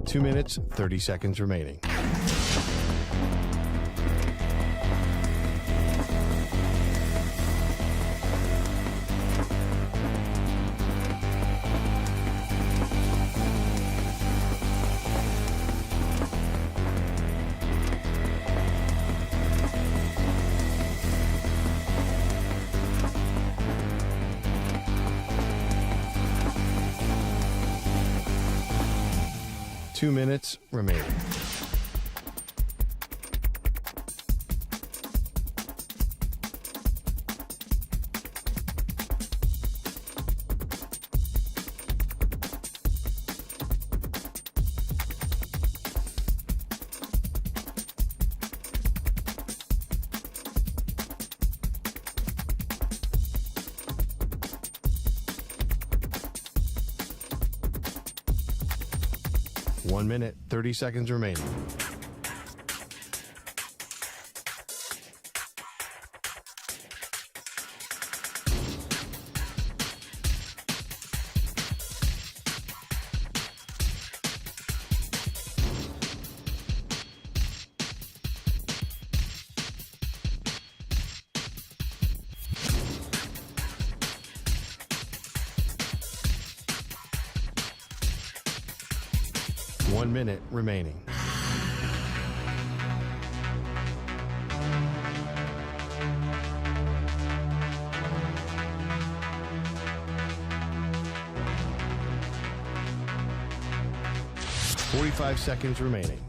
2 minutes, 30 seconds remaining. Two minutes remaining. One minute, 30 seconds remaining. One minute remaining. Forty-five seconds remaining.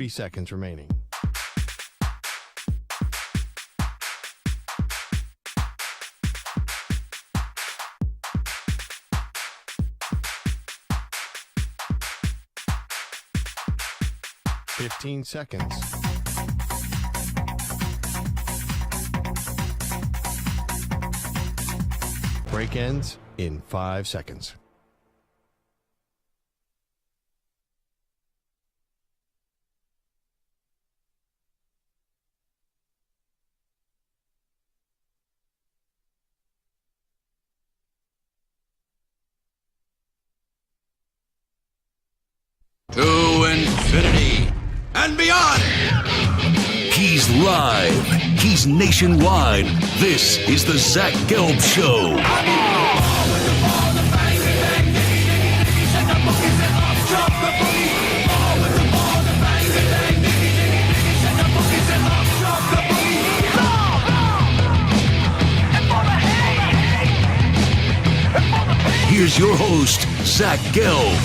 Seconds remaining. Fifteen seconds. Break ends in 5 seconds. To infinity and beyond. He's live. He's nationwide. This is the Zach Gelb Show. Here's your host, Zach Gelb.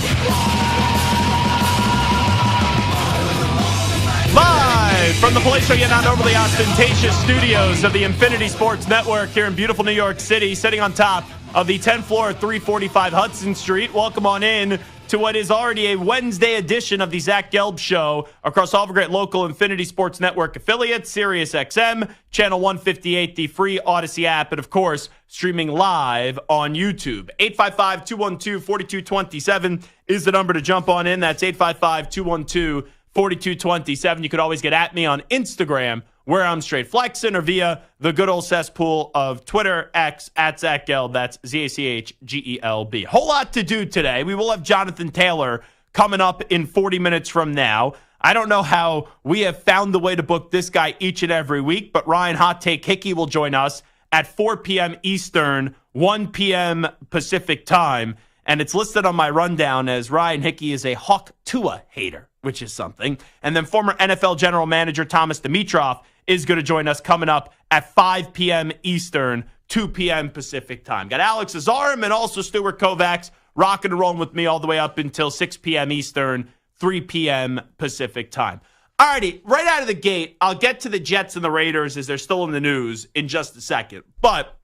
Live from the place yet not overly ostentatious studios of the Infinity Sports Network here in beautiful New York City, sitting on top of the 10th floor at 345 Hudson Street. Welcome on in to what is already a Wednesday edition of the Zach Gelb Show across all the great local Infinity Sports Network affiliates, Sirius XM, Channel 158, the free Odyssey app, and of course, streaming live on YouTube. 855-212-4227 is the number to jump on in. That's 855-212-4227. You could always get at me on Instagram, where I'm straight flexing, or via the good old cesspool of Twitter, X, at Zach Gelb. That's ZACHGELB. Whole lot to do today. We will have Jonathan Taylor coming up in 40 minutes from now. I don't know how we have found the way to book this guy each and every week, but Ryan Hot Take Hickey will join us at 4 p.m. Eastern, 1 p.m. Pacific time. And it's listed on my rundown as Ryan Hickey is a Hawk Tua hater, which is something. And then former NFL general manager Thomas Dimitroff is going to join us coming up at 5 p.m. Eastern, 2 p.m. Pacific time. Got Alex Azarum and also Stuart Kovacs rocking and rolling with me all the way up until 6 p.m. Eastern, 3 p.m. Pacific time. Alrighty, right out of the gate, I'll get to the Jets and the Raiders as they're still in the news in just a second. But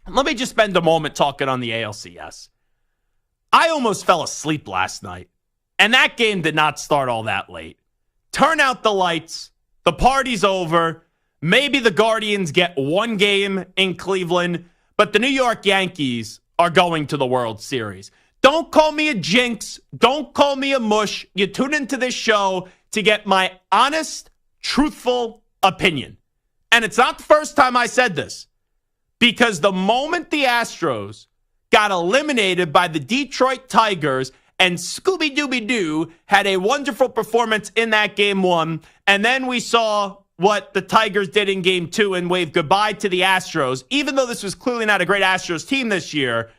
let me just spend a moment talking on the ALCS. I almost fell asleep last night, and that game did not start all that late. Turn out the lights. The party's over. Maybe the Guardians get one game in Cleveland, but the New York Yankees are going to the World Series. Don't call me a jinx. Don't call me a mush. You tune into this show to get my honest, truthful opinion. And it's not the first time I said this, because the moment the Astros got eliminated by the Detroit Tigers and Scooby-Dooby-Doo had a wonderful performance in that game one, and then we saw what the Tigers did in game two and waved goodbye to the Astros. Even though this was clearly not a great Astros team this year,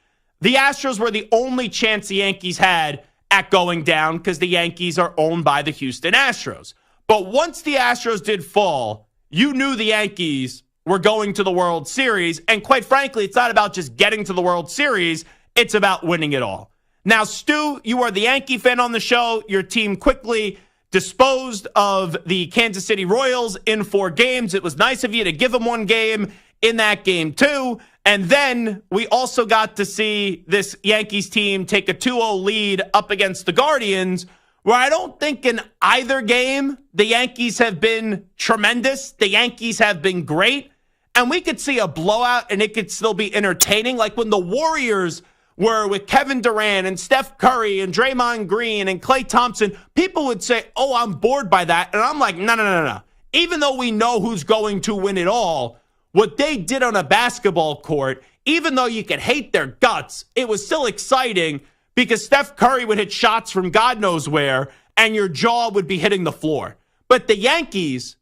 the Astros were the only chance the Yankees had at going down because the Yankees are owned by the Houston Astros. But once the Astros did fall, you knew the Yankees were going to the World Series. And quite frankly, it's not about just getting to the World Series. It's about winning it all. Now, Stu, you are the Yankee fan on the show. Your team quickly disposed of the Kansas City Royals in 4 games. It was nice of you to give them 1 game in that game, too. And then we also got to see this Yankees team take a 2-0 lead up against the Guardians, where I don't think in either game the Yankees have been tremendous. The Yankees have been great. And we could see a blowout and it could still be entertaining. Like when the Warriors were with Kevin Durant and Steph Curry and Draymond Green and Klay Thompson, people would say, oh, I'm bored by that. And I'm like, no. Even though we know who's going to win it all, what they did on a basketball court, even though you could hate their guts, it was still exciting because Steph Curry would hit shots from God knows where, and your jaw would be hitting the floor. But the Yankees,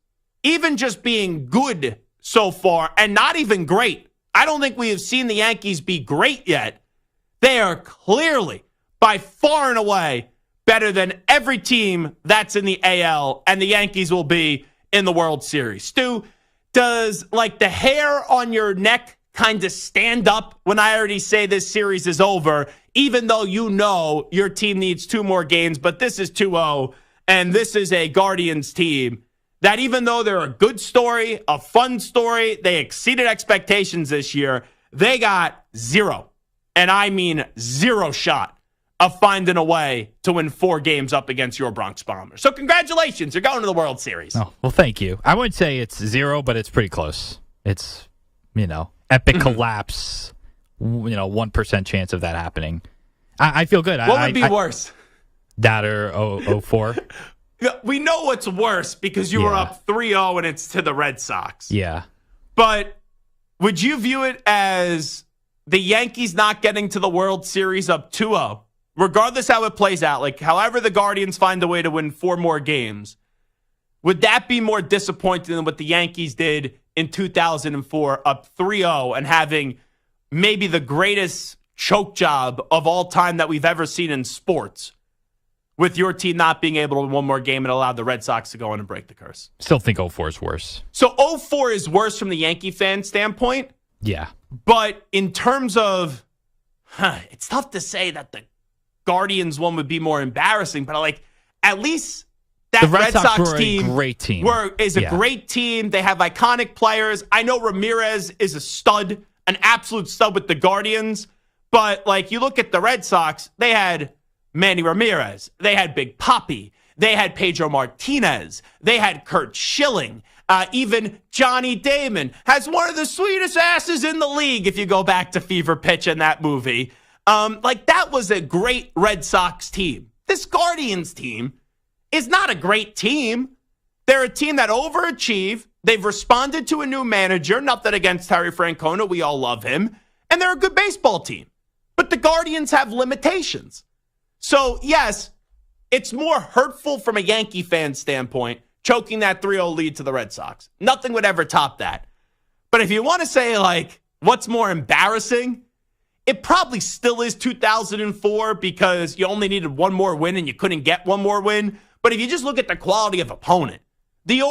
even just being good so far, and not even great, I don't think we have seen the Yankees be great yet. They are clearly, by far and away, better than every team that's in the AL, and the Yankees will be in the World Series. Stu, does like the hair on your neck kind of stand up when I already say this series is over, even though you know your team needs 2 more games, but this is 2-0, and this is a Guardians team that even though they're a good story, a fun story, they exceeded expectations this year, they got 0, and I mean 0 shot of finding a way to win 4 games up against your Bronx Bombers. So congratulations, you're going to the World Series. Oh, well, thank you. I wouldn't say it's 0, but it's pretty close. It's, epic collapse, 1% chance of that happening. I feel good. What would be worse? That or 04? We know what's worse because you were up 3-0 and it's to the Red Sox. Yeah. But would you view it as the Yankees not getting to the World Series up 2-0? Regardless how it plays out, like however the Guardians find a way to win 4 more games, would that be more disappointing than what the Yankees did in 2004, up 3-0 and having maybe the greatest choke job of all time that we've ever seen in sports, with your team not being able to win 1 more game and allow the Red Sox to go in and break the curse? Still think 04 is worse. So 04 is worse from the Yankee fan standpoint? Yeah. But in terms of, it's tough to say that the Guardians one would be more embarrassing, but at least that the Red Sox team a great team. is a great team. They have iconic players. I know Ramirez is a stud, an absolute stud with the Guardians, but you look at the Red Sox, they had Manny Ramirez, they had Big Papi, they had Pedro Martinez, they had Curt Schilling. Even Johnny Damon has one of the sweetest asses in the league if you go back to Fever Pitch in that movie. That was a great Red Sox team. This Guardians team is not a great team. They're a team that overachieved. They've responded to a new manager. Nothing against Terry Francona. We all love him. And they're a good baseball team. But the Guardians have limitations. So, yes, it's more hurtful from a Yankee fan standpoint, choking that 3-0 lead to the Red Sox. Nothing would ever top that. But if you want to say, what's more embarrassing, it probably still is 2004 because you only needed 1 more win and you couldn't get 1 more win. But if you just look at the quality of opponent, the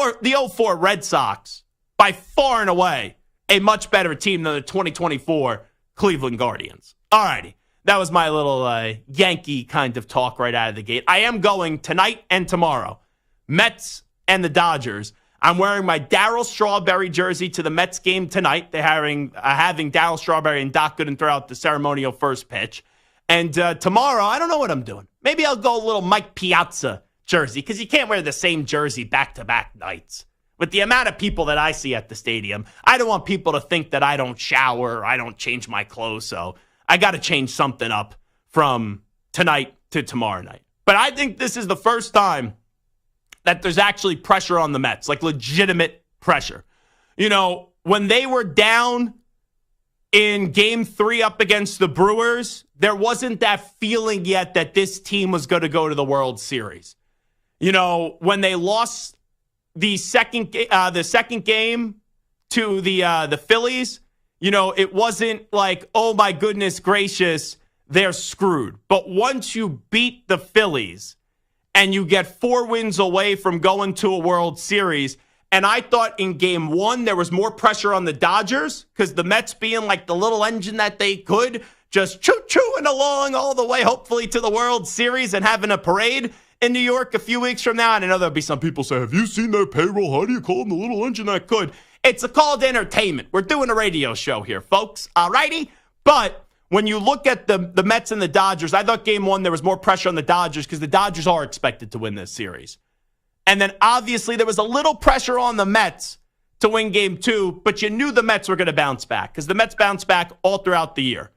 04 Red Sox, by far and away, a much better team than the 2024 Cleveland Guardians. All righty. That was my little Yankee kind of talk right out of the gate. I am going tonight and tomorrow. Mets and the Dodgers. I'm wearing my Darryl Strawberry jersey to the Mets game tonight. They're having Darryl Strawberry and Doc Gooden throw out the ceremonial first pitch. And tomorrow, I don't know what I'm doing. Maybe I'll go a little Mike Piazza jersey because you can't wear the same jersey back-to-back nights. With the amount of people that I see at the stadium, I don't want people to think that I don't shower or I don't change my clothes. So I got to change something up from tonight to tomorrow night. But I think this is the first time that there's actually pressure on the Mets, like legitimate pressure. When they were down in Game 3 up against the Brewers, there wasn't that feeling yet that this team was going to go to the World Series. When they lost the second game to the Phillies, it wasn't like, oh my goodness gracious, they're screwed. But once you beat the Phillies and you get 4 wins away from going to a World Series, and I thought in Game 1 there was more pressure on the Dodgers because the Mets being like the little engine that they could, just choo-chooing along all the way, hopefully to the World Series and having a parade in New York a few weeks from now. And I know there'll be some people say, have you seen their payroll? How do you call them the little engine that could? It's called entertainment. We're doing a radio show here, folks. All righty? But when you look at the Mets and the Dodgers, I thought Game 1 there was more pressure on the Dodgers because the Dodgers are expected to win this series. And then obviously there was a little pressure on the Mets to win Game 2, but you knew the Mets were going to bounce back because the Mets bounce back all throughout the year.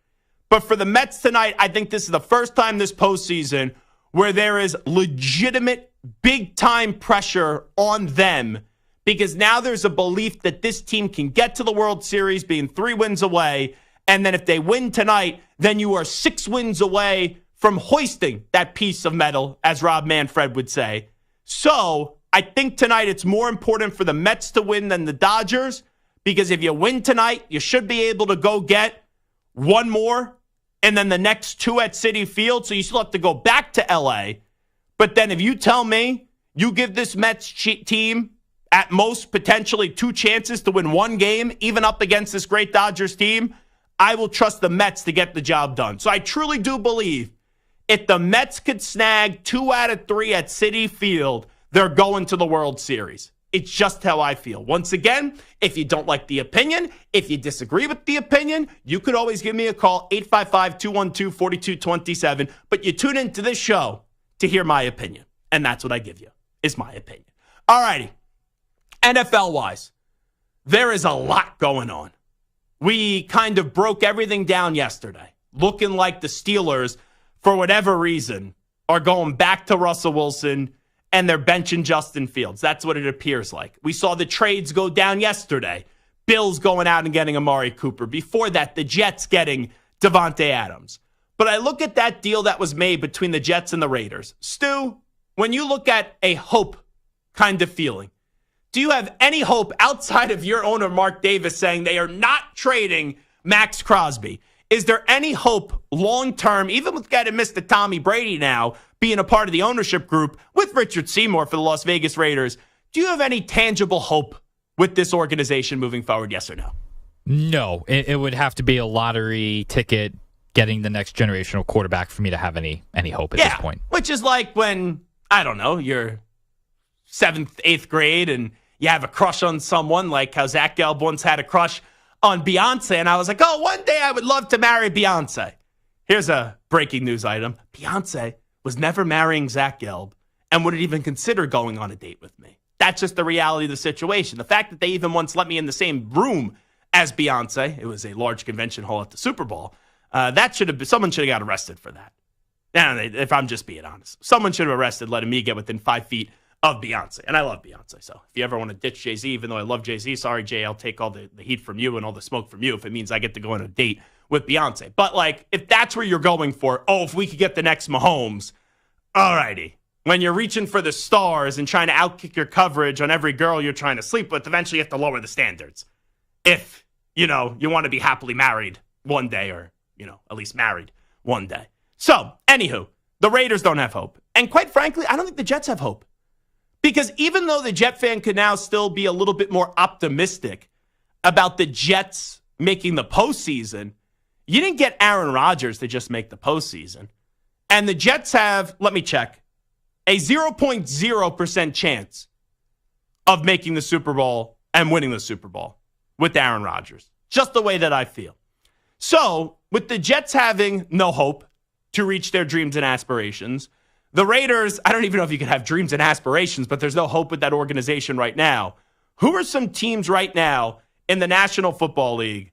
But for the Mets tonight, I think this is the first time this postseason where there is legitimate big-time pressure on them because now there's a belief that this team can get to the World Series being 3 wins away. And then if they win tonight, then you are 6 wins away from hoisting that piece of metal, as Rob Manfred would say. So I think tonight it's more important for the Mets to win than the Dodgers because if you win tonight, you should be able to go get 1 more and then the next 2 at Citi Field. So you still have to go back to L.A. But then if you tell me you give this Mets team at most potentially 2 chances to win 1 game, even up against this great Dodgers team, I will trust the Mets to get the job done. So I truly do believe if the Mets could snag 2 out of 3 at Citi Field, they're going to the World Series. It's just how I feel. Once again, if you don't like the opinion, if you disagree with the opinion, you could always give me a call, 855-212-4227. But you tune into this show to hear my opinion. And that's what I give you, is my opinion. All righty. NFL-wise, there is a lot going on. We kind of broke everything down yesterday, looking like the Steelers, for whatever reason, are going back to Russell Wilson and they're benching Justin Fields. That's what it appears like. We saw the trades go down yesterday. Bills going out and getting Amari Cooper. Before that, the Jets getting Devontae Adams. But I look at that deal that was made between the Jets and the Raiders. Stu, when you look at a hope kind of feeling, do you have any hope outside of your owner, Mark Davis, saying they are not trading Max Crosby? Is there any hope long-term, even with getting Mr. Tommy Brady now, being a part of the ownership group with Richard Seymour for the Las Vegas Raiders? Do you have any tangible hope with this organization moving forward, yes or no? No, it would have to be a lottery ticket getting the next generational quarterback for me to have any hope at this point. Which is like when, I don't know, you're 7th, 8th grade and you have a crush on someone, like how Zach Gelb once had a crush on Beyonce, and I was like, oh, one day I would love to marry Beyonce. Here's a breaking news item. Beyonce was never marrying Zach Gelb and wouldn't even consider going on a date with me. That's just the reality of the situation. The fact that they even once let me in the same room as Beyonce, it was a large convention hall at the Super Bowl, someone should have got arrested for that. Now, if I'm just being honest, someone should have arrested letting me get within 5 feet of Beyonce. And I love Beyonce. So if you ever want to ditch Jay-Z, even though I love Jay-Z, sorry, Jay, I'll take all the heat from you and all the smoke from you if it means I get to go on a date with Beyonce. But, like, if that's where you're going for, if we could get the next Mahomes, alrighty. When you're reaching for the stars and trying to outkick your coverage on every girl you're trying to sleep with, eventually you have to lower the standards. If, you want to be happily married one day or, at least married one day. So, anywho, the Raiders don't have hope. And quite frankly, I don't think the Jets have hope. Because even though the Jet fan could now still be a little bit more optimistic about the Jets making the postseason, you didn't get Aaron Rodgers to just make the postseason. And the Jets have, let me check, a 0.0% chance of making the Super Bowl and winning the Super Bowl with Aaron Rodgers. Just the way that I feel. So, with the Jets having no hope to reach their dreams and aspirations, the Raiders, I don't even know if you can have dreams and aspirations, but there's no hope with that organization right now. Who are some teams right now in the National Football League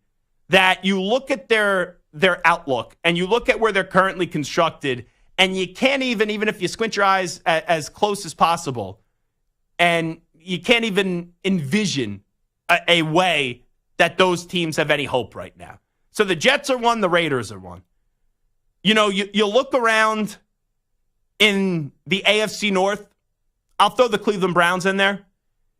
that you look at their outlook and you look at where they're currently constructed and you can't even if you squint your eyes as close as possible, And you can't even envision a way that those teams have any hope right now. So the Jets are one, the Raiders are one. You know, you look around in the AFC North, I'll throw the Cleveland Browns in there.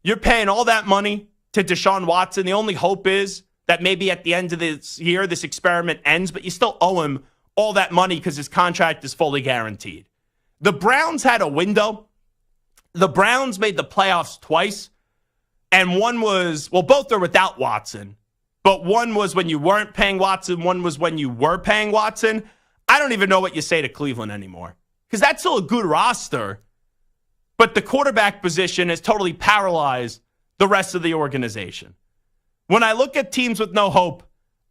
You're paying all that money to Deshaun Watson. The only hope is that maybe at the end of this year, this experiment ends, but you still owe him all that money because his contract is fully guaranteed. The Browns had a window. The Browns made the playoffs twice, and one was, well, both are without Watson, but one was when you weren't paying Watson, one was when you were paying Watson. I don't even know what you say to Cleveland anymore because that's still a good roster, but the quarterback position has totally paralyzed the rest of the organization. When I look at teams with no hope,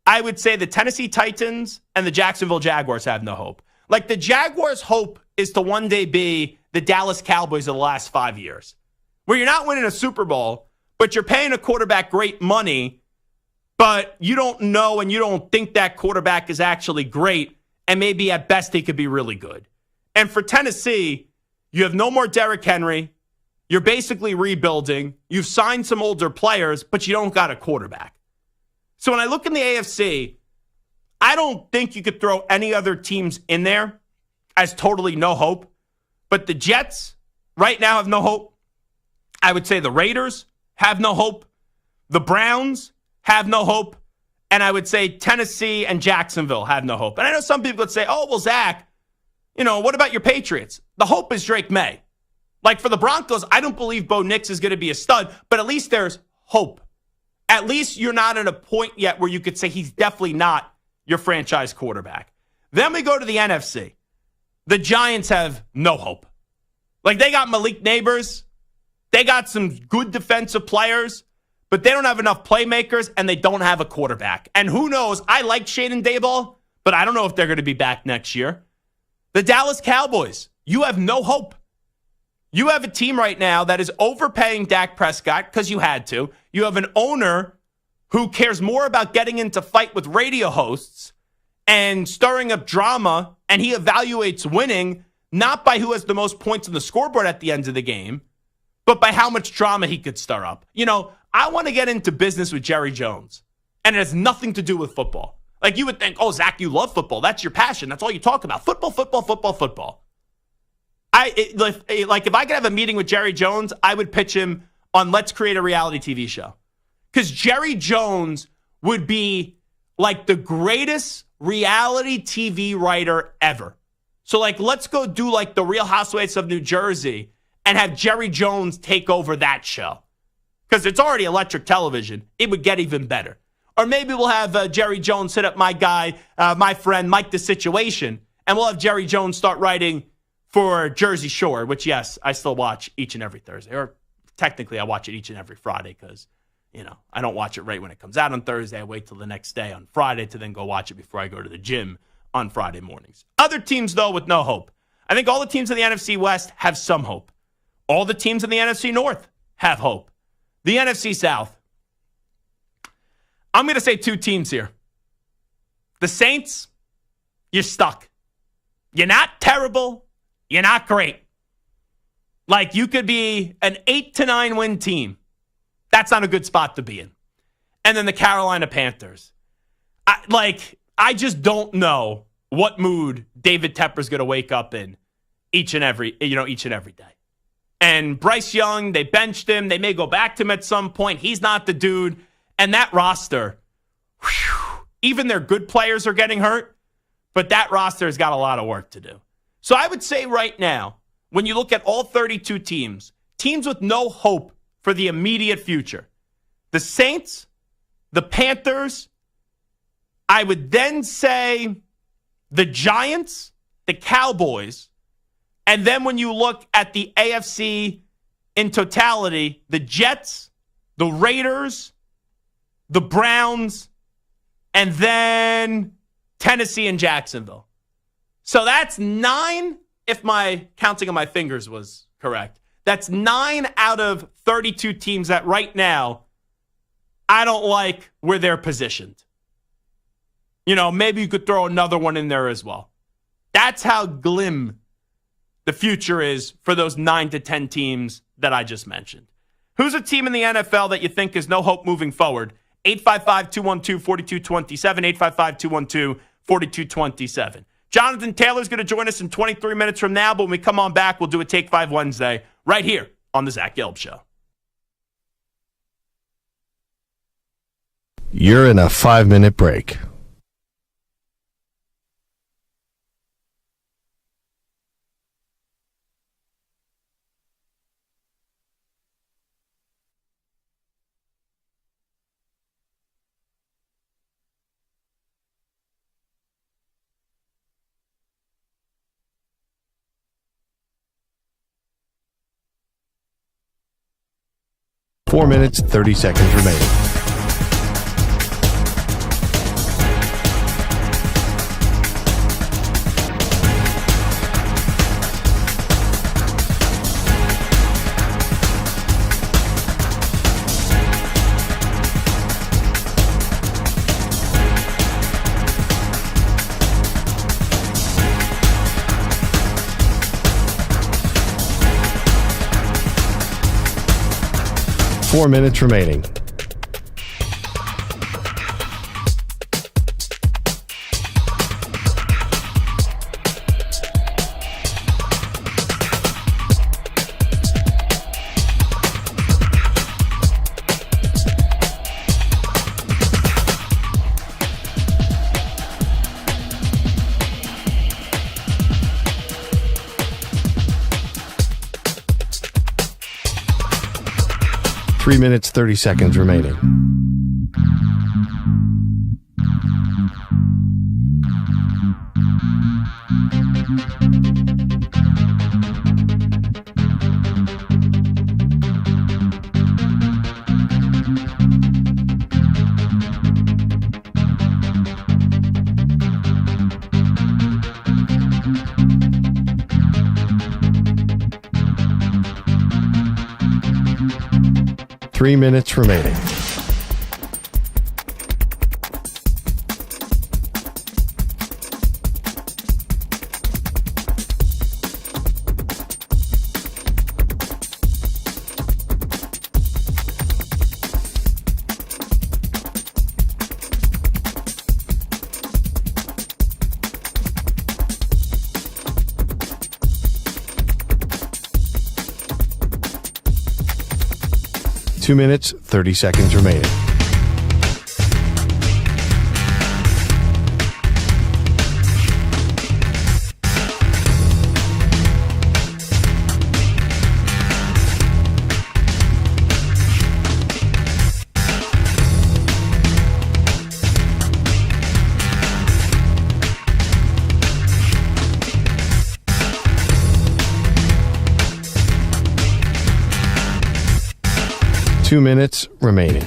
I would say the Tennessee Titans and the Jacksonville Jaguars have no hope. Like the Jaguars' hope is to one day be the Dallas Cowboys of the last 5 years, where you're not winning a Super Bowl, but you're paying a quarterback great money, but you don't know and you don't think that quarterback is actually great, and maybe at best he could be really good. And for Tennessee, you have no more Derrick Henry. You're basically rebuilding. You've signed some older players, but you don't got a quarterback. So when I look in the AFC, I don't think you could throw any other teams in there as totally no hope. But the Jets right now have no hope. I would say the Raiders have no hope. The Browns have no hope. And I would say Tennessee and Jacksonville have no hope. And I know some people would say, oh, well, Zach, what about your Patriots? The hope is Drake May. Like for the Broncos, I don't believe Bo Nix is going to be a stud, but at least there's hope. At least you're not at a point yet where you could say he's definitely not your franchise quarterback. Then we go to the NFC. The Giants have no hope. Like they got Malik Neighbors. They got some good defensive players, but they don't have enough playmakers and they don't have a quarterback. And who knows? I like Shaden Daboll, but I don't know if they're going to be back next year. The Dallas Cowboys, you have no hope. You have a team right now that is overpaying Dak Prescott because you had to. You have an owner who cares more about getting into fight with radio hosts and stirring up drama, and he evaluates winning not by who has the most points on the scoreboard at the end of the game, but by how much drama he could stir up. I want to get into business with Jerry Jones, and it has nothing to do with football. Like you would think, oh, Zach, you love football. That's your passion. That's all you talk about. Football, football, football, football. If I could have a meeting with Jerry Jones, I would pitch him on Let's Create a Reality TV Show. Because Jerry Jones would be like the greatest reality TV writer ever. So let's go do the Real Housewives of New Jersey and have Jerry Jones take over that show. Because it's already electric television. It would get even better. Or maybe we'll have Jerry Jones hit up my guy, my friend, Mike The Situation, and we'll have Jerry Jones start writing for Jersey Shore, which, yes, I still watch each and every Thursday. Or technically, I watch it each and every Friday because, I don't watch it right when it comes out on Thursday. I wait till the next day on Friday to then go watch it before I go to the gym on Friday mornings. Other teams, though, with no hope. I think all the teams in the NFC West have some hope. All the teams in the NFC North have hope. The NFC South. I'm going to say two teams here. The Saints, you're stuck. You're not terrible. You're not great. You could be an 8-9 win team. That's not a good spot to be in. And then the Carolina Panthers. I just don't know what mood David Tepper's going to wake up in each and every day. And Bryce Young, they benched him. They may go back to him at some point. He's not the dude. And that roster, even their good players are getting hurt, but that roster has got a lot of work to do. So I would say right now, when you look at all 32 teams with no hope for the immediate future, the Saints, the Panthers, I would then say the Giants, the Cowboys, and then when you look at the AFC in totality, the Jets, the Raiders, the Browns, and then Tennessee and Jacksonville. So that's 9, if my counting of my fingers was correct. That's 9 out of 32 teams that right now I don't like where they're positioned. Maybe you could throw another one in there as well. That's how glim the future is for those 9 to 10 teams that I just mentioned. Who's a team in the NFL that you think is no hope moving forward? 855-212-4227, 855-212-4227. Jonathan Taylor's going to join us in 23 minutes from now, but when we come on back, we'll do a Take 5 Wednesday right here on the Zach Gelb Show. You're in a 5-minute break. Four minutes, 30 seconds remaining. Four minutes remaining. Three minutes, 30 seconds remaining. Three minutes remaining. Two minutes, 30 seconds remaining. Two minutes remaining.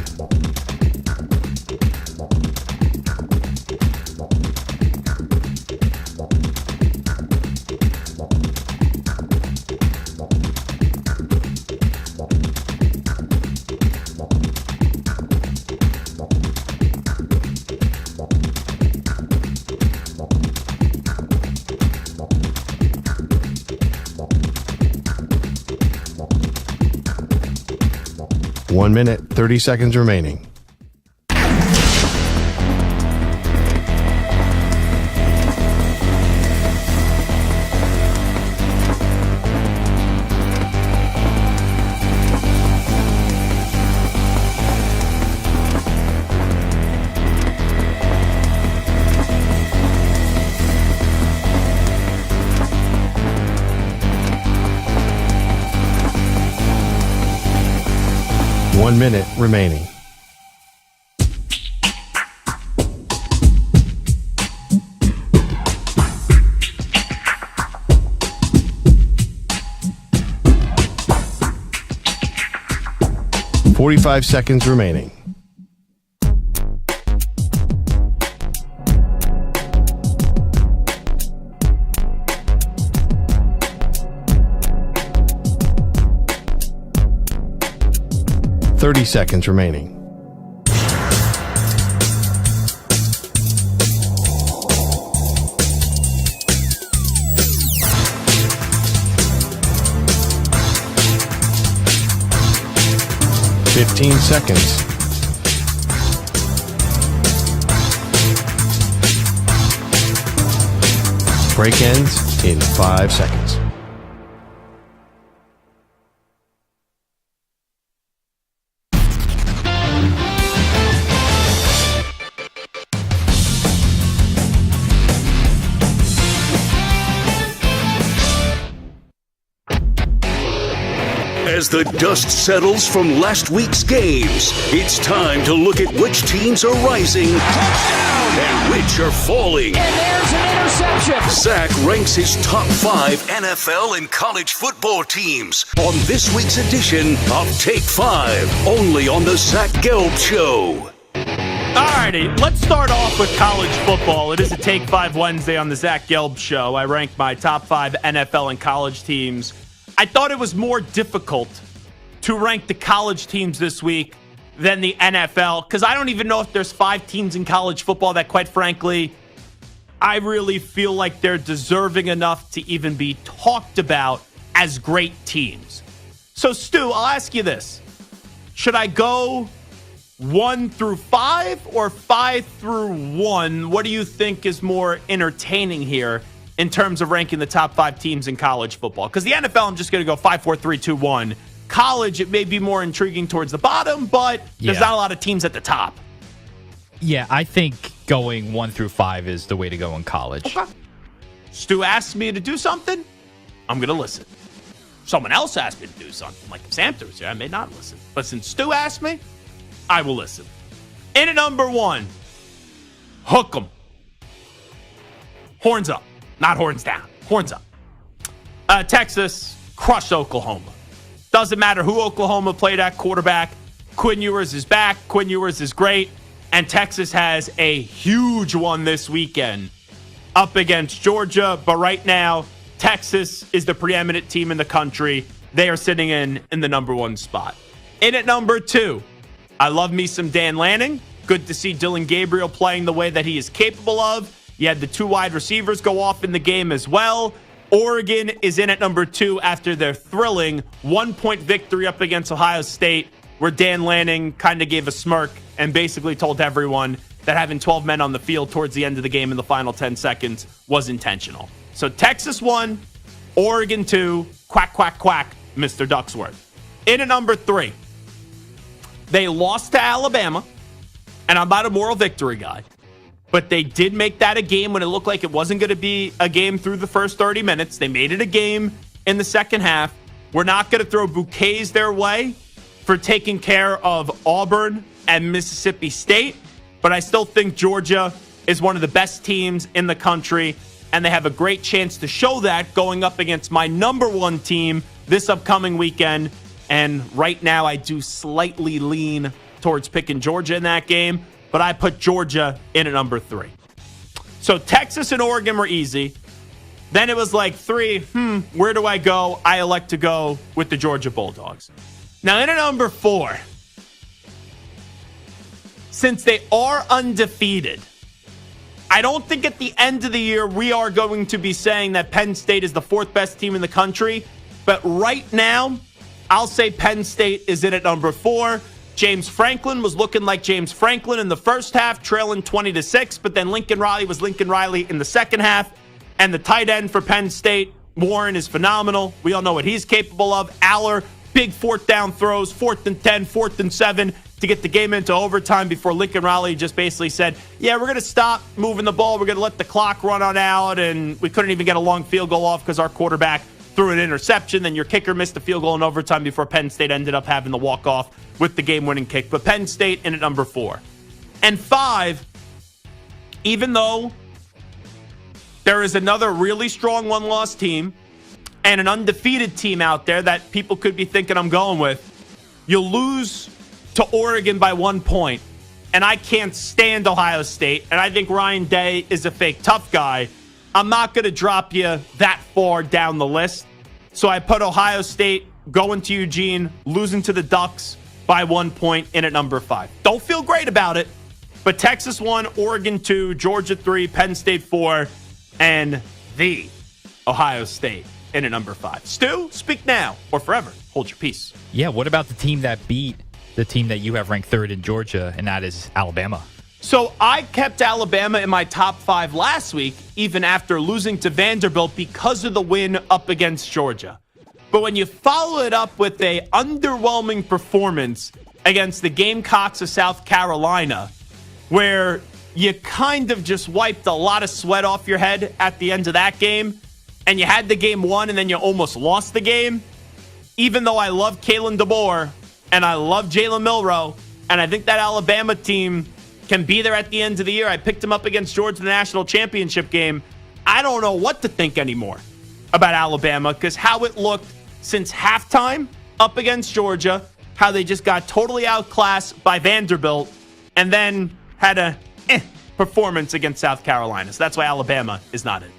One minute, 30 seconds remaining. One minute remaining. Forty-five seconds remaining. Thirty seconds remaining. 15 seconds. Break ends in 5 seconds. As the dust settles from last week's games, it's time to look at which teams are rising and which are falling. And there's an interception. Zach ranks his top 5 NFL and college football teams on this week's edition of Take 5, only on the Zach Gelb Show. Alrighty, let's start off with college football. It is a Take 5 Wednesday on the Zach Gelb Show. I ranked my top 5 NFL and college teams. I thought it was more difficult to rank the college teams this week than the NFL, because I don't even know if there's 5 teams in college football that, quite frankly, I really feel like they're deserving enough to even be talked about as great teams. So, Stu, I'll ask you this. Should I go 1 through 5 or 5 through 1? What do you think is more entertaining here in terms of ranking the top 5 teams in college football? Because the NFL, I'm just going to go 5, 4, 3, 2, 1. College, it may be more intriguing towards the bottom, but there's not a lot of teams at the top. Yeah, I think going 1 through 5 is the way to go in college. Okay. Stu asked me to do something, I'm going to listen. If someone else asked me to do something, like if Samter was here, I may not listen. But since Stu asked me, I will listen. In at number 1, hook 'em. Horns up. Not horns down. Horns up. Texas crushed Oklahoma. Doesn't matter who Oklahoma played at quarterback. Quinn Ewers is back. Quinn Ewers is great. And Texas has a huge one this weekend up against Georgia. But right now, Texas is the preeminent team in the country. They are sitting in the number 1 spot. In at number 2, I love me some Dan Lanning. Good to see Dylan Gabriel playing the way that he is capable of. You had the 2 wide receivers go off in the game as well. Oregon is in at number 2 after their thrilling 1-point victory up against Ohio State, where Dan Lanning kind of gave a smirk and basically told everyone that having 12 men on the field towards the end of the game in the final 10 seconds was intentional. So Texas 1, Oregon 2, quack, quack, quack, Mr. Ducksworth. In at number 3, they lost to Alabama, and I'm not a moral victory guy. But they did make that a game when it looked like it wasn't going to be a game through the first 30 minutes. They made it a game in the second half. We're not going to throw bouquets their way for taking care of Auburn and Mississippi State. But I still think Georgia is one of the best teams in the country. And they have a great chance to show that going up against my number 1 team this upcoming weekend. And right now I do slightly lean towards picking Georgia in that game. But I put Georgia in at number 3. So Texas and Oregon were easy. Then it was like 3, where do I go? I elect to go with the Georgia Bulldogs. Now in at number 4, since they are undefeated, I don't think at the end of the year we are going to be saying that Penn State is the 4th best team in the country. But right now, I'll say Penn State is in at number 4. James Franklin was looking like James Franklin in the first half, trailing 20-6, but then Lincoln Riley was Lincoln Riley in the second half. And the tight end for Penn State, Warren, is phenomenal. We all know what he's capable of. Aller, big 4th down throws, 4th and 10, 4th and 7 to get the game into overtime before Lincoln Riley just basically said, yeah, we're going to stop moving the ball. We're going to let the clock run on out. And we couldn't even get a long field goal off because our quarterback threw an interception. Then your kicker missed the field goal in overtime before Penn State ended up having the walk-off with the game-winning kick. But Penn State in at number 4. And 5, even though there is another really strong one-loss team and an undefeated team out there that people could be thinking I'm going with, you lose to Oregon by 1 point. And I can't stand Ohio State. And I think Ryan Day is a fake tough guy. I'm not going to drop you that far down the list. So I put Ohio State going to Eugene, losing to the Ducks by 1 point in at number 5. Don't feel great about it, but Texas 1, Oregon 2, Georgia 3, Penn State 4, and the Ohio State in at number 5. Stu, speak now or forever hold your peace. Yeah, what about the team that beat the team that you have ranked third in Georgia, and that is Alabama. So I kept Alabama in my top 5 last week, even after losing to Vanderbilt because of the win up against Georgia. But when you follow it up with a underwhelming performance against the Gamecocks of South Carolina, where you kind of just wiped a lot of sweat off your head at the end of that game, and you had the game won, and then you almost lost the game, even though I love Kalen DeBoer and I love Jalen Milroe, and I think that Alabama team can be there at the end of the year. I picked him up against Georgia in the national championship game. I don't know what to think anymore about Alabama because how it looked since halftime up against Georgia, how they just got totally outclassed by Vanderbilt, and then had a performance against South Carolina. So that's why Alabama is not in.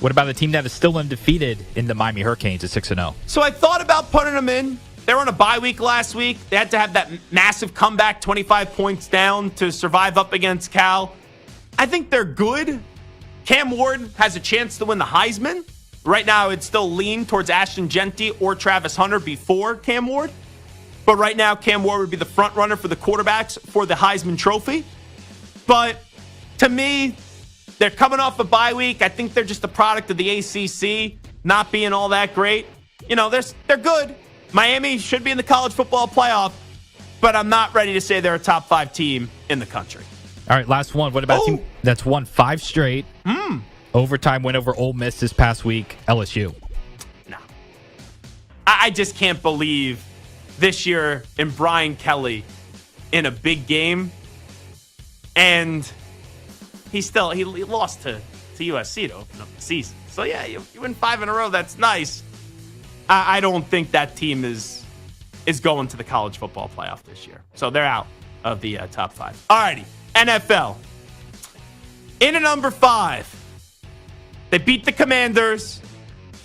What about a team that is still undefeated in the Miami Hurricanes at 6-0? So I thought about putting them in. They were on a bye week last week. They had to have that massive comeback, 25 points down to survive up against Cal. I think they're good. Cam Ward has a chance to win the Heisman. Right now, it's still lean towards Ashton Genty or Travis Hunter before Cam Ward. But right now, Cam Ward would be the front runner for the quarterbacks for the Heisman Trophy. But to me, they're coming off a bye week. I think they're just a product of the ACC not being all that great. You know, they're good. Miami should be in the college football playoff, but I'm not ready to say they're a top 5 team in the country. All right, last one. What about a team that's won 5 straight? Overtime win over Ole Miss this past week, LSU. No. I just can't believe this year in Brian Kelly in a big game, and he lost to USC to open up the season. So, yeah, you win 5 in a row. That's nice. I don't think that team is going to the college football playoff this year. So they're out of the top 5. All righty, NFL. In at number 5, they beat the Commanders.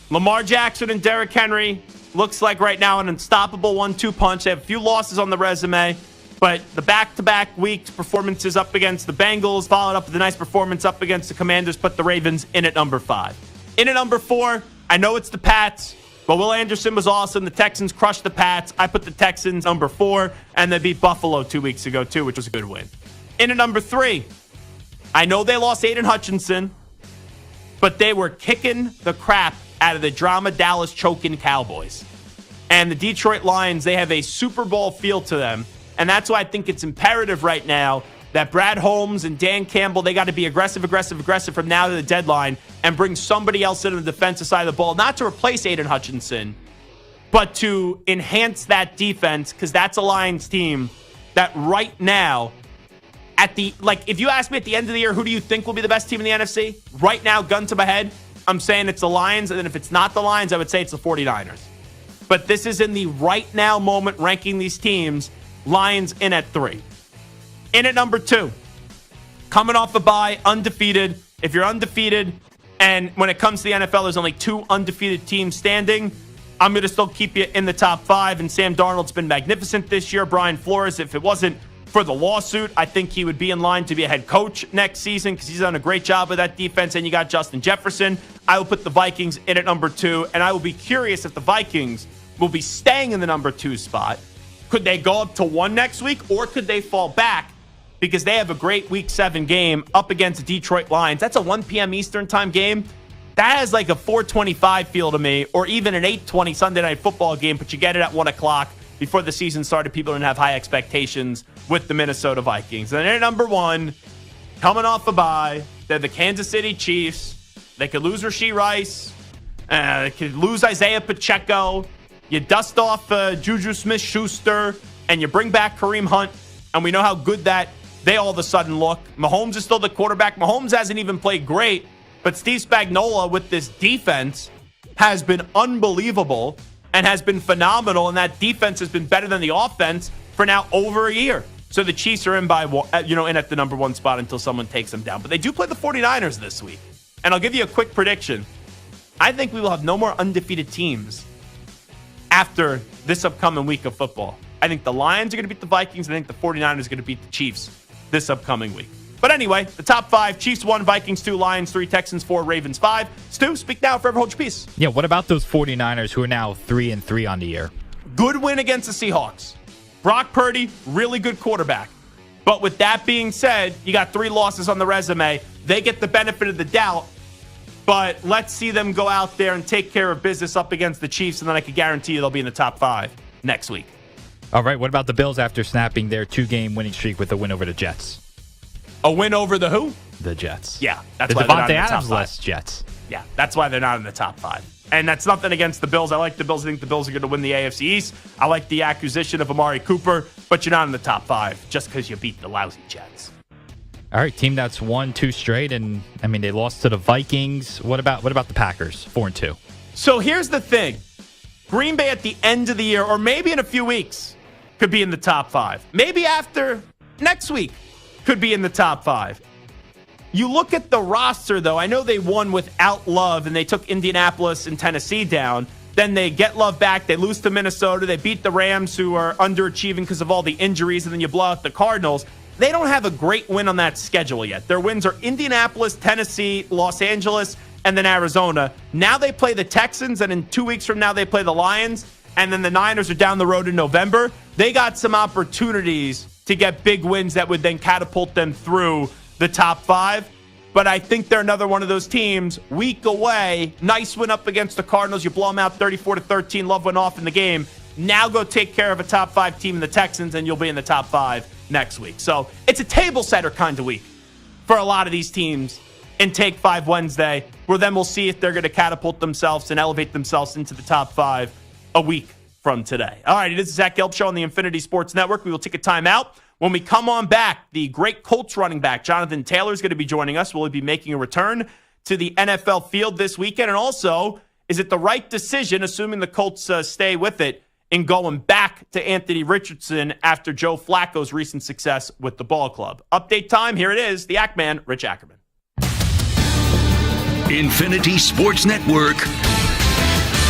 Lamar Jackson and Derrick Henry looks like right now an unstoppable 1-2 punch. They have a few losses on the resume, but the back-to-back weeks performances up against the Bengals, followed up with a nice performance up against the Commanders, put the Ravens in at number 5. In at number 4, I know it's the Pats, but Will Anderson was awesome. The Texans crushed the Pats. I put the Texans number 4, and they beat Buffalo 2 weeks ago, too, which was a good win. In at number 3, I know they lost Aiden Hutchinson, but they were kicking the crap out of the drama Dallas choking Cowboys. And the Detroit Lions, they have a Super Bowl feel to them, and that's why I think it's imperative right now that Brad Holmes and Dan Campbell, they got to be aggressive from now to the deadline and bring somebody else into the defensive side of the ball, not to replace Aiden Hutchinson, but to enhance that defense, because that's a Lions team that right now, if you ask me at the end of the year, who do you think will be the best team in the NFC? Right now, gun to my head, I'm saying it's the Lions, and then if it's not the Lions, I would say it's the 49ers. But this is in the right now moment ranking these teams. Lions in at 3. In at number 2, coming off a bye, undefeated. If you're undefeated, and when it comes to the NFL, there's only 2 undefeated teams standing, I'm going to still keep you in the top 5. And Sam Darnold's been magnificent this year. Brian Flores, if it wasn't for the lawsuit, I think he would be in line to be a head coach next season because he's done a great job with that defense. And you got Justin Jefferson. I will put the Vikings in at number 2, and I will be curious if the Vikings will be staying in the number 2 spot. Could they go up to 1 next week, or could they fall back because they have a great Week 7 game up against the Detroit Lions? That's a 1 p.m. Eastern time game. That has like a 4:25 feel to me, or even an 8:20 Sunday Night Football game, but you get it at 1 o'clock. Before the season started, people didn't have high expectations with the Minnesota Vikings. And at number 1, coming off a bye, they're the Kansas City Chiefs. They could lose Rashee Rice. They could lose Isaiah Pacheco. You dust off Juju Smith-Schuster, and you bring back Kareem Hunt, and we know how good that they all of a sudden look. Mahomes is still the quarterback. Mahomes hasn't even played great, but Steve Spagnuolo with this defense has been unbelievable and has been phenomenal, and that defense has been better than the offense for now over a year. So the Chiefs are in in at the number 1 spot until someone takes them down. But they do play the 49ers this week. And I'll give you a quick prediction. I think we will have no more undefeated teams after this upcoming week of football. I think the Lions are going to beat the Vikings, and I think the 49ers are going to beat the Chiefs this upcoming week. But anyway, the top 5, Chiefs 1, Vikings 2, Lions 3, Texans 4, Ravens 5. Stu, speak now, forever hold your peace. Yeah, what about those 49ers who are now 3-3 on the year? Good win against the Seahawks. Brock Purdy, really good quarterback. But with that being said, you got 3 losses on the resume. They get the benefit of the doubt. But let's see them go out there and take care of business up against the Chiefs, and then I can guarantee you they'll be in the top 5 next week. All right, what about the Bills after snapping their 2-game winning streak with a win over the Jets? A win over the who? The Jets. Yeah, that's the why they're not Devontae in the top Adams 5. less Jets. Yeah, that's why they're not in the top 5. And that's nothing against the Bills. I like the Bills. I think the Bills are going to win the AFC East. I like the acquisition of Amari Cooper, but you're not in the top 5 just because you beat the lousy Jets. All right, team that's won 2 straight, and I mean they lost to the Vikings. What about the Packers? 4-2. So here's the thing: Green Bay at the end of the year, or maybe in a few weeks, could be in the top 5. Maybe after next week, could be in the top 5. You look at the roster, though. I know they won without Love, and they took Indianapolis and Tennessee down. Then they get Love back. They lose to Minnesota. They beat the Rams, who are underachieving because of all the injuries, and then you blow out the Cardinals. They don't have a great win on that schedule yet. Their wins are Indianapolis, Tennessee, Los Angeles, and then Arizona. Now they play the Texans, and in 2 weeks from now they play the Lions, and then the Niners are down the road in November. They got some opportunities to get big wins that would then catapult them through the top 5. But I think they're another one of those teams, week away. Nice win up against the Cardinals. You blow them out 34-13. Love went off in the game. Now go take care of a top 5 team in the Texans, and you'll be in the top 5 next week. So it's a table setter kind of week for a lot of these teams in Take 5 Wednesday, where then we'll see if they're going to catapult themselves and elevate themselves into the top 5 a week from today. All right, it is the Zach Gelb Show on the Infinity Sports Network. We will take a timeout. When we come on back, the great Colts running back, Jonathan Taylor, is going to be joining us. Will he be making a return to the NFL field this weekend? And also, is it the right decision, assuming the Colts stay with it, in going back to Anthony Richardson after Joe Flacco's recent success with the ball club? Update time. Here it is. The Ackman, Rich Ackerman. Infinity Sports Network.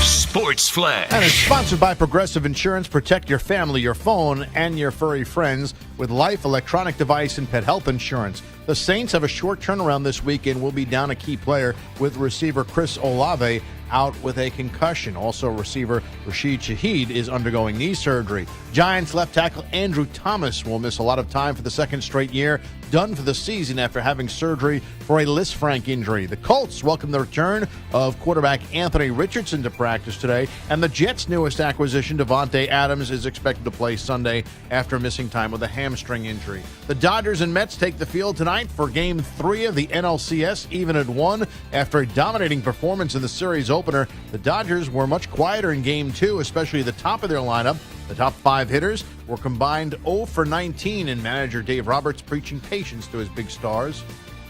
Sports Flash. And it's sponsored by Progressive Insurance. Protect your family, your phone, and your furry friends with life, electronic device, and pet health insurance. The Saints have a short turnaround this week and will be down a key player with receiver Chris Olave out with a concussion. Also, receiver Rashid Shaheed is undergoing knee surgery. Giants left tackle Andrew Thomas will miss a lot of time for the second straight year, done for the season after having surgery for a Lisfranc injury. The Colts welcome the return of quarterback Anthony Richardson to practice today, and the Jets' newest acquisition, Devontae Adams, is expected to play Sunday after missing time with a hamstring injury. The Dodgers and Mets take the field tonight for Game 3 of the NLCS, even at 1. After a dominating performance in the series opener, the Dodgers were much quieter in Game 2, especially the top of their lineup. The top 5 hitters were combined 0 for 19, and manager Dave Roberts preaching patience to his big stars.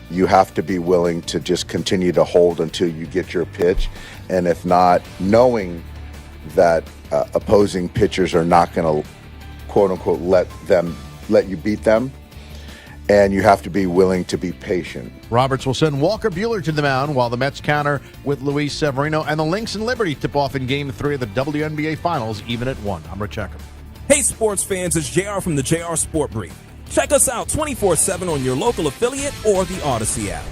You have to be willing to just continue to hold until you get your pitch, and if not, knowing that opposing pitchers are not going to, quote unquote, let you beat them, and you have to be willing to be patient. Roberts will send Walker Buehler to the mound while the Mets counter with Luis Severino, and the Lynx and Liberty tip off in Game 3 of the WNBA Finals, even at 1. I'm Rich Ackerman. Hey sports fans, it's JR from the JR Sport Brief. Check us out 24/7 on your local affiliate or the Odyssey app.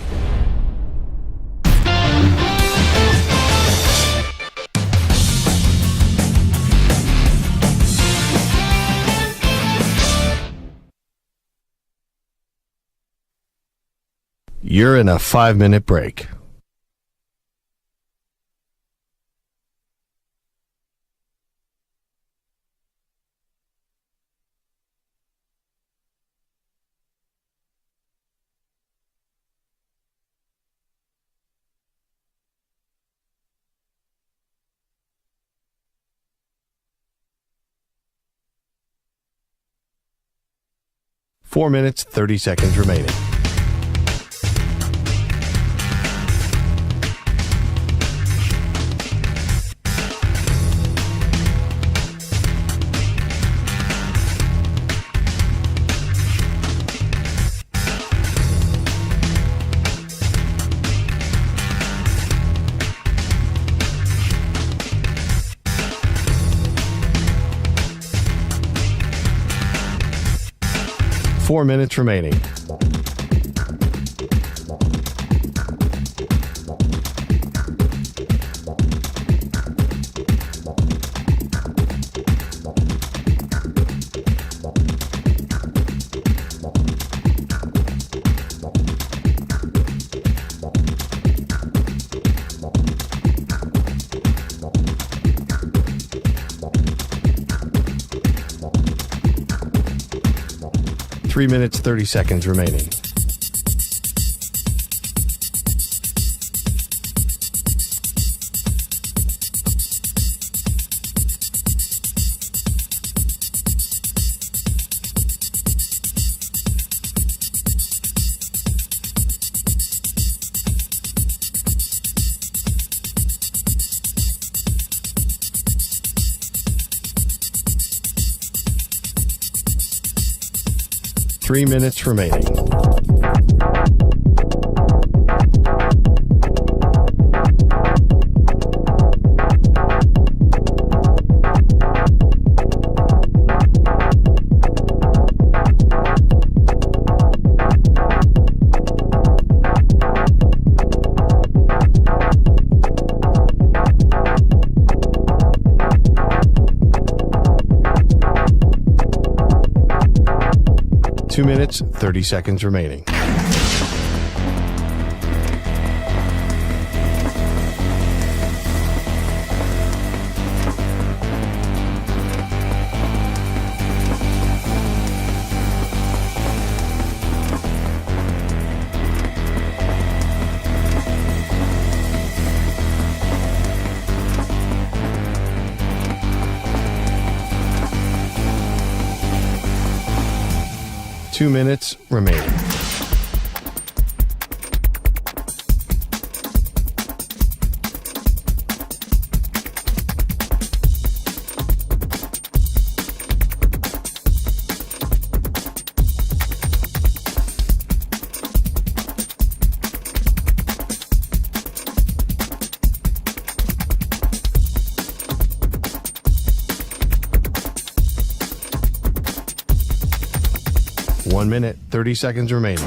You're in a 5-minute break. Four minutes, 30 seconds remaining. Four minutes remaining. 3 minutes, 30 seconds remaining. Three minutes remaining. Two minutes, 30 seconds remaining. Two minutes remaining. One minute, 30 seconds remaining.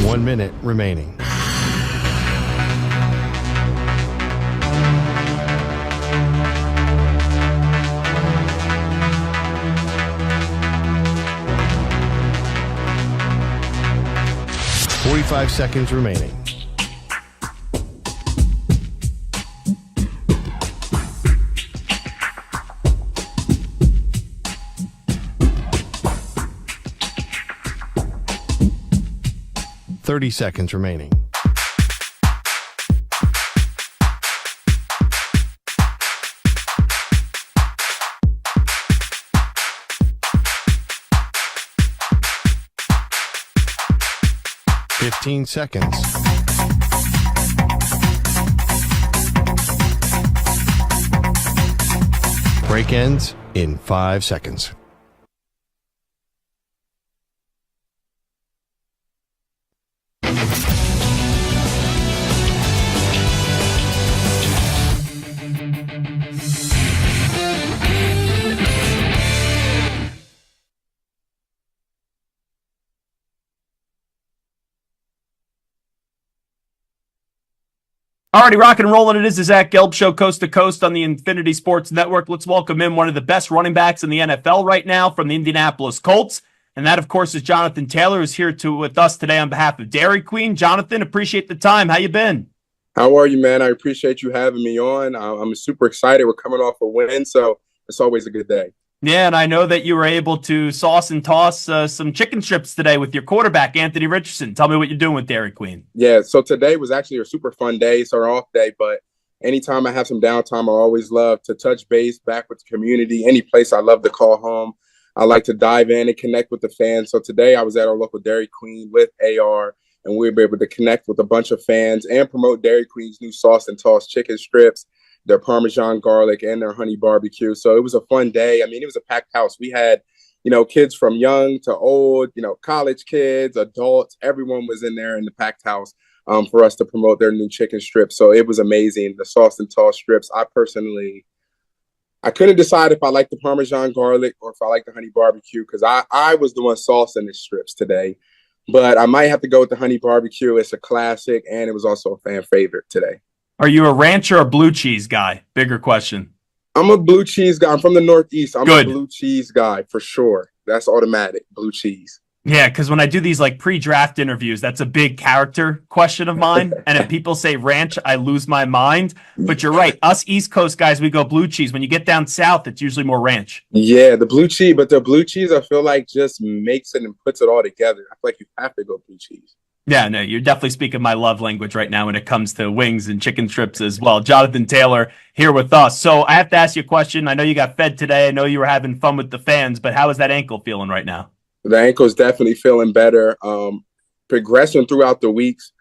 One minute remaining. Forty-five seconds remaining. Thirty seconds remaining. Fifteen seconds. Break ends in 5 seconds. Alrighty, rock and rolling. It is the Zach Gelb Show, coast to coast on the Infinity Sports Network. Let's welcome in one of the best running backs in the NFL right now from the Indianapolis Colts. And that, of course, is Jonathan Taylor, who's here with us today on behalf of Dairy Queen. Jonathan, appreciate the time. How you been? How are you, man? I appreciate you having me on. I'm super excited. We're coming off a win, so it's always a good day. Yeah, and I know that you were able to sauce and toss some chicken strips today with your quarterback, Anthony Richardson. Tell me what you're doing with Dairy Queen. Yeah, so today was actually a super fun day. It's our off day, but anytime I have some downtime, I always love to touch base back with the community. Any place I love to call home. I like to dive in and connect with the fans. So today I was at our local Dairy Queen with AR, and we were able to connect with a bunch of fans and promote Dairy Queen's new sauce and toss chicken strips, their Parmesan garlic, and their honey barbecue. So it was a fun day. I mean, it was a packed house. We had, kids from young to old, college kids, adults, everyone was in there in the packed house for us to promote their new chicken strips. So it was amazing. The sauce and toss strips, I couldn't decide if I liked the Parmesan garlic or if I liked the honey barbecue because I was the one saucing the strips today. but I might have to go with the honey barbecue. It's a classic, and it was also a fan favorite today. Are you a ranch or a blue cheese guy? Bigger question. I'm a blue cheese guy. I'm from the Northeast. I'm Good. a blue cheese guy for sure. That's automatic, blue cheese. Yeah, because when I do these like pre-draft interviews, that's a big character question of mine. And if people say ranch, I lose my mind. But you're right. Us East Coast guys, we go blue cheese. When you get down south, it's usually more ranch. Yeah, the blue cheese. But the blue cheese, I feel like just makes it and puts it all together. I feel like you have to go blue cheese. Yeah, no, you're definitely speaking my love language right now when it comes to wings and chicken strips as well. Jonathan Taylor here with us. So I have to ask you a question. I know you got fed today. I know you were having fun with the fans, but how is that ankle feeling right now? The ankle's definitely feeling better. Progressing throughout the weeks.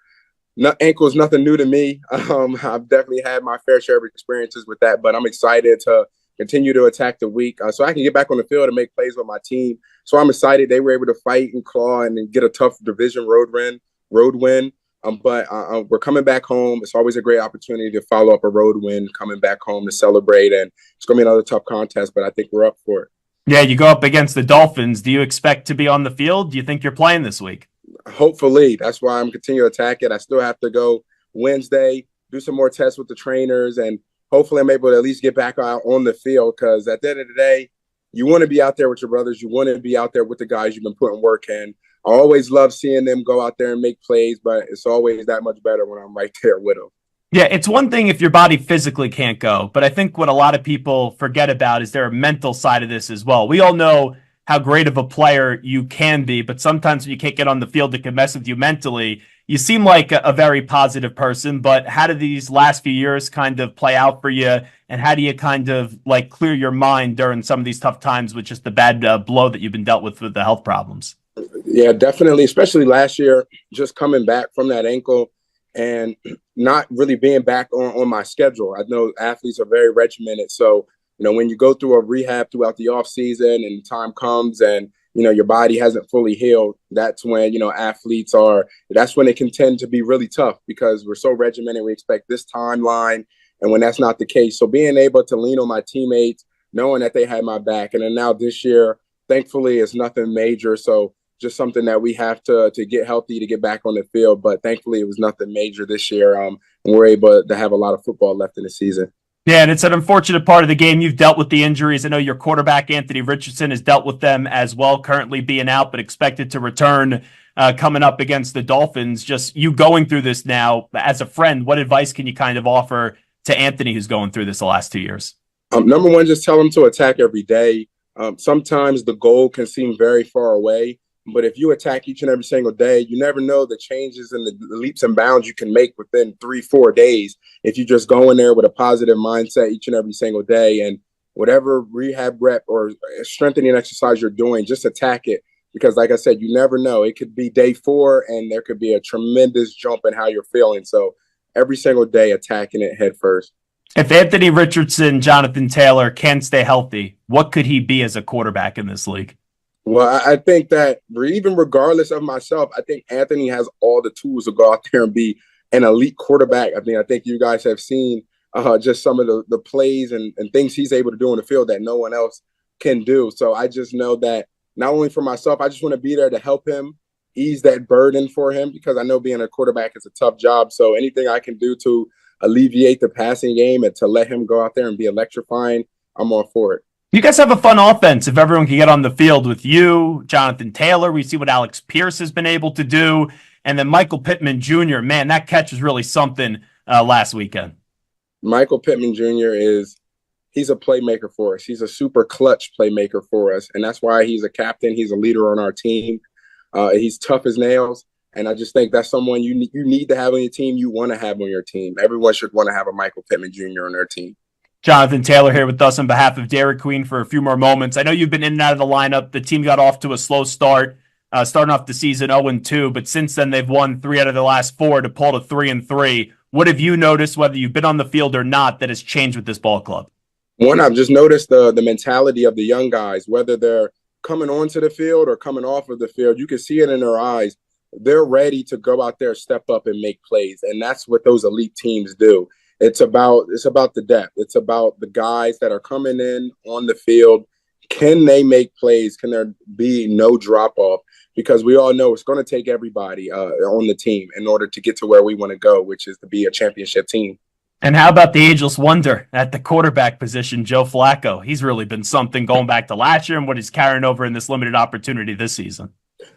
Ankle's nothing new to me. I've definitely had my fair share of experiences with that, but I'm excited to continue to attack the week so I can get back on the field and make plays with my team. So I'm excited they were able to fight and claw and get a tough division road win. But we're coming back home. It's always a great opportunity to follow up a road win, coming back home to celebrate. And it's going to be another tough contest, but I think we're up for it. Yeah, you go up against the Dolphins. Do you expect to be on the field? Do you think you're playing this week? Hopefully. That's why I'm continuing to attack it. I still have to go Wednesday, do some more tests with the trainers, and hopefully I'm able to at least get back out on the field because at the end of the day, you want to be out there with your brothers. You want to be out there with the guys you've been putting work in. I always love seeing them go out there and make plays, but it's always that much better when I'm right there with them. Yeah, it's one thing if your body physically can't go, but I think what a lot of people forget about is there a mental side of this as well. We all know how great of a player you can be, but sometimes when you can't get on the field, it can mess with you mentally. You seem like a very positive person, but how do these last few years kind of play out for you? And how do you kind of like clear your mind during some of these tough times with just the bad blow that you've been dealt with the health problems? Yeah, definitely, especially last year, just coming back from that ankle and not really being back on my schedule. I know athletes are very regimented. So, when you go through a rehab throughout the off season and time comes and, your body hasn't fully healed, that's when, that's when it can tend to be really tough because we're so regimented. We expect this timeline. And when that's not the case, so being able to lean on my teammates, knowing that they had my back. And then now this year, thankfully, it's nothing major. So just something that we have to get healthy to get back on the field. But thankfully, it was nothing major this year. And we're able to have a lot of football left in the season. Yeah, and it's an unfortunate part of the game. You've dealt with the injuries. I know your quarterback, Anthony Richardson, has dealt with them as well, currently being out, but expected to return coming up against the Dolphins. Just you going through this now as a friend, what advice can you kind of offer to Anthony who's going through this the last 2 years? Number one, just tell him to attack every day. Sometimes the goal can seem very far away, but if you attack each and every single day, you never know the changes and the leaps and bounds you can make within 3-4 days. If you just go in there with a positive mindset each and every single day and whatever rehab rep or strengthening exercise you're doing, just attack it. Because like I said, you never know. It could be day 4 and there could be a tremendous jump in how you're feeling. So every single day, attacking it head first. If Anthony Richardson, Jonathan Taylor can stay healthy, what could he be as a quarterback in this league? Well, I think that even regardless of myself, I think Anthony has all the tools to go out there and be an elite quarterback. I think you guys have seen just some of the plays and things he's able to do on the field that no one else can do. So I just know that not only for myself, I just want to be there to help him, ease that burden for him, because I know being a quarterback is a tough job. So anything I can do to alleviate the passing game and to let him go out there and be electrifying, I'm all for it. You guys have a fun offense if everyone can get on the field with you, Jonathan Taylor. We see what Alex Pierce has been able to do. And then Michael Pittman Jr., man, that catch was really something last weekend. Michael Pittman Jr. he's a playmaker for us. He's a super clutch playmaker for us. And that's why he's a captain. He's a leader on our team. He's tough as nails. And I just think that's someone you need to have on your team, you want to have on your team. Everyone should want to have a Michael Pittman Jr. on their team. Jonathan Taylor here with us on behalf of Dairy Queen for a few more moments. I know you've been in and out of the lineup. The team got off to a slow start, starting off the season 0-2, but since then they've won 3 out of the last 4 to pull to 3-3. What have you noticed, whether you've been on the field or not, that has changed with this ball club? One, I've just noticed the mentality of the young guys, whether they're coming onto the field or coming off of the field. You can see it in their eyes. They're ready to go out there, step up, and make plays, and that's what those elite teams do. It's about the depth. It's about the guys that are coming in on the field. Can they make plays? Can there be no drop off? because we all know it's going to take everybody on the team in order to get to where we want to go, which is to be a championship team. And how about the ageless wonder at the quarterback position, Joe Flacco? He's really been something going back to last year and what he's carrying over in this limited opportunity this season.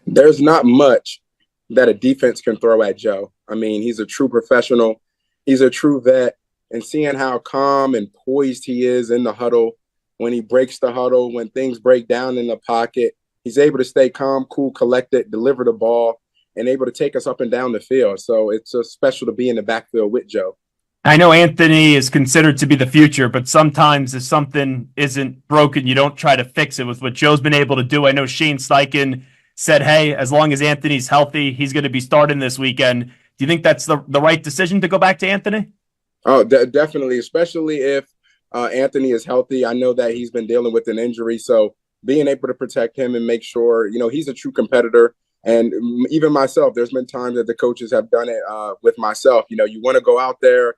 There's not much that a defense can throw at Joe. I mean, he's a true professional. He's a true vet. And seeing how calm and poised he is in the huddle, when he breaks the huddle, when things break down in the pocket, he's able to stay calm, cool, collected, deliver the ball, and able to take us up and down the field. So it's special to be in the backfield with Joe. I know Anthony is considered to be the future, but sometimes if something isn't broken, you don't try to fix it. With what Joe's been able to do, I know Shane Steichen said, hey, as long as Anthony's healthy, he's going to be starting this weekend. Do you think that's the right decision to go back to Anthony? Oh, definitely, especially if Anthony is healthy. I know that he's been dealing with an injury, so being able to protect him and make sure, he's a true competitor. And even myself, there's been times that the coaches have done it with myself. You want to go out there,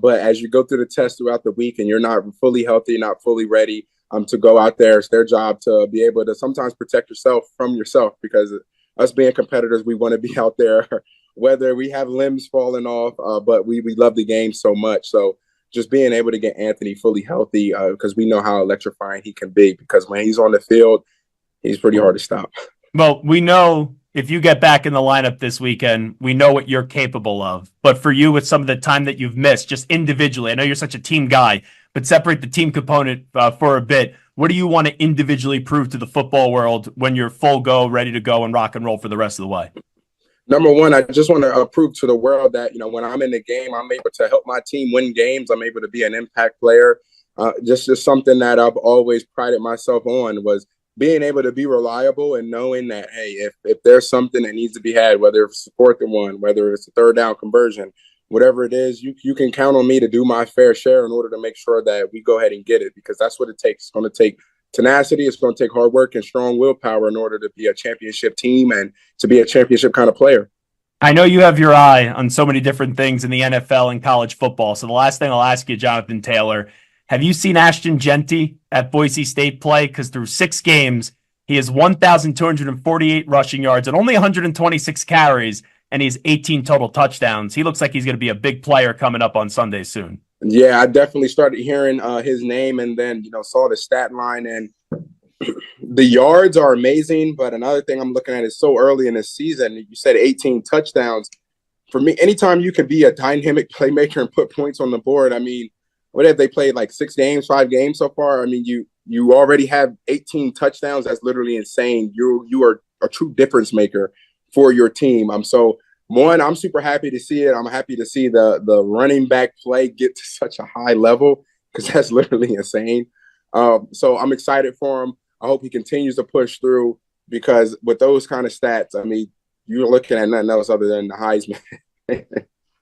but as you go through the test throughout the week and you're not fully healthy, not fully ready to go out there, it's their job to be able to sometimes protect yourself from yourself, because us being competitors, we want to be out there, whether we have limbs falling off, but we love the game so much. So just being able to get Anthony fully healthy, because we know how electrifying he can be, because when he's on the field, he's pretty hard to stop. Well, we know if you get back in the lineup this weekend, we know what you're capable of. But for you, with some of the time that you've missed, just individually, I know you're such a team guy, but separate the team component for a bit. What do you want to individually prove to the football world when you're full go, ready to go and rock and roll for the rest of the way? Number one, I just want to prove to the world that, when I'm in the game, I'm able to help my team win games. I'm able to be an impact player. Just something that I've always prided myself on was being able to be reliable and knowing that, hey, if there's something that needs to be had, whether it's a 4th and 1, whether it's a 3rd down conversion, whatever it is, you can count on me to do my fair share in order to make sure that we go ahead and get it, because that's what it takes. It's going to take tenacity. It's going to take hard work and strong willpower in order to be a championship team and to be a championship kind of player. I know you have your eye on so many different things in the NFL and college football. So the last thing I'll ask you, Jonathan Taylor, have you seen Ashton Genty at Boise State play? Because through 6 games, he has 1,248 rushing yards and only 126 carries, and he has 18 total touchdowns. He looks like he's going to be a big player coming up on Sunday soon. Yeah, I definitely started hearing his name and then, saw the stat line, and the yards are amazing. But another thing I'm looking at is so early in the season, you said 18 touchdowns. For me, anytime you can be a dynamic playmaker and put points on the board, I mean, what have they played, like 5 games so far? I mean, you already have 18 touchdowns. That's literally insane. You are a true difference maker for your team. So one, I'm super happy to see it. I'm happy to see the running back play get to such a high level, because that's literally insane. So I'm excited for him. I hope he continues to push through, because with those kind of stats, I mean, you're looking at nothing else other than the Heisman.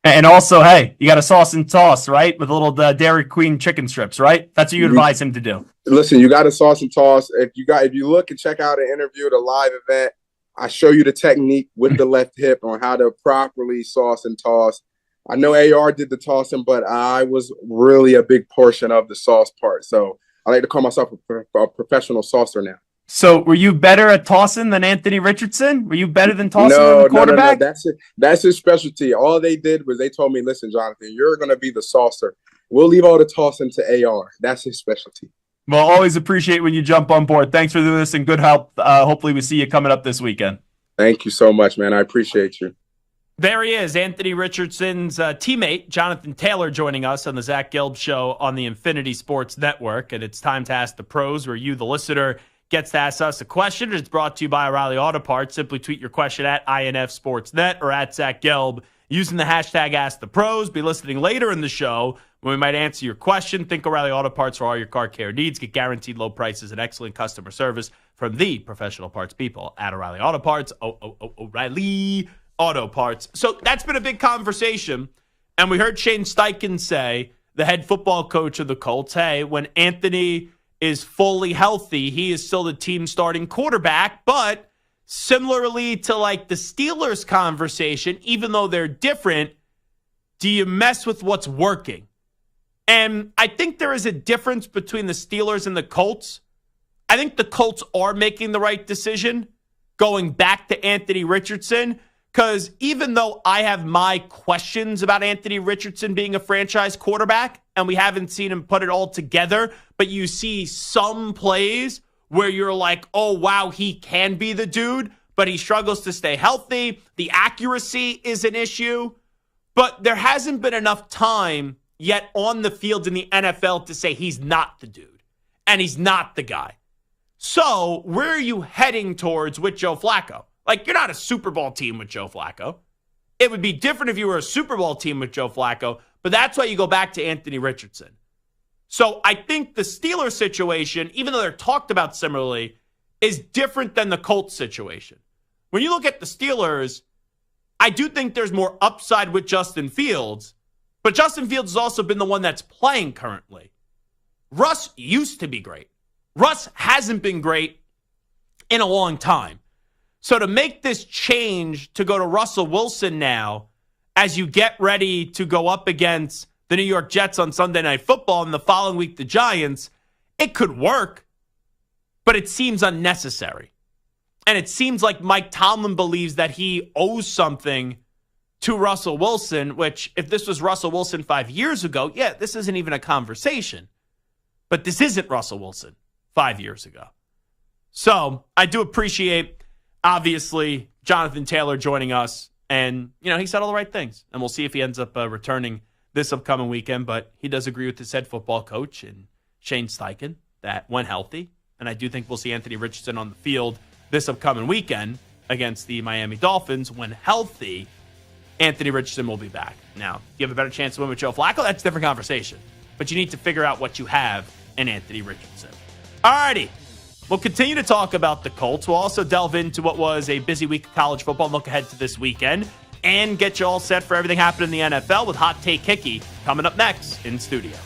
And also, hey, you got a sauce and toss, right? With a little Dairy Queen chicken strips, right? That's what you advise him to do. Listen, you got a sauce and toss. If you look and check out an interview, the live event, I show you the technique with the left hip on how to properly sauce and toss. I know AR did the tossing, but I was really a big portion of the sauce part. So I like to call myself a professional saucer now. So were you better at tossing than Anthony Richardson? Were you better than tossing than the quarterback? No. That's his specialty. All they did was they told me, listen, Jonathan, you're going to be the saucer. We'll leave all the tossing to AR. That's his specialty. Well, always appreciate when you jump on board. Thanks for doing this and good help. Hopefully we see you coming up this weekend. Thank you so much, man. I appreciate you. There he is, Anthony Richardson's teammate, Jonathan Taylor, joining us on the Zach Gelb Show on the Infinity Sports Network. And it's time to ask the pros, where you, the listener, gets to ask us a question. It's brought to you by O'Reilly Auto Parts. Simply tweet your question at INFSportsNet or at Zach Gelb using the hashtag #AskThePros. Be listening later in the show when we might answer your question. Think O'Reilly Auto Parts for all your car care needs. Get guaranteed low prices and excellent customer service from the professional parts people at O'Reilly Auto Parts. O'Reilly Auto Parts. So that's been a big conversation. And we heard Shane Steichen say, the head football coach of the Colts, hey, when Anthony is fully healthy, he is still the team starting quarterback. But similarly to like the Steelers conversation, even though they're different, do you mess with what's working? And I think there is a difference between the Steelers and the Colts. I think the Colts are making the right decision. going back to Anthony Richardson, because even though I have my questions about Anthony Richardson being a franchise quarterback, and we haven't seen him put it all together, but you see some plays where you're like, oh, wow, he can be the dude, but he struggles to stay healthy. The accuracy is an issue, but there hasn't been enough time yet on the field in the NFL to say he's not the dude and he's not the guy. So where are you heading towards with Joe Flacco? Like, you're not a Super Bowl team with Joe Flacco. It would be different if you were a Super Bowl team with Joe Flacco, but that's why you go back to Anthony Richardson. So I think the Steelers situation, even though they're talked about similarly, is different than the Colts situation. When you look at the Steelers, I do think there's more upside with Justin Fields, but Justin Fields has also been the one that's playing currently. Russ used to be great. Russ hasn't been great in a long time. So to make this change to go to Russell Wilson now, as you get ready to go up against the New York Jets on Sunday Night Football and the following week the Giants, it could work, but it seems unnecessary. And it seems like Mike Tomlin believes that he owes something to Russell Wilson, which if this was Russell Wilson 5 years ago, yeah, this isn't even a conversation. But this isn't Russell Wilson 5 years ago. So I do appreciate, obviously, Jonathan Taylor joining us. And, he said all the right things. And we'll see if he ends up returning this upcoming weekend. But he does agree with his head football coach and Shane Steichen that when healthy. And I do think we'll see Anthony Richardson on the field this upcoming weekend against the Miami Dolphins. When healthy, Anthony Richardson will be back. Now, you have a better chance to win with Joe Flacco? That's a different conversation. But you need to figure out what you have in Anthony Richardson. All righty. We'll continue to talk about the Colts. We'll also delve into what was a busy week of college football and look ahead to this weekend and get you all set for everything happening in the NFL with Hot Take Hickey coming up next in studio.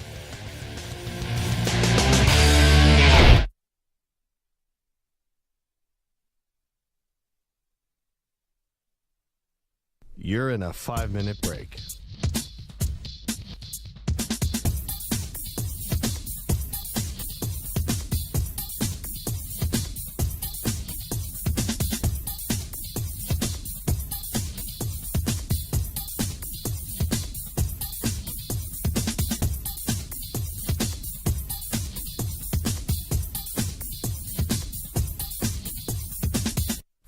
You're in a 5-minute break.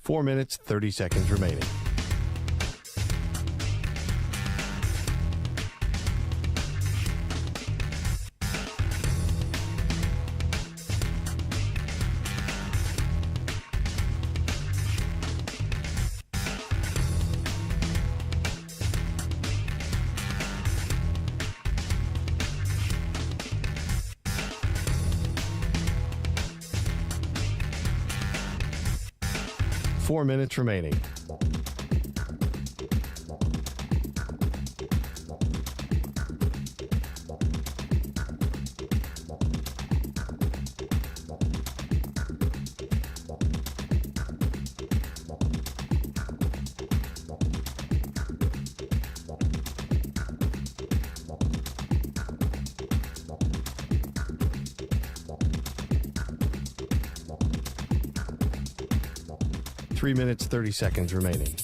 Four minutes, 30 seconds remaining. Four minutes remaining. Three minutes, 30 seconds remaining.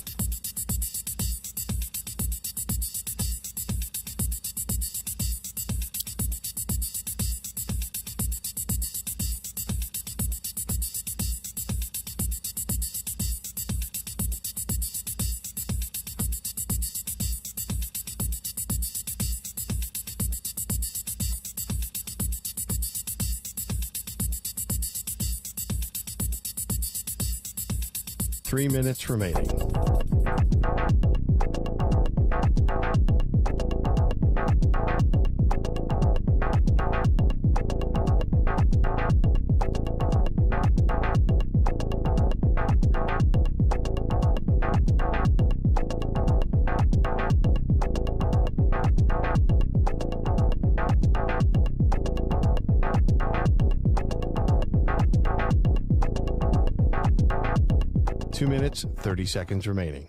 Three minutes remaining. Two minutes, 30 seconds remaining.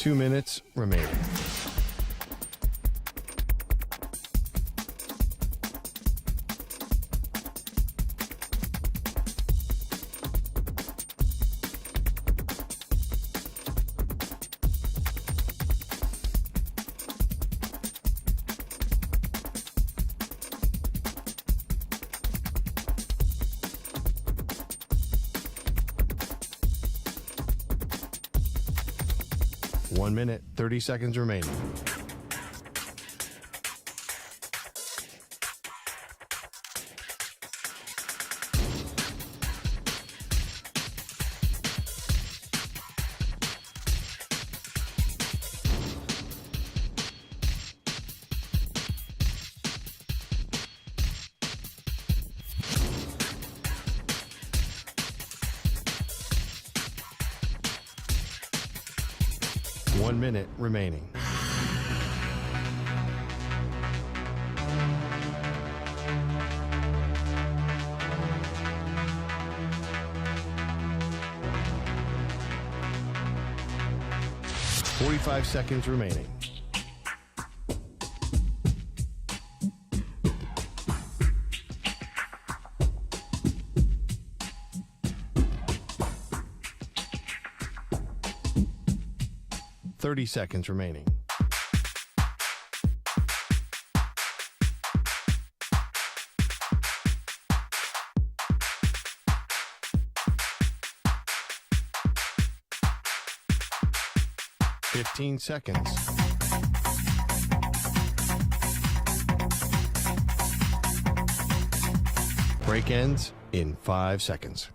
2 minutes remaining. One minute, 30 seconds remaining. One minute remaining. Forty-five seconds remaining. Seconds remaining. Fifteen seconds. Break ends in 5 seconds.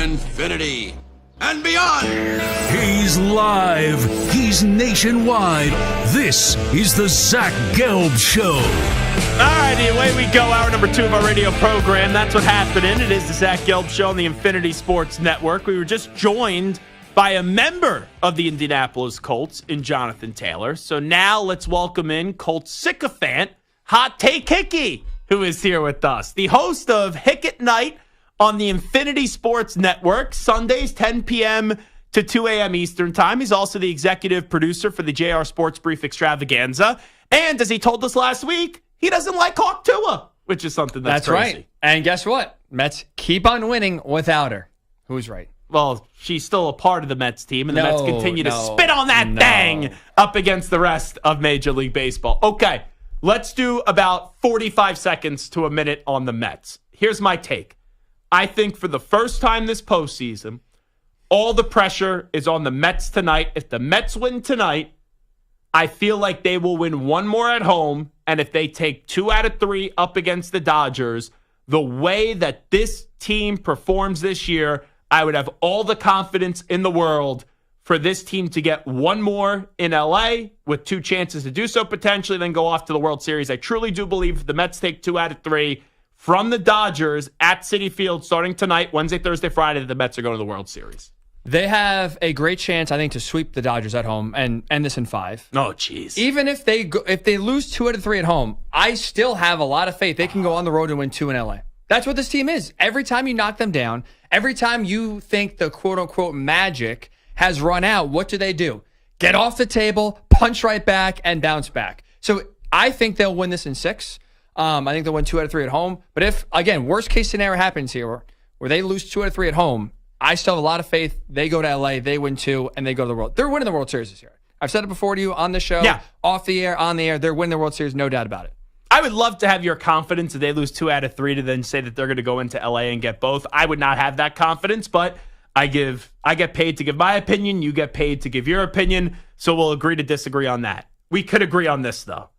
Infinity and beyond. He's live. He's nationwide. This is the Zach Gelb Show. All righty, away we go. Hour number 2 of our radio program. That's what happened. It is the Zach Gelb Show on the Infinity Sports Network. We were just joined by a member of the Indianapolis Colts in Jonathan Taylor. So now let's welcome in Colts sycophant, Hot Take Hickey, who is here with us. The host of Hick at Night on the Infinity Sports Network, Sundays 10 p.m. to 2 a.m. Eastern Time. He's also the executive producer for the JR Sports Brief Extravaganza. And as he told us last week, he doesn't like Hawk Tua, which is something that's crazy. Right. And guess what? Mets keep on winning without her. Who's right? Well, she's still a part of the Mets team, and the Mets continue to spit on that thing up against the rest of Major League Baseball. Okay, let's do about 45 seconds to a minute on the Mets. Here's my take. I think for the first time this postseason, all the pressure is on the Mets tonight. If the Mets win tonight, I feel like they will win one more at home. And if they take 2 out of 3 up against the Dodgers, the way that this team performs this year, I would have all the confidence in the world for this team to get one more in LA with 2 chances to do so potentially, then go off to the World Series. I truly do believe if the Mets take 2 out of 3 from the Dodgers at Citi Field starting tonight, Wednesday, Thursday, Friday, the Mets are going to the World Series. They have a great chance, I think, to sweep the Dodgers at home and end this in 5. Oh, jeez. Even if they lose 2 out of 3 at home, I still have a lot of faith they can go on the road and win 2 in LA. That's what this team is. Every time you knock them down, every time you think the quote-unquote magic has run out, what do? Get off the table, punch right back, and bounce back. So I think they'll win this in 6. I think they'll win 2 out of 3 at home. But if, again, worst case scenario happens here where they lose 2 out of 3 at home, I still have a lot of faith. They go to LA, they win 2, and they go to the World. They're winning the World Series this year. I've said it before to you on the show, off the air, on the air. They're winning the World Series, no doubt about it. I would love to have your confidence if they lose 2 out of 3 to then say that they're going to go into LA and get both. I would not have that confidence, but I get paid to give my opinion. You get paid to give your opinion. So we'll agree to disagree on that. We could agree on this, though.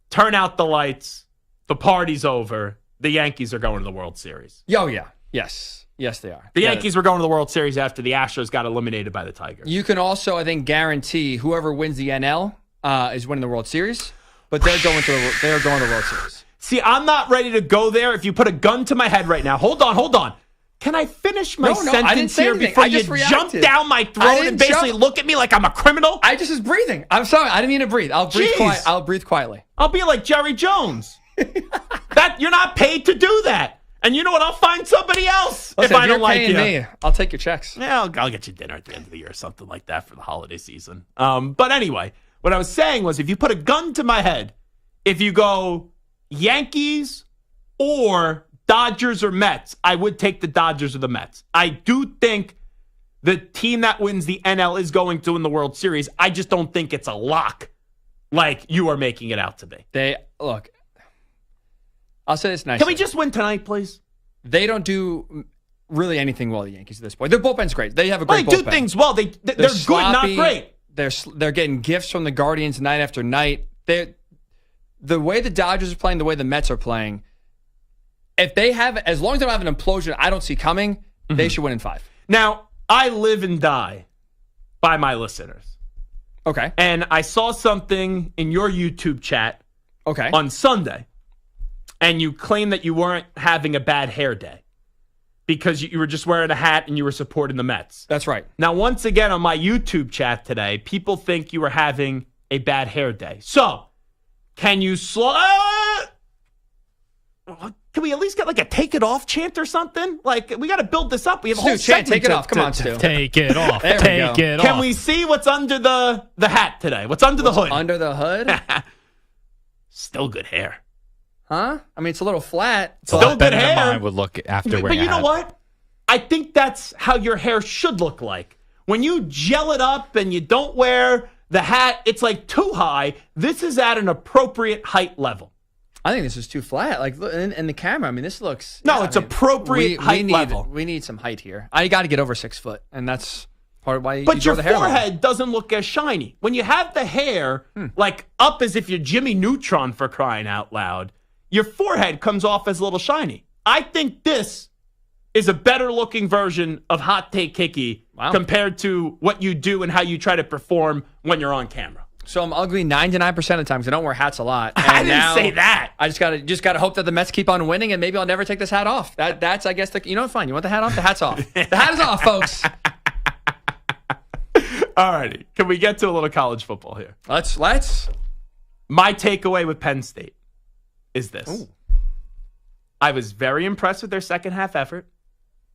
Turn out the lights. The party's over. The Yankees are going to the World Series. Oh, yeah. Yes. Yes, they are. The Yankees were going to the World Series after the Astros got eliminated by the Tigers. You can also, I think, guarantee whoever wins the NL is winning the World Series, but they're going to the World Series. See, I'm not ready to go there. If you put a gun to my head right now, hold on. Can I finish my sentence here before you jump down my throat and basically look at me like I'm a criminal? I just was breathing. I'm sorry. I didn't mean to breathe. I'll breathe quietly. I'll be like Jerry Jones. You're not paid to do that. And you know what? I'll find somebody else. Listen, if I don't like you. Me, I'll take your checks. Yeah, I'll get you dinner at the end of the year or something like that for the holiday season. But anyway, what I was saying was if you put a gun to my head, if you go Yankees or Dodgers or Mets, I would take the Dodgers or the Mets. I do think the team that wins the NL is going to win the World Series. I just don't think it's a lock like you are making it out to be. Look, I'll say this nicely. Can we just win tonight, please? They don't do really anything well, the Yankees, at this point. Their bullpen's great. They have a great bullpen. They do things well. They're good, not great. They're getting gifts from the Guardians night after night. The way the Dodgers are playing, the way the Mets are playing, if they have, as long as they don't have an implosion I don't see coming, they should win in 5. Now, I live and die by my listeners. Okay. And I saw something in your YouTube chat on Sunday, and you claimed that you weren't having a bad hair day because you were just wearing a hat and you were supporting the Mets. That's right. Now, once again, on my YouTube chat today, people think you were having a bad hair day. So, can you can we at least get like a take it off chant or something? Like, we got to build this up. We have a whole segment. Take it off. Come on, Stu. Take it off. Take it off. Can we see what's under the hat today? What's under the hood? Under the hood? Still good hair. Huh? I mean, it's a little flat. Still good hair. Mine would look after wearing But you a know hat. what? I think that's how your hair should look like. When you gel it up and you don't wear the hat, it's like too high. This is at an appropriate height level. I think this is too flat. Like, look, in the camera, I mean, this looks... No, it's appropriate height level. We need some height here. I got to get over 6 foot, and that's part of why you But grow your the hair forehead doesn't look as shiny. When you have the hair, like, up as if you're Jimmy Neutron for crying out loud, your forehead comes off as a little shiny. I think this is a better-looking version of Hot Take Hickey compared to what you do and how you try to perform when you're on camera. So I'm ugly 99% of the time because I don't wear hats a lot. And I didn't say that. I just gotta hope that the Mets keep on winning, and maybe I'll never take this hat off. That's I guess fine. You want the hat off? The hat's off. The hat is off, folks. All righty. Can we get to a little college football here? Let's. My takeaway with Penn State is this. Ooh. I was very impressed with their second half effort.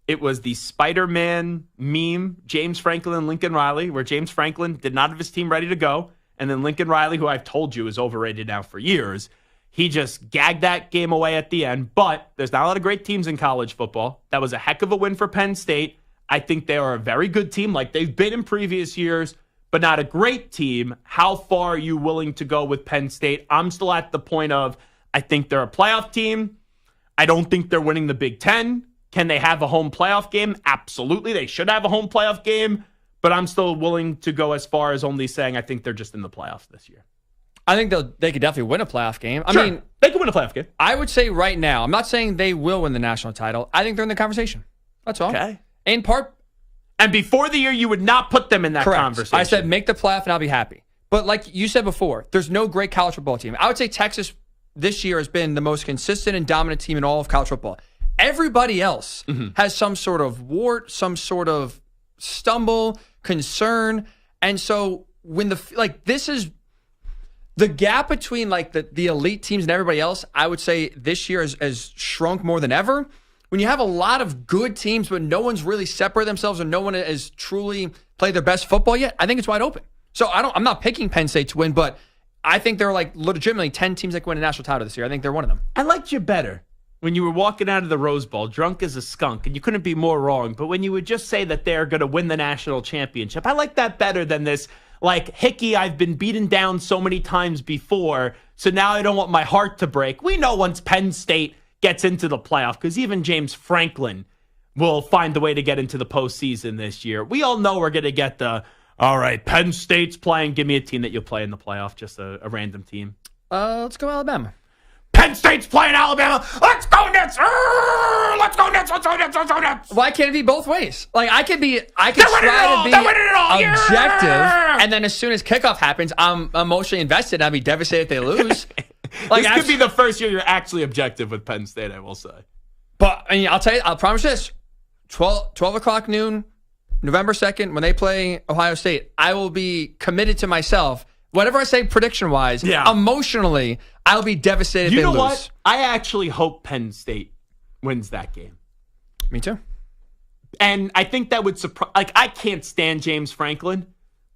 It was the Spider-Man meme, James Franklin and Lincoln Riley, where James Franklin did not have his team ready to go. And then Lincoln Riley, who I've told you is overrated now for years, he just gagged that game away at the end. But there's not a lot of great teams in college football. That was a heck of a win for Penn State. I think they are a very good team like they've been in previous years, but not a great team. How far are you willing to go with Penn State? I'm still at the point of I think they're a playoff team. I don't think they're winning the Big Ten. Can they have a home playoff game? Absolutely. They should have a home playoff game. But I'm still willing to go as far as only saying I think they're just in the playoffs this year. I think they could definitely win a playoff game. I mean, they could win a playoff game. I would say right now, I'm not saying they will win the national title. I think they're in the conversation. That's all. Okay. In part. And before the year, you would not put them in that conversation. I said make the playoff and I'll be happy. But like you said before, there's no great college football team. I would say Texas this year has been the most consistent and dominant team in all of college football. Everybody else has some sort of wart, some sort of stumble, concern. And so when this is the gap between like the elite teams and everybody else, I would say this year has shrunk more than ever. When you have a lot of good teams, but no one's really separated themselves or no one has truly played their best football yet, I think it's wide open. So I'm not picking Penn State to win, but I think there are like legitimately 10 teams that can win a national title this year. I think they're one of them. I liked you better when you were walking out of the Rose Bowl, drunk as a skunk, and you couldn't be more wrong. But when you would just say that they're going to win the national championship, I like that better than this, like, Hickey, I've been beaten down so many times before, so now I don't want my heart to break. We know once Penn State gets into the playoff, because even James Franklin will find the way to get into the postseason this year. We all know we're going to get all right, Penn State's playing. Give me a team that you'll play in the playoff, just a random team. Let's go Alabama. Penn Penn State's playing Alabama. Let's go Nets. Let's go Nets. Let's go Nets. Let's go Nets. Why can't it be both ways? Like I could They're try winning it all. to They're winning it all. be objective, Yeah. and then as soon as kickoff happens, I'm emotionally invested. I'd be devastated if they lose. This could be the first year you're actually objective with Penn State, I will say. But I mean, I'll tell you, I'll promise this: 12 o'clock noon, November 2nd, when they play Ohio State, I will be committed to myself. Whatever I say prediction-wise, emotionally, I'll be devastated if they lose. You know what? I actually hope Penn State wins that game. Me too. And I think that would surprise. Like, I can't stand James Franklin,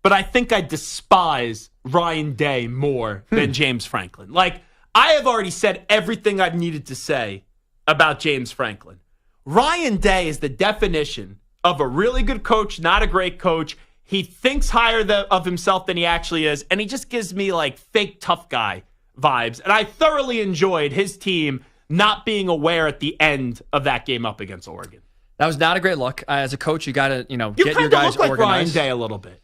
but I think I despise Ryan Day more than James Franklin. Like, I have already said everything I've needed to say about James Franklin. Ryan Day is the definition of a really good coach, not a great coach. He thinks higher of himself than he actually is, and he just gives me like fake tough guy vibes. And I thoroughly enjoyed his team not being aware at the end of that game up against Oregon. That was not a great look. As a coach, you got to, You get your guys look like organized. Ryan Day a little bit.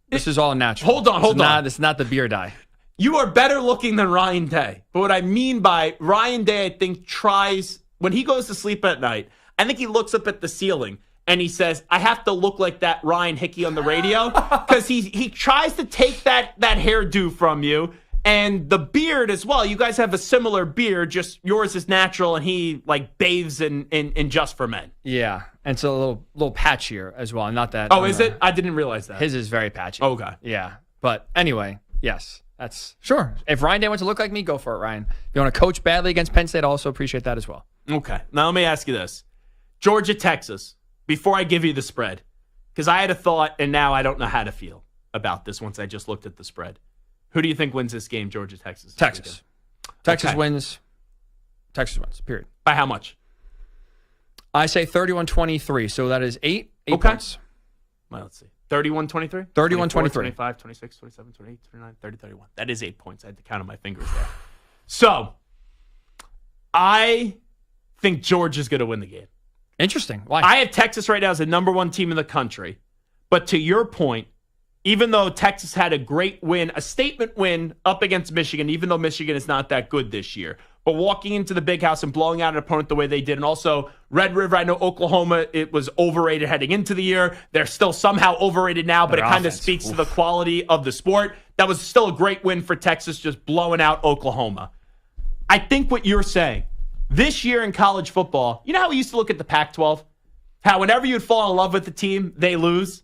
This is all natural. Hold on. This is not the beer dye. You are better looking than Ryan Day. But what I mean by Ryan Day, I think tries, when he goes to sleep at night, I think he looks up at the ceiling and he says, I have to look like that Ryan Hickey on the radio. Because he tries to take that hairdo from you. And the beard as well. You guys have a similar beard, just yours is natural and he like bathes in Just for Men. Yeah. And it's a little patchier as well. Not that. Oh, is it? I didn't realize that. His is very patchy. Okay. Yeah. But anyway, yes. That's sure. If Ryan Day wants to look like me, go for it, Ryan. If you want to coach badly against Penn State, I also appreciate that as well. Okay. Now let me ask you this. Georgia, Texas, before I give you the spread, because I had a thought and now I don't know how to feel about this once I just looked at the spread. Who do you think wins this game, Georgia, Texas? Texas. Texas wins. Texas wins, period. By how much? I say 31-23, so that is 8 okay. points. Well, let's see. 31-23? 31-23. 25, 26, 27, 28, 29, 30, 31. That is 8 points. I had to count on my fingers there. So, I think Georgia's going to win the game. Interesting. Why? I have Texas right now as the number one team in the country. But to your point, even though Texas had a great win, a statement win up against Michigan, even though Michigan is not that good this year, but walking into the big house and blowing out an opponent the way they did, and also Red River, I know Oklahoma, it was overrated heading into the year. They're still somehow overrated now, but it kind of speaks to the quality of the sport. That was still a great win for Texas, just blowing out Oklahoma. I think what you're saying, this year in college football, you know how we used to look at the Pac-12? How whenever you'd fall in love with the team, they lose?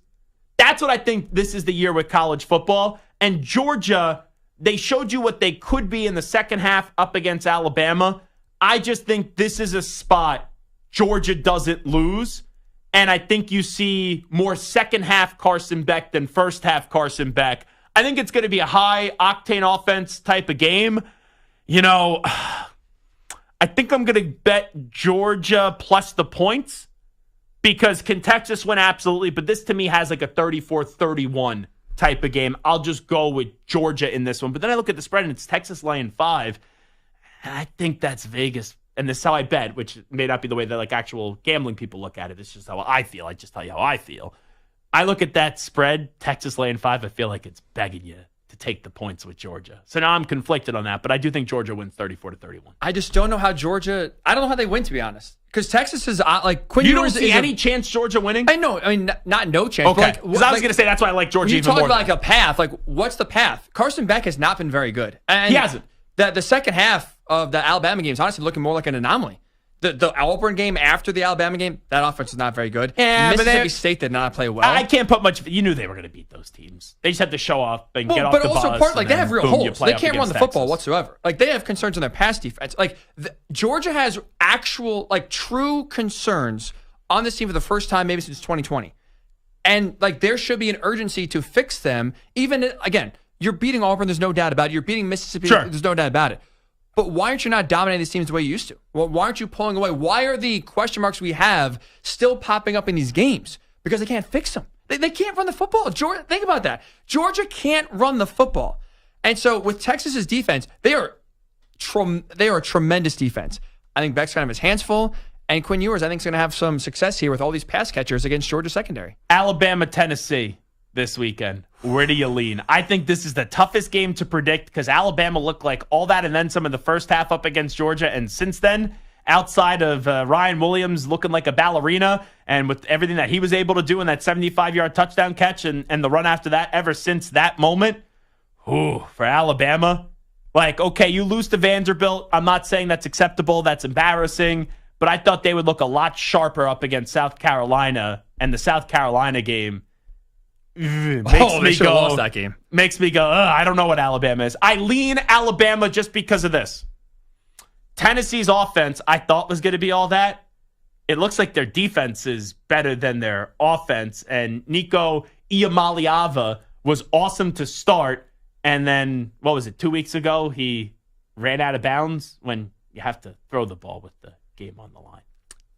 That's what I think this is the year with college football. And Georgia, they showed you what they could be in the second half up against Alabama. I just think this is a spot Georgia doesn't lose. And I think you see more second half Carson Beck than first half Carson Beck. I think it's going to be a high octane offense type of game. You know, I think I'm going to bet Georgia plus the points. Because can Texas win? Absolutely. But this to me has like a 34-31 type of game. I'll just go with Georgia in this one. But then I look at the spread and it's Texas laying 5. And I think that's Vegas. And this is how I bet, which may not be the way that like actual gambling people look at it. It's just how I feel. I just tell you how I feel. I look at that spread, Texas laying 5. I feel like it's begging you to take the points with Georgia. So now I'm conflicted on that. But I do think Georgia wins 34-31. I just don't know how Georgia. I don't know how they win, to be honest. Because Texas is like Quinn. You don't see any chance Georgia winning? I know. I mean, not no chance. Okay. Because I was going to say that's why I like Georgia even more. You talk about like a path. Like, what's the path? Carson Beck has not been very good. And he hasn't. The second half of the Alabama game is honestly looking more like an anomaly. The Auburn game after the Alabama game, that offense is not very good. Yeah, Mississippi State did not play well. I can't put much. You knew they were going to beat those teams. They just had to show off and get off the bus. But also part, like they have real holes. They can't run the football Texas. whatsoever. Like they have concerns on their pass defense. Like Georgia has actual, like true concerns on this team for the first time maybe since 2020. And like there should be an urgency to fix them. Even again, you're beating Auburn. There's no doubt about it. You're beating Mississippi. Sure. There's no doubt about it. But why aren't you not dominating these teams the way you used to? Well, why aren't you pulling away? Why are the question marks we have still popping up in these games? Because they can't fix them. They can't run the football. Georgia, think about that. Georgia can't run the football. And so with Texas's defense, they are a tremendous defense. I think Beck's going to have his hands full. And Quinn Ewers, I think, is going to have some success here with all these pass catchers against Georgia secondary. Alabama, Tennessee. this weekend. Where do you lean? I think this is the toughest game to predict because Alabama looked like all that and then some in the first half up against Georgia. And since then, outside of Ryan Williams looking like a ballerina and with everything that he was able to do in that 75-yard touchdown catch and the run after that, ever since that moment, for Alabama, like, okay, you lose to Vanderbilt. I'm not saying that's acceptable. That's embarrassing. But I thought they would look a lot sharper up against South Carolina. And the South Carolina game they should have lost that game. Makes me go, I don't know what Alabama is. I lean Alabama just because of this. Tennessee's offense, I thought was going to be all that. It looks like their defense is better than their offense. And Nico Iamaleava was awesome to start. And then, 2 weeks ago, he ran out of bounds when you have to throw the ball with the game on the line.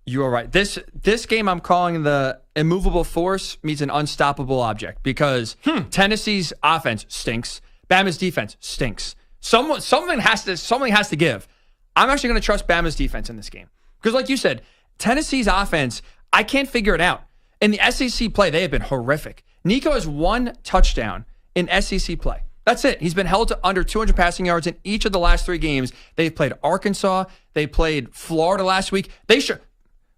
You are right. This game I'm calling the immovable force meets an unstoppable object because Tennessee's offense stinks. Bama's defense stinks. Something has to give. I'm actually going to trust Bama's defense in this game because, like you said, Tennessee's offense, I can't figure it out. In the SEC play, they have been horrific. Nico has 1 touchdown in SEC play. That's it. He's been held to under 200 passing yards in each of the last 3 games. They've played Arkansas. They played Florida last week.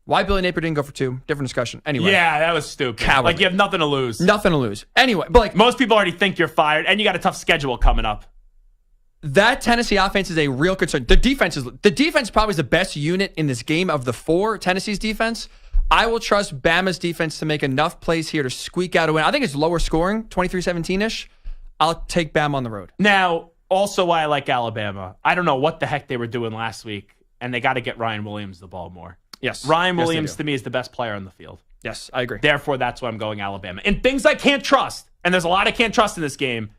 Why Billy Napier didn't go for 2? Different discussion. Anyway. Yeah, that was stupid. Cowardly. Like, you have nothing to lose. Nothing to lose. Anyway, but like most people already think you're fired, and you got a tough schedule coming up. That Tennessee offense is a real concern. The defense probably is the best unit in this game of the 4. Tennessee's defense. I will trust Bama's defense to make enough plays here to squeak out a win. I think it's lower scoring, 23-17-ish. I'll take Bama on the road. Now, also why I like Alabama. I don't know what the heck they were doing last week, and they got to get Ryan Williams the ball more. Yes. Ryan Williams, to me, is the best player on the field. Yes, I agree. Therefore, that's why I'm going Alabama. And things I can't trust, and there's a lot I can't trust in this game,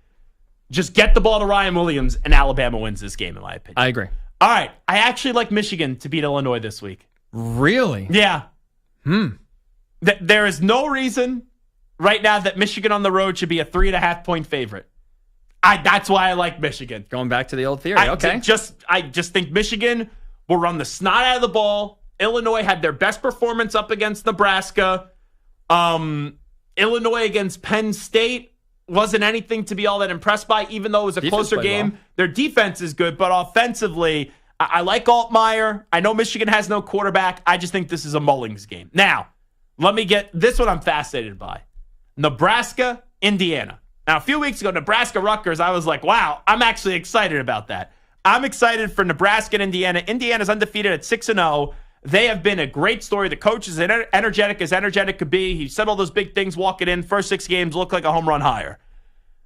just get the ball to Ryan Williams, and Alabama wins this game, in my opinion. I agree. All right. I actually like Michigan to beat Illinois this week. Really? Yeah. There is no reason right now that Michigan on the road should be a 3.5-point favorite. That's why I like Michigan. Going back to the old theory. Okay. I just think Michigan will run the snot out of the ball. Illinois had their best performance up against Nebraska. Illinois against Penn State wasn't anything to be all that impressed by, even though it was a closer game. Well. Their defense is good, but offensively, I like Altmaier. I know Michigan has no quarterback. I just think this is a Mullings game. Now, let me get this one I'm fascinated by. Nebraska, Indiana. Now, a few weeks ago, Nebraska-Rutgers, I was like, wow, I'm actually excited about that. I'm excited for Nebraska and Indiana. Indiana's undefeated at 6-0. They have been a great story. The coach is energetic could be. He said all those big things walking in. First 6 games look like a home run hire.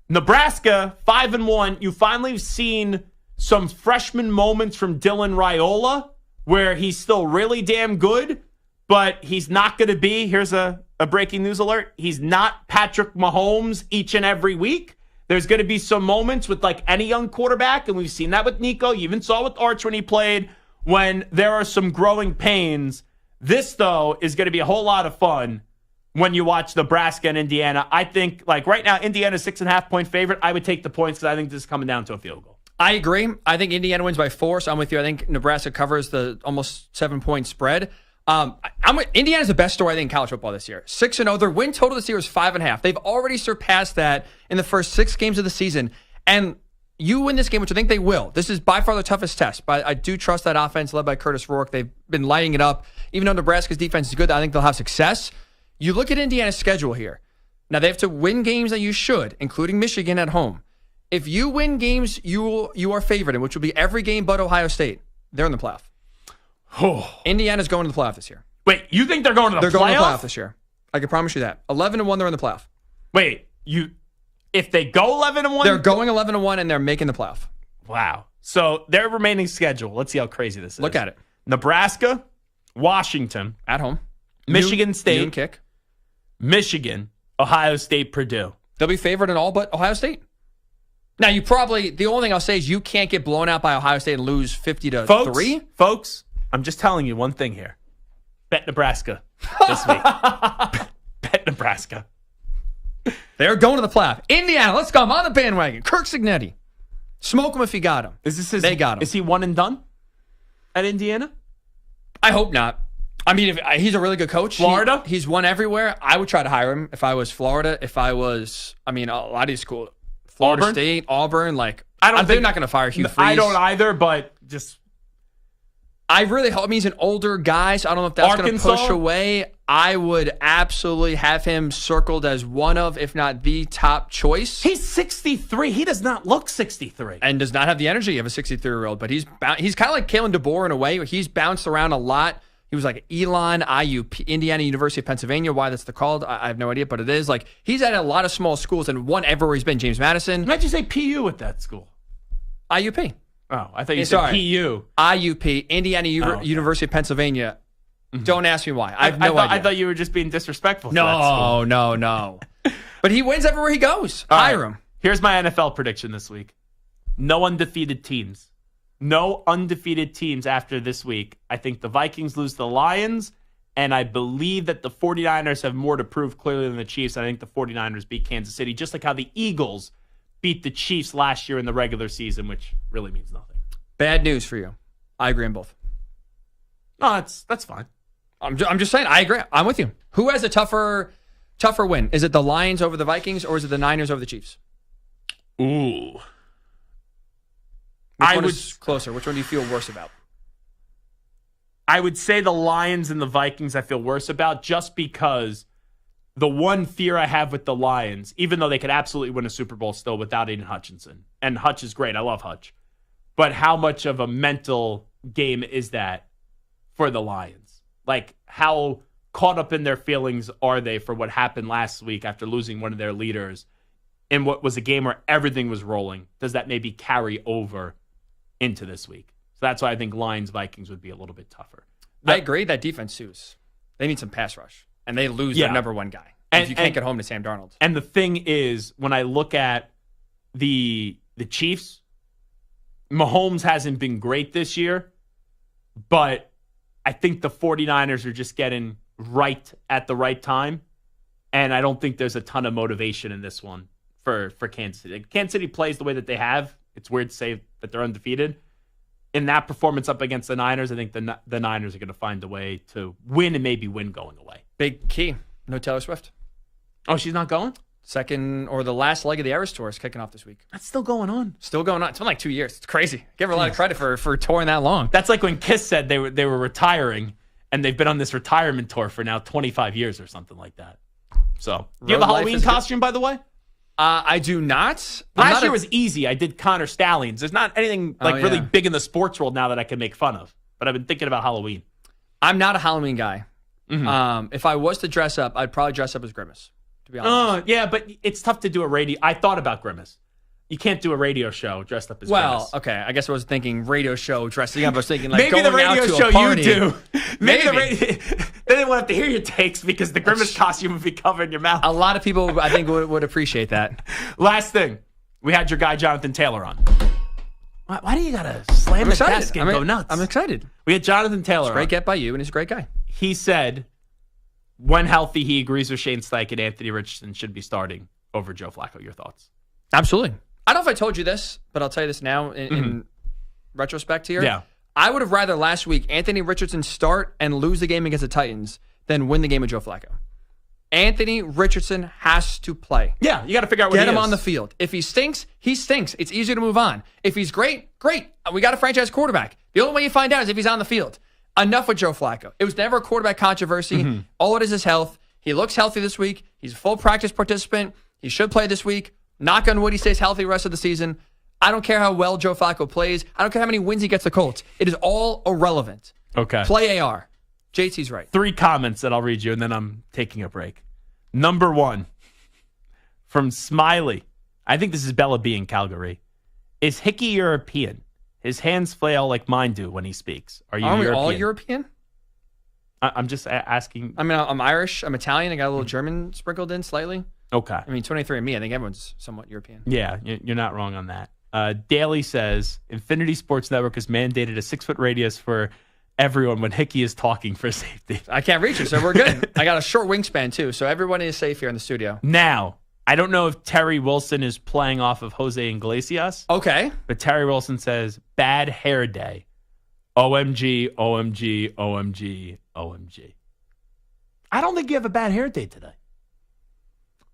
Nebraska, 5-1. You finally have seen some freshman moments from Dylan Raiola where he's still really damn good, but he's not going to be, here's a breaking news alert, he's not Patrick Mahomes each and every week. There's going to be some moments with like any young quarterback, and we've seen that with Nico. You even saw with Arch when he played, when there are some growing pains. This, though, is going to be a whole lot of fun when you watch Nebraska and Indiana. I think, like right now, Indiana's 6.5-point favorite. I would take the points because I think this is coming down to a field goal. I agree. I think Indiana wins by 4, so I'm with you. I think Nebraska covers the almost 7-point spread. Indiana's the best story, I think, in college football this year. 6-0. Their win total this year is 5.5. They've already surpassed that in the first 6 games of the season. And you win this game, which I think they will. This is by far the toughest test. But I do trust that offense led by Curtis Rourke. They've been lighting it up. Even though Nebraska's defense is good, I think they'll have success. You look at Indiana's schedule here. Now, they have to win games that you should, including Michigan at home. If you win games you are favored in, which will be every game but Ohio State, they're in the playoff. Indiana's going to the playoff this year. Wait, you think they're going to the playoff? They're going to the playoff this year. I can promise you that. 11-1, they're in the playoff. Wait, if they go 11-1? They're going 11-1, and they're making the playoff. Wow. So their remaining schedule, let's see how crazy this is. Look at it. Nebraska, Washington. At home. Michigan State. Noon kick. Michigan, Ohio State, Purdue. They'll be favored in all but Ohio State. Now, the only thing I'll say is you can't get blown out by Ohio State and lose 50-3. Folks, I'm just telling you one thing here. Bet Nebraska this week. Bet Nebraska. They're going to the playoff. Indiana, let's go. I'm on the bandwagon. Kirk Cignetti. Smoke him if you got him. They got him. Is he one and done at Indiana? I hope not. I mean, he's a really good coach. Florida? He's won everywhere. I would try to hire him if I was Florida. If I was, a lot of these schools. Florida Auburn? State, Auburn, they're not going to fire Hugh Freeze. I don't either, but just... I really hope he's an older guy, so I don't know if that's going to push away. I would absolutely have him circled as one of, if not the top choice. He's 63. He does not look 63. And does not have the energy of a 63-year-old, but he's kind of like Kalen DeBoer in a way. He's bounced around a lot. He was like Elon, IUP, Indiana, University of Pennsylvania. Why that's called, I have no idea, but it is. He's at a lot of small schools and won everywhere he's been. James Madison. Why'd you say PU with that school? IUP. Oh, I thought you said PU. IUP, Indiana University of Pennsylvania. Mm-hmm. Don't ask me why. I have no idea. I thought you were just being disrespectful. No. But he wins everywhere he goes. Hire him. Here's my NFL prediction this week. No undefeated teams. No undefeated teams after this week. I think the Vikings lose to the Lions, and I believe that the 49ers have more to prove clearly than the Chiefs. I think the 49ers beat Kansas City, just like how the Eagles beat the Chiefs last year in the regular season, which really means nothing. Bad news for you. I agree on both. No, that's fine. I'm just saying, I agree. I'm with you. Who has a tougher win? Is it the Lions over the Vikings, or is it the Niners over the Chiefs? Ooh. Which one is closer? Which one do you feel worse about? I would say the Lions and the Vikings I feel worse about, just because the one fear I have with the Lions, even though they could absolutely win a Super Bowl still without Aiden Hutchinson, and Hutch is great. I love Hutch. But how much of a mental game is that for the Lions? How caught up in their feelings are they for what happened last week after losing one of their leaders in what was a game where everything was rolling? Does that maybe carry over into this week? So that's why I think Lions-Vikings would be a little bit tougher. I agree. That defense sues. They need some pass rush, and they lose their number one guy. If you can't get home to Sam Darnold. And the thing is, when I look at the Chiefs, Mahomes hasn't been great this year, but I think the 49ers are just getting right at the right time, and I don't think there's a ton of motivation in this one for Kansas City. Kansas City plays the way that they have. It's weird to say that they're undefeated. In that performance up against the Niners, I think the Niners are going to find a way to win and maybe win going away. Big key. No Taylor Swift. Oh, she's not going? Second or the last leg of the Eras Tour is kicking off this week. That's still going on. Still going on. It's been like 2 years. It's crazy. Give her a lot of credit for touring that long. That's like when Kiss said they were retiring, and they've been on this retirement tour for now 25 years or something like that. So, do you have a Halloween costume, by the way? I do not. Last year was easy. I did Connor Stallions. There's not anything really big in the sports world now that I can make fun of. But I've been thinking about Halloween. I'm not a Halloween guy. Mm-hmm. If I was to dress up, I'd probably dress up as Grimace, to be honest. Yeah, but it's tough to do a radio. I thought about Grimace. You can't do a radio show dressed up as Grimace. Okay. I guess I was thinking radio show dressing up. I was thinking maybe going the radio out to show a party. you do. Maybe. Then they won't have to hear your takes because the Grimace costume would be covered in your mouth. A lot of people, I think, would appreciate that. Last thing, we had your guy Jonathan Taylor on. Why do you gotta slam the desk and go nuts? I'm excited. We had Jonathan Taylor on. Great get by you, and he's a great guy. He said, when healthy, he agrees with Shane Steichen and Anthony Richardson should be starting over Joe Flacco. Your thoughts? Absolutely. I don't know if I told you this, but I'll tell you this now in retrospect here. Yeah. I would have rather last week Anthony Richardson start and lose the game against the Titans than win the game with Joe Flacco. Anthony Richardson has to play. Yeah, you got to figure out what he is. Get him on the field. If he stinks, he stinks. It's easier to move on. If he's great, great. We got a franchise quarterback. The only way you find out is if he's on the field. Enough with Joe Flacco. It was never a quarterback controversy. All it is health. He looks healthy this week. He's a full practice participant. He should play this week. Knock on wood, he stays healthy the rest of the season. I don't care how well Joe Flacco plays. I don't care how many wins he gets the Colts. It is all irrelevant. Okay. Play AR. JT's right. 3 comments that I'll read you, and then I'm taking a break. Number 1, from Smiley. I think this is Bella B in Calgary. Is Hickey European? His hands flail like mine do when he speaks. Are you Aren't European? we all European? I'm just asking. I mean, I'm Irish. I'm Italian. I got a little German sprinkled in slightly. Okay. I mean, 23andMe, I think everyone's somewhat European. Yeah, you're not wrong on that. Daly says, Infinity Sports Network has mandated a 6-foot radius for everyone when Hickey is talking for safety. I can't reach it, so we're good. I got a short wingspan, too, so everyone is safe here in the studio. Now, I don't know if Terry Wilson is playing off of Jose Iglesias. Okay. But Terry Wilson says, bad hair day. OMG, OMG, OMG. OMG. I don't think you have a bad hair day today.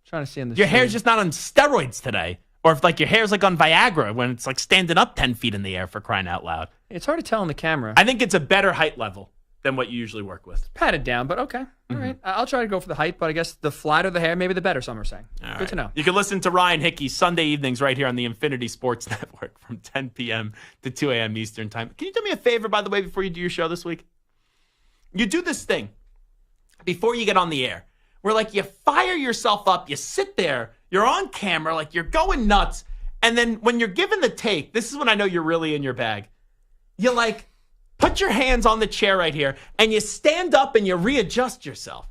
Trying to see in the Your hair's just not on steroids today. Or if like your hair's like on Viagra when it's like standing up 10 feet in the air, for crying out loud. It's hard to tell on the camera. I think it's a better height level than what you usually work with. Patted down, but okay. All right. I'll try to go for the height, but I guess the flatter the hair, maybe the better, some are saying. Good to know. You can listen to Ryan Hickey Sunday evenings right here on the Infinity Sports Network from 10 p.m. to 2 a.m. Eastern Time. Can you do me a favor, by the way, before you do your show this week? You do this thing before you get on the air where, like, you fire yourself up, you sit there, you're on camera, like, you're going nuts, and then when you're given the take, this is when I know you're really in your bag. You, like, put your hands on the chair right here, and you stand up and you readjust yourself.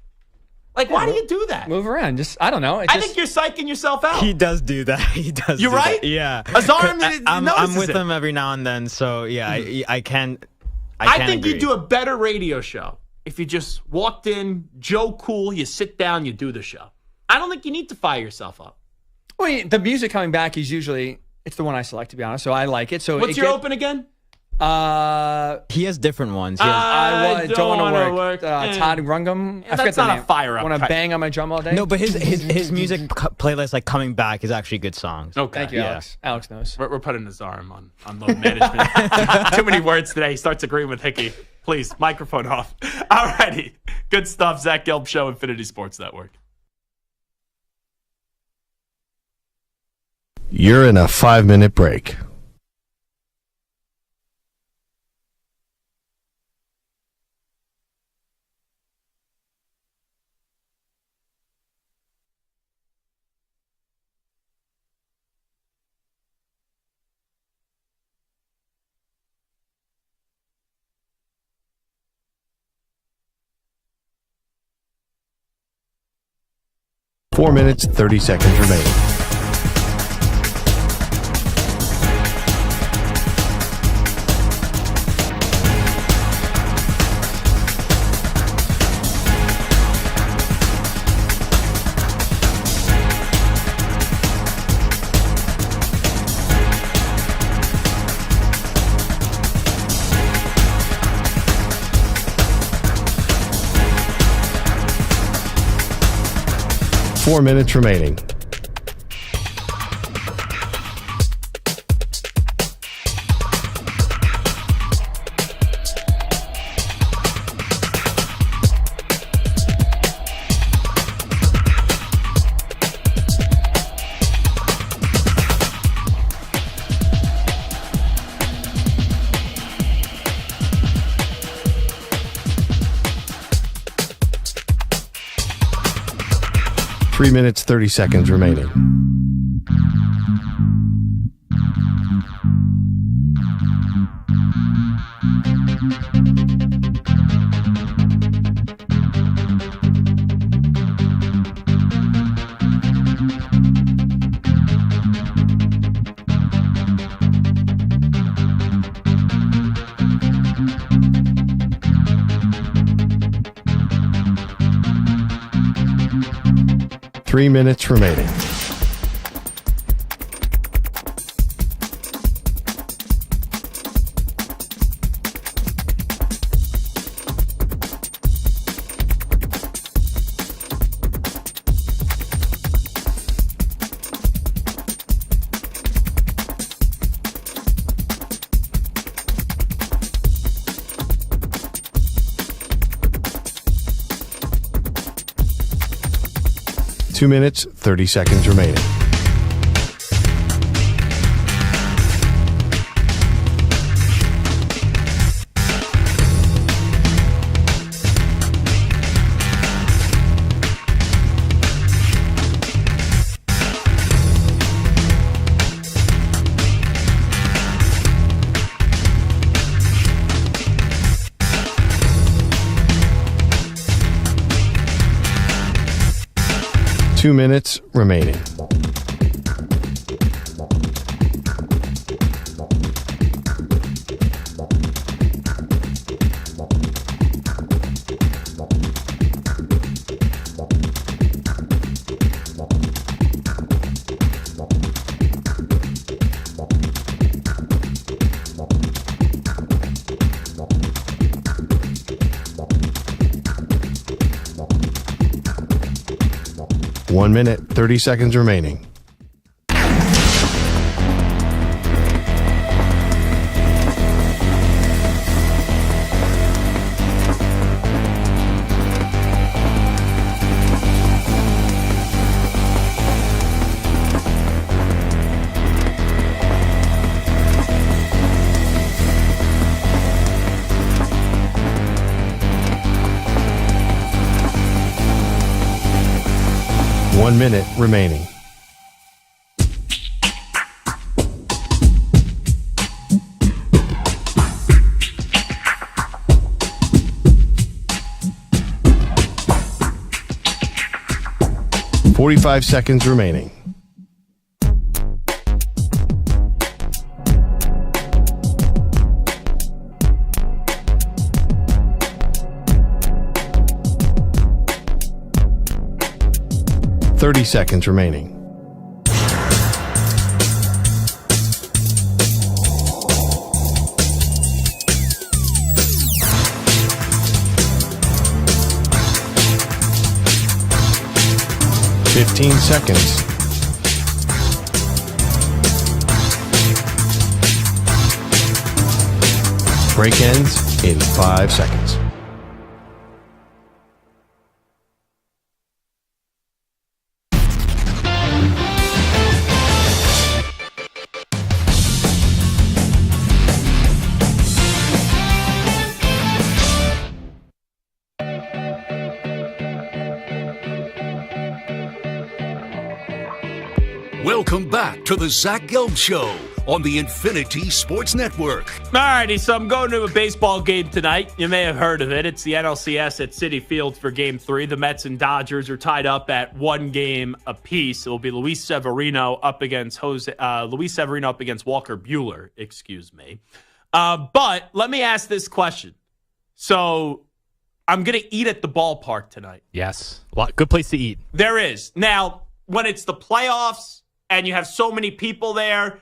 Like, why do you do that? Move around. I don't know. I think you're psyching yourself out. He does do that. He does. You do right? That. Yeah. Azar, I'm with him every now and then, so yeah, I can. I think agree. you do a better radio show if you just walked in, Joe Cool, you sit down, you do the show. I don't think you need to fire yourself up. Well, the music coming back is usually, it's the one I select, to be honest, so I like it. So what's your open again? He has different ones. He has, I don't want to work. Todd Rundgum. Yeah, that's not a fire up. Want to bang on my drum all day? No, but his music playlist, like coming back, is actually good songs. Okay. Thank you, Alex. Alex knows. We're putting his arm on load management. Too many words today. He starts agreeing with Hickey. Please, microphone off. All righty. Good stuff. Zach Gelb Show, Infinity Sports Network. You're in a 5-minute break. Four minutes, 30 seconds remaining. Four minutes remaining. Three minutes, 30 seconds remaining. Three minutes remaining. Two minutes, 30 seconds remaining. Two minutes remaining. 1 minute, 30 seconds remaining. One minute remaining. "45 seconds remaining. "30 seconds remaining. "15 seconds. Break ends in 5 seconds. Welcome back to the Zach Gelb Show on the Infinity Sports Network. Alrighty, so I'm going to a baseball game tonight. You may have heard of it. It's the NLCS at Citi Field for Game 3. The Mets and Dodgers are tied up at 1 game apiece. It will be Luis Severino up against Walker Buehler. Excuse me. But let me ask this question. So I'm going to eat at the ballpark tonight. Yes. Good place to eat. There is. Now, when it's the playoffs and you have so many people there,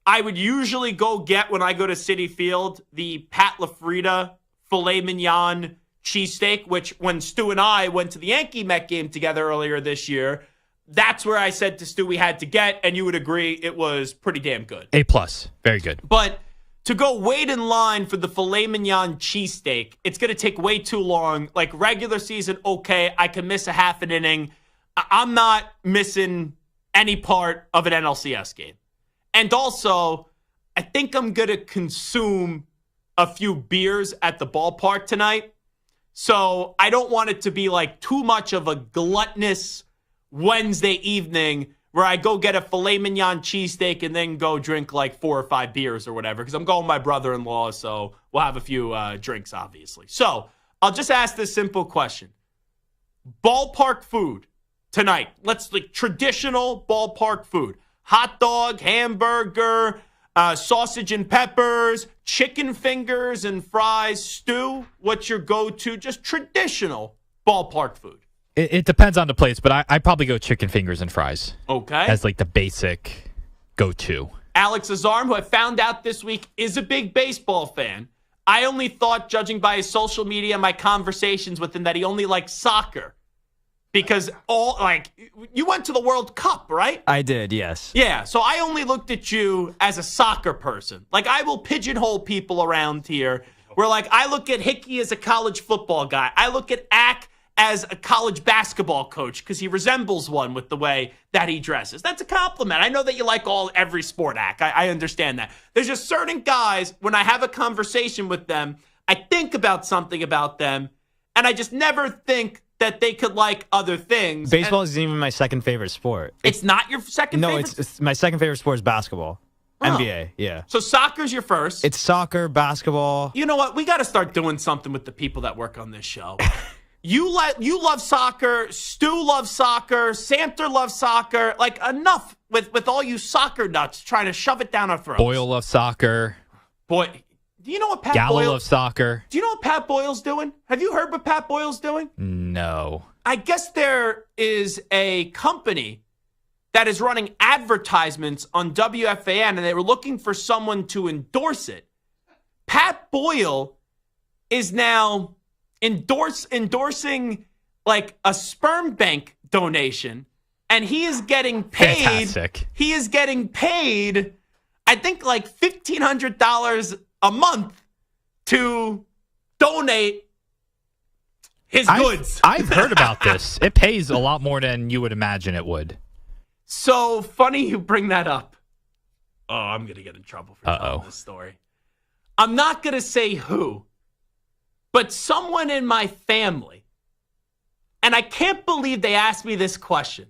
I would usually go get, when I go to Citi Field, the Pat LaFrida filet mignon cheesesteak, which when Stu and I went to the Yankee-Met game together earlier this year, that's where I said to Stu we had to get, and you would agree it was pretty damn good. A+. Very good. But to go wait in line for the filet mignon cheesesteak, it's going to take way too long. Like regular season, okay, I can miss a half an inning. I'm not missing any part of an NLCS game. And also, I think I'm going to consume a few beers at the ballpark tonight. So I don't want it to be like too much of a gluttonous Wednesday evening where I go get a filet mignon cheesesteak and then go drink like 4 or 5 beers or whatever. Because I'm going with my brother-in-law, so we'll have a few drinks, obviously. So I'll just ask this simple question. Ballpark food tonight. Let's like traditional ballpark food. Hot dog, hamburger, sausage and peppers, chicken fingers and fries. Stew, what's your go-to? Just traditional ballpark food. It depends on the place, but I probably go chicken fingers and fries. Okay. As like the basic go-to. Alex Azarm, who I found out this week is a big baseball fan. I only thought, judging by his social media, my conversations with him, that he only likes soccer. Because you went to the World Cup, right? I did, yes. Yeah, so I only looked at you as a soccer person. Like, I will pigeonhole people around here where, like, I look at Hickey as a college football guy. I look at Ack as a college basketball coach because he resembles one with the way that he dresses. That's a compliment. I know that you like every sport, Ack. I understand that. There's just certain guys, when I have a conversation with them, I think about something about them, and I just never think that they could like other things. Baseball isn't even my second favorite sport. It's not your second favorite? No, it's my second favorite sport is basketball. Oh. NBA, yeah. So soccer's your first. It's soccer, basketball. You know what? We got to start doing something with the people that work on this show. You love soccer. Stu loves soccer. Santa loves soccer. Like, enough with all you soccer nuts trying to shove it down our throats. Boyle loves soccer. Boy, do you know what Pat Gallo Boyle loves soccer. Do you know what Pat Boyle's doing? Have you heard what Pat Boyle's doing? No. I guess there is a company that is running advertisements on WFAN, and they were looking for someone to endorse it. Pat Boyle is now endorsing like a sperm bank donation and he is getting paid. Fantastic. He is getting paid, I think, like $1,500 a month to donate his goods. I've heard about this. It pays a lot more than you would imagine it would. So funny you bring that up. Oh, I'm going to get in trouble for telling this story. I'm not going to say who, but someone in my family. And I can't believe they asked me this question,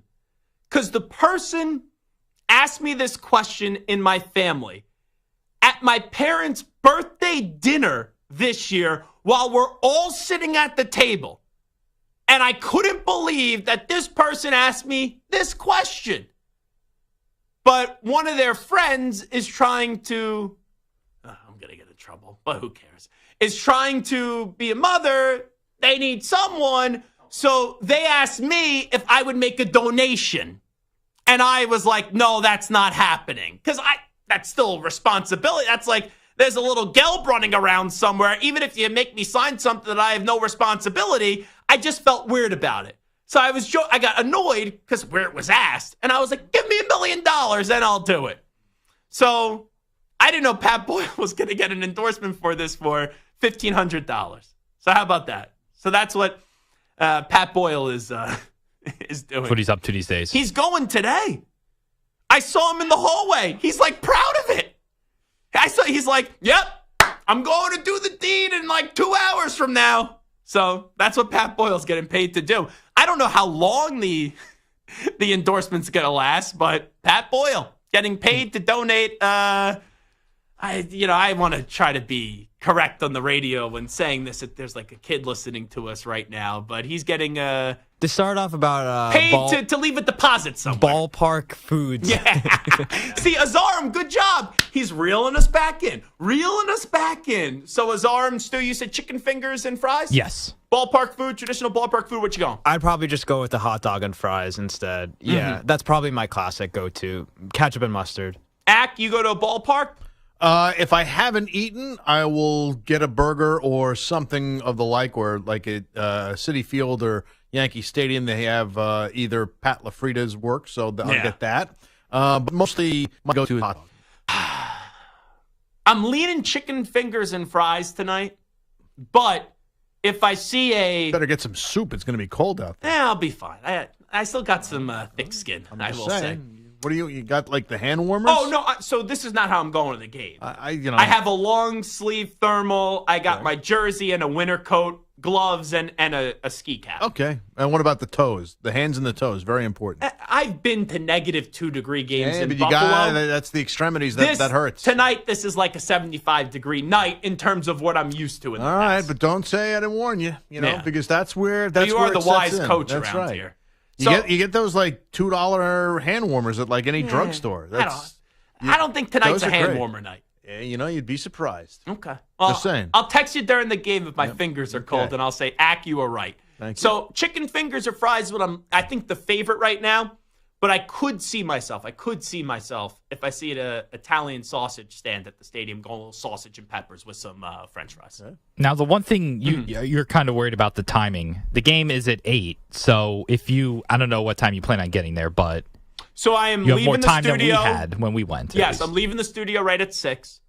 because the person asked me this question in my family at my parents' birthday dinner this year while we're all sitting at the table. And I couldn't believe that this person asked me this question. But one of their friends is trying to, I'm going to get in trouble, but who cares, is trying to be a mother. They need someone. So they asked me if I would make a donation. And I was like, no, that's not happening. Because that's still a responsibility. That's like, there's a little Gelb running around somewhere. Even if you make me sign something that I have no responsibility, I just felt weird about it. So I got annoyed because where it was asked. And I was like, give me $1 million and I'll do it. So I didn't know Pat Boyle was going to get an endorsement for this for $1,500. So how about that? So that's what Pat Boyle is doing. That's what he's up to these days. He's going today. I saw him in the hallway. He's like proud of it. He's like, yep, I'm going to do the deed in like 2 hours from now. So that's what Pat Boyle's getting paid to do. I don't know how long the endorsement's going to last, but Pat Boyle getting paid to donate. I want to try to be correct on the radio when saying this, if there's like a kid listening to us right now, but he's getting To start off about paid to leave a deposit somewhere. Ballpark foods. Yeah. See, Azaram, good job. He's reeling us back in. So Azaram, Stu, you said chicken fingers and fries? Yes. Ballpark food, traditional ballpark food. What you going? I'd probably just go with the hot dog and fries instead. Yeah, that's probably my classic go-to. Ketchup and mustard. Ack, you go to a ballpark? If I haven't eaten, I will get a burger or something of the like, or like at Citi Field or Yankee Stadium, they have either Pat LaFrieda's work, so I'll get that. But mostly my go-to is hot dog. I'm leaning chicken fingers and fries tonight, but if I see better get some soup. It's going to be cold out there. I'll be fine. I still got some thick skin, I will say. What do you got, like the hand warmers? Oh, no. So this is not how I'm going to the game. I have a long sleeve thermal. I got my jersey and a winter coat, gloves, and a ski cap. Okay. And what about the toes? The hands and the toes, very important. I've been to -2-degree games in but Buffalo. That's the extremities that hurts. Tonight, this is like a 75-degree night in terms of what I'm used to in the All past. right, but don't say I didn't warn you, because that's where you are where the it wise sets in. coach That's around right. here. You get those like $2 hand warmers at like any drugstore. I don't think tonight's those a are hand great. warmer night. Yeah, you'd be surprised. Okay. Well, Just saying. I'll text you during the game if my fingers are cold, and I'll say, Ack, you are right. Thank you. So chicken fingers or fries is what I think the favorite right now, but I could see myself if I see an Italian sausage stand at the stadium going a little sausage and peppers with some French fries. Okay. Now, the one thing you're kind of worried about the timing. The game is at 8, so I don't know what time you plan on getting there, but so I am you have leaving more time the studio. than we had when we went. Yes, I'm leaving the studio right at 6.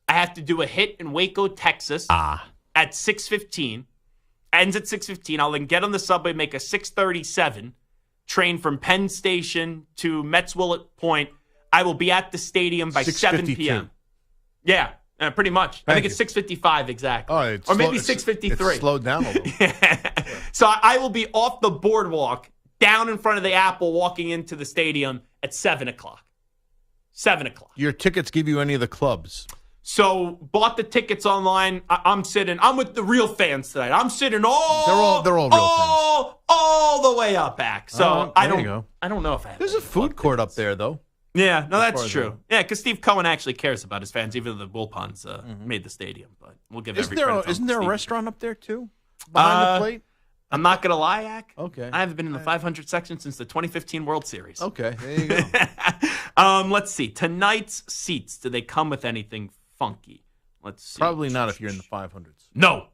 I have to do a hit in Waco, Texas at 6:15. Ends at 6:15. I'll then get on the subway, make a 6:37 train from Penn Station to Metz Willett Point. I will be at the stadium by 7 p.m. Yeah, pretty much. I think it's 6:55 exactly. Oh, or maybe 6:53. It's slowed down a little. So I will be off the boardwalk, down in front of the Apple, walking into the stadium at 7 o'clock. 7 o'clock. Your tickets give you any of the clubs? So bought the tickets online. I'm with the real fans tonight. I'm sitting all They're all real fans. All the way up back. So I don't know if I have. There's a food court up there though. Yeah, no, that's true. Yeah, because Steve Cohen actually cares about his fans, even though the Wilpons made the stadium. But we'll give every credit. Isn't there a restaurant up there too? Behind the plate? I'm not gonna lie, Ack. Okay. I haven't been in the 500 section since the 2015 World Series. Okay, there you go. Let's see. Tonight's seats, do they come with anything funky? Let's see. Probably not if you're in the 500s. No.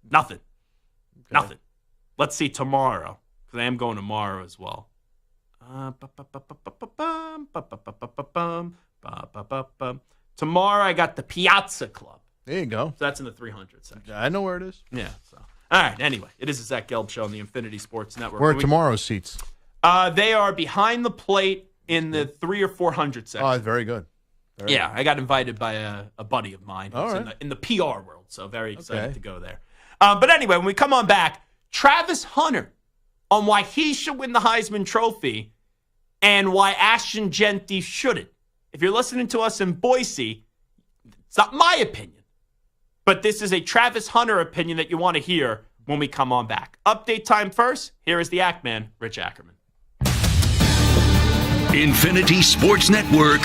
Nothing. Okay. Nothing. Let's see tomorrow, because I am going tomorrow as well. Tomorrow I got the Piazza Club. There you go. So that's in the 300 section. I know where it is. Yeah. So all right. Anyway, it is a Zach Gelb Show on the Infinity Sports Network. Where are tomorrow's seats? They are behind the plate in the 300 or 400 section. Oh, very good. Yeah, I got invited by a buddy of mine who's in the PR world, so very excited to go there. But anyway, when we come on back, Travis Hunter on why he should win the Heisman Trophy and why Ashton Genty shouldn't. If you're listening to us in Boise, it's not my opinion, but this is a Travis Hunter opinion that you want to hear when we come on back. Update time first. Here is the Act Man, Rich Ackerman. Infinity Sports Network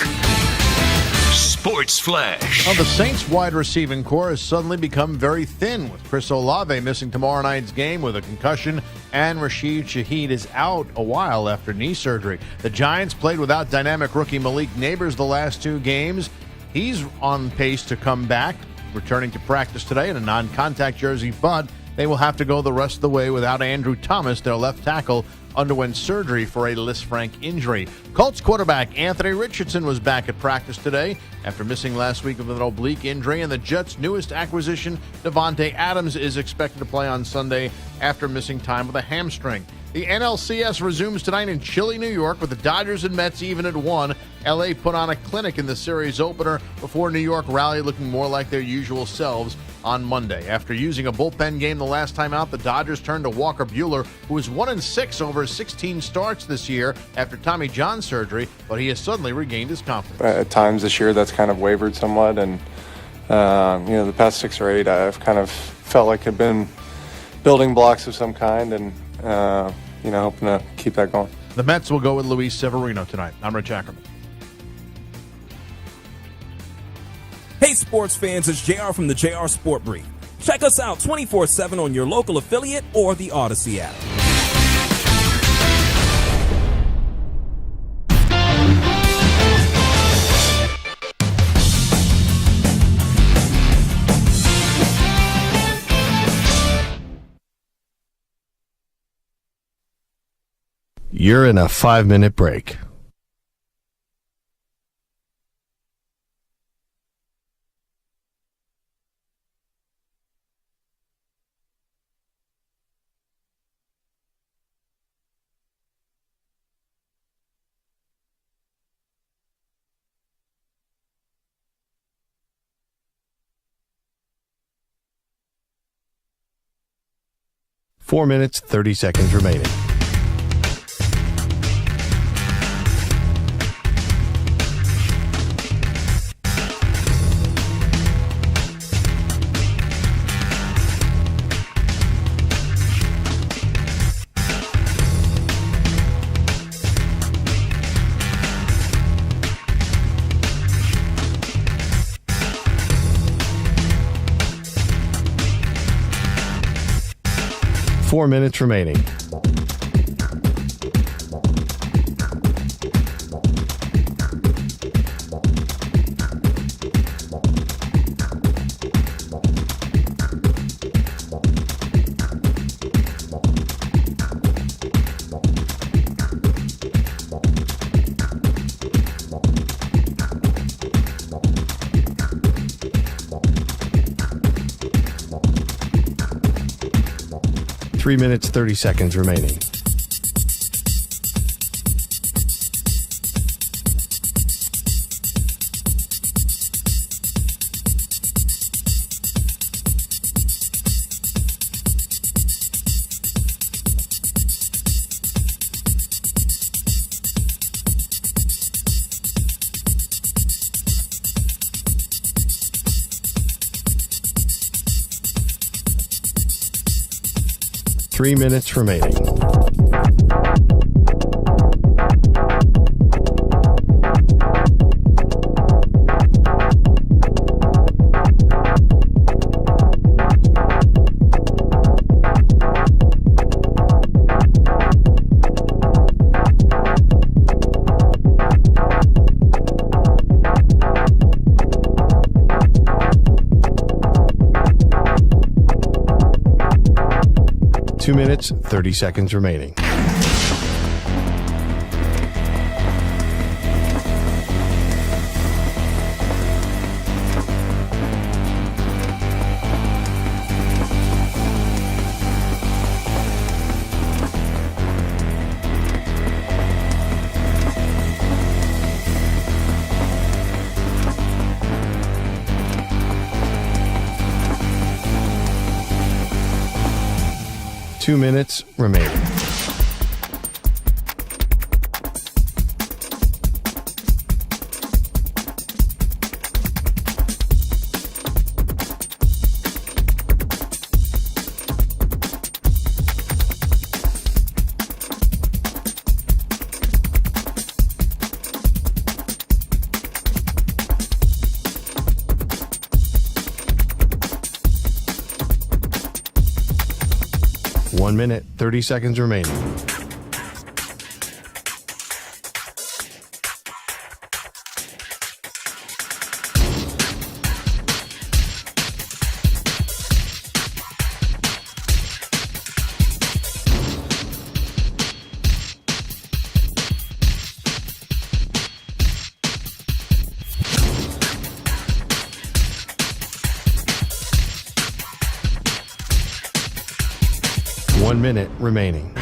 Sports Flash. Well, the Saints wide receiving core has suddenly become very thin, with Chris Olave missing tomorrow night's game with a concussion, and Rashid Shaheed is out a while after knee surgery. The Giants played without dynamic rookie Malik Neighbors the last 2 games. He's on pace to come back, returning to practice today in a non-contact jersey, but they will have to go the rest of the way without Andrew Thomas, their left tackle, underwent surgery for a Lisfranc injury. Colts quarterback Anthony Richardson was back at practice today after missing last week with an oblique injury, and the Jets' newest acquisition, Devontae Adams, is expected to play on Sunday after missing time with a hamstring. The NLCS resumes tonight in chilly New York with the Dodgers and Mets even at 1. LA put on a clinic in the series opener before New York rallied looking more like their usual selves on Monday. After using a bullpen game the last time out, the Dodgers turned to Walker Buehler, who is 1-6 over 16 starts this year after Tommy John surgery, but he has suddenly regained his confidence. At times this year, that's kind of wavered somewhat, and the past 6 or 8, I've kind of felt like I've been building blocks of some kind, and hoping to keep that going. The Mets will go with Luis Severino tonight. I'm Rich Ackerman. Hey sports fans, it's JR from the JR Sport Brief. Check us out 24/7 on your local affiliate or the Odyssey app. You're in a 5-minute break. Four minutes, 30 seconds remaining. Four minutes remaining. Three minutes, 30 seconds remaining. Three minutes remaining. Minutes, 30 seconds remaining. 2 minutes remaining. One minute, 30 seconds remaining. One minute remaining.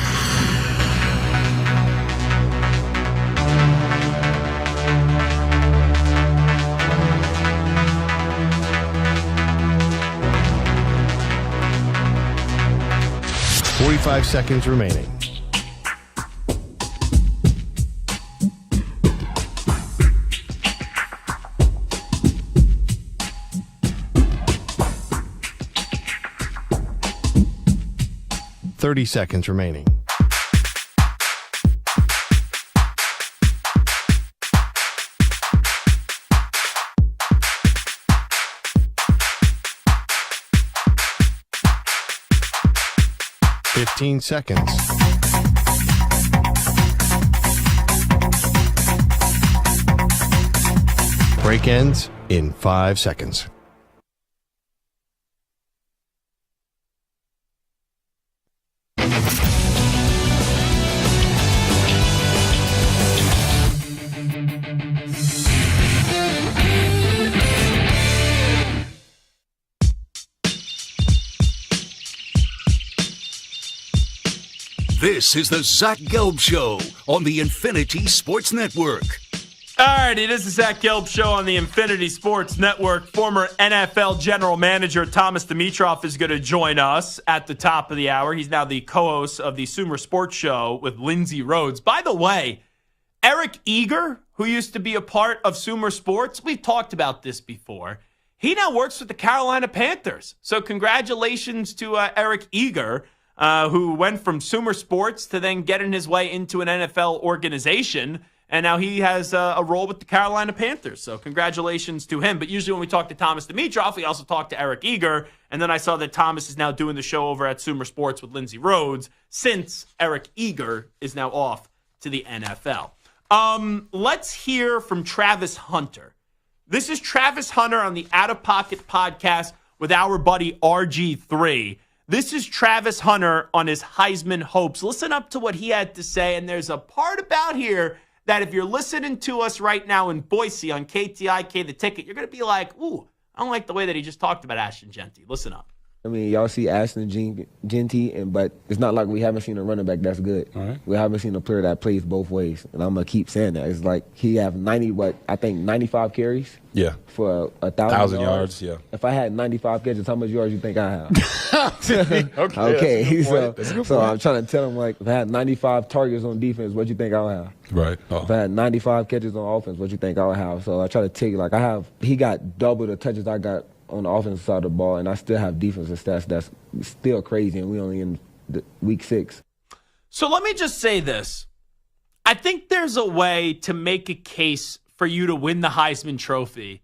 Forty-five seconds remaining. Thirty seconds remaining. Fifteen seconds. Break ends in 5 seconds. This is the Zach Gelb Show on the Infinity Sports Network. All right, it is the Zach Gelb Show on the Infinity Sports Network. Former NFL general manager Thomas Dimitroff is going to join us at the top of the hour. He's now the co-host of the Sumer Sports Show with Lindsey Rhodes. By the way, Eric Eager, who used to be a part of Sumer Sports, we've talked about this before. He now works with the Carolina Panthers. So congratulations to Eric Eager, who went from Sumer Sports to then getting his way into an NFL organization. And now he has a role with the Carolina Panthers. So congratulations to him. But usually when we talk to Thomas Dimitroff, we also talk to Eric Eager. And then I saw that Thomas is now doing the show over at Sumer Sports with Lindsey Rhodes, since Eric Eager is now off to the NFL. Let's hear from Travis Hunter. This is Travis Hunter on the Out of Pocket podcast with our buddy RG3. This is Travis Hunter on his Heisman hopes. Listen up to what he had to say. And there's a part about here that if you're listening to us right now in Boise on KTIK The Ticket, you're going to be like, ooh, I don't like the way that he just talked about Ashton Jeanty. Listen up. I mean, y'all see Ashton Jeanty, but it's not like we haven't seen a running back that's good. All right. We haven't seen a player that plays both ways, and I'm going to keep saying that. It's like he have 95 carries? Yeah. For 1,000 yards, yeah. If I had 95 catches, how much yards you think I have? Okay. So I'm trying to tell him, like, if I had 95 targets on defense, what you think I'll have? Right. Oh. If I had 95 catches on offense, what you think I'll have? So I try to tell you, like, he got double the touches I got on the offensive side of the ball, and I still have defensive stats that's still crazy, and we only in week 6. So let me just say this. I think there's a way to make a case for you to win the Heisman Trophy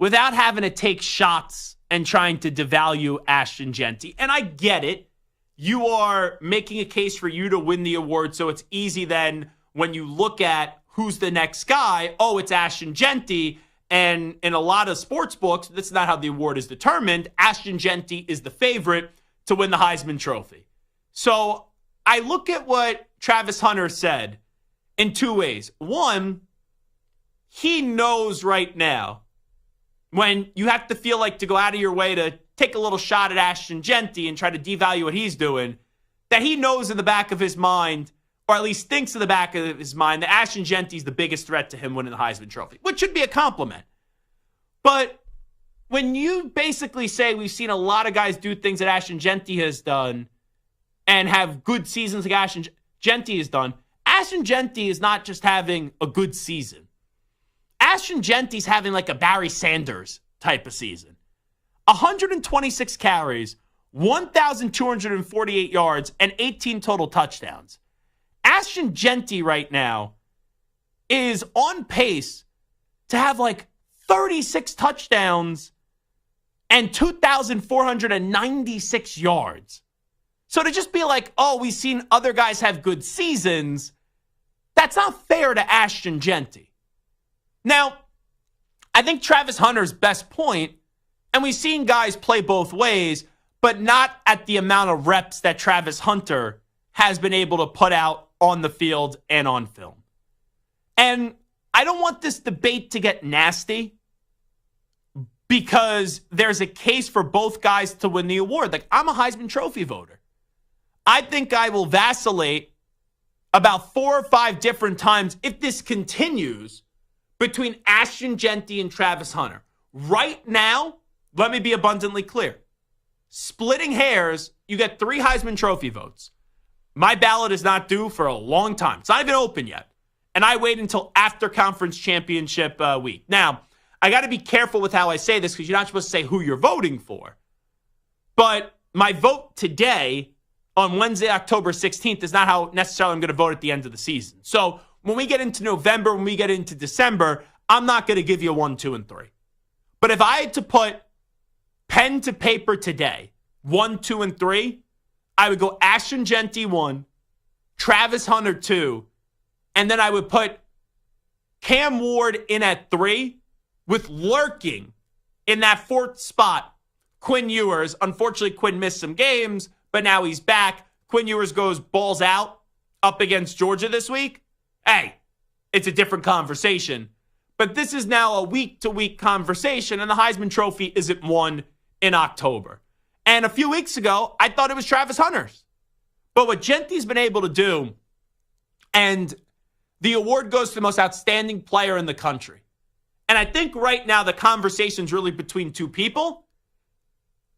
without having to take shots and trying to devalue Ashton Jeanty. And I get it. You are making a case for you to win the award, so it's easy then when you look at who's the next guy, oh, it's Ashton Jeanty. And in a lot of sports books, that's not how the award is determined. Ashton Jeanty is the favorite to win the Heisman Trophy. So I look at what Travis Hunter said in 2 ways. One, he knows right now when you have to feel like to go out of your way to take a little shot at Ashton Jeanty and try to devalue what he's doing, that he knows in the back of his mind, or at least thinks in the back of his mind, that Ashton Jeanty is the biggest threat to him winning the Heisman Trophy, which should be a compliment. But when you basically say we've seen a lot of guys do things that Ashton Jeanty has done, and have good seasons like Ashton Jeanty has done, Ashton Jeanty is not just having a good season. Ashton Jeanty's having like a Barry Sanders type of season. 126 carries, 1,248 yards, and 18 total touchdowns. Ashton Jeanty right now is on pace to have like 36 touchdowns and 2,496 yards. So to just be like, oh, we've seen other guys have good seasons, that's not fair to Ashton Jeanty. Now, I think Travis Hunter's best point, and we've seen guys play both ways, but not at the amount of reps that Travis Hunter has been able to put out on the field and on film. And I don't want this debate to get nasty because there's a case for both guys to win the award. Like, I'm a Heisman Trophy voter. I think I will vacillate about 4 or 5 different times if this continues between Ashton Jeanty and Travis Hunter. Right now, let me be abundantly clear. Splitting hairs, you get 3 Heisman Trophy votes. My ballot is not due for a long time. It's not even open yet. And I wait until after conference championship week. Now, I got to be careful with how I say this because you're not supposed to say who you're voting for. But my vote today on Wednesday, October 16th is not how necessarily I'm going to vote at the end of the season. So when we get into November, when we get into December, I'm not going to give you 1, 2, and 3. But if I had to put pen to paper today, 1, 2, and 3, I would go Ashton Jeanty 1, Travis Hunter 2, and then I would put Cam Ward in at 3 with lurking in that 4th spot, Quinn Ewers. Unfortunately, Quinn missed some games, but now he's back. Quinn Ewers goes balls out up against Georgia this week. Hey, it's a different conversation. But this is now a week-to-week conversation, and the Heisman Trophy isn't won in October. And a few weeks ago, I thought it was Travis Hunter's. But what Jeanty's been able to do, and the award goes to the most outstanding player in the country. And I think right now the conversation's really between 2 people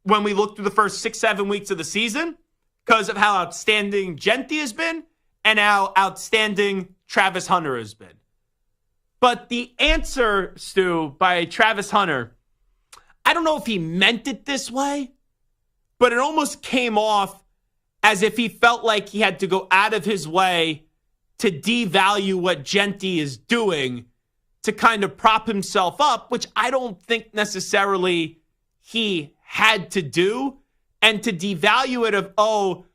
when we look through the first 6, 7 weeks of the season because of how outstanding Jeanty has been and how outstanding Travis Hunter has been. But the answer, Stu, by Travis Hunter, I don't know if he meant it this way, but it almost came off as if he felt like he had to go out of his way to devalue what Jeanty is doing to kind of prop himself up, which I don't think necessarily he had to do. And to devalue it of, oh,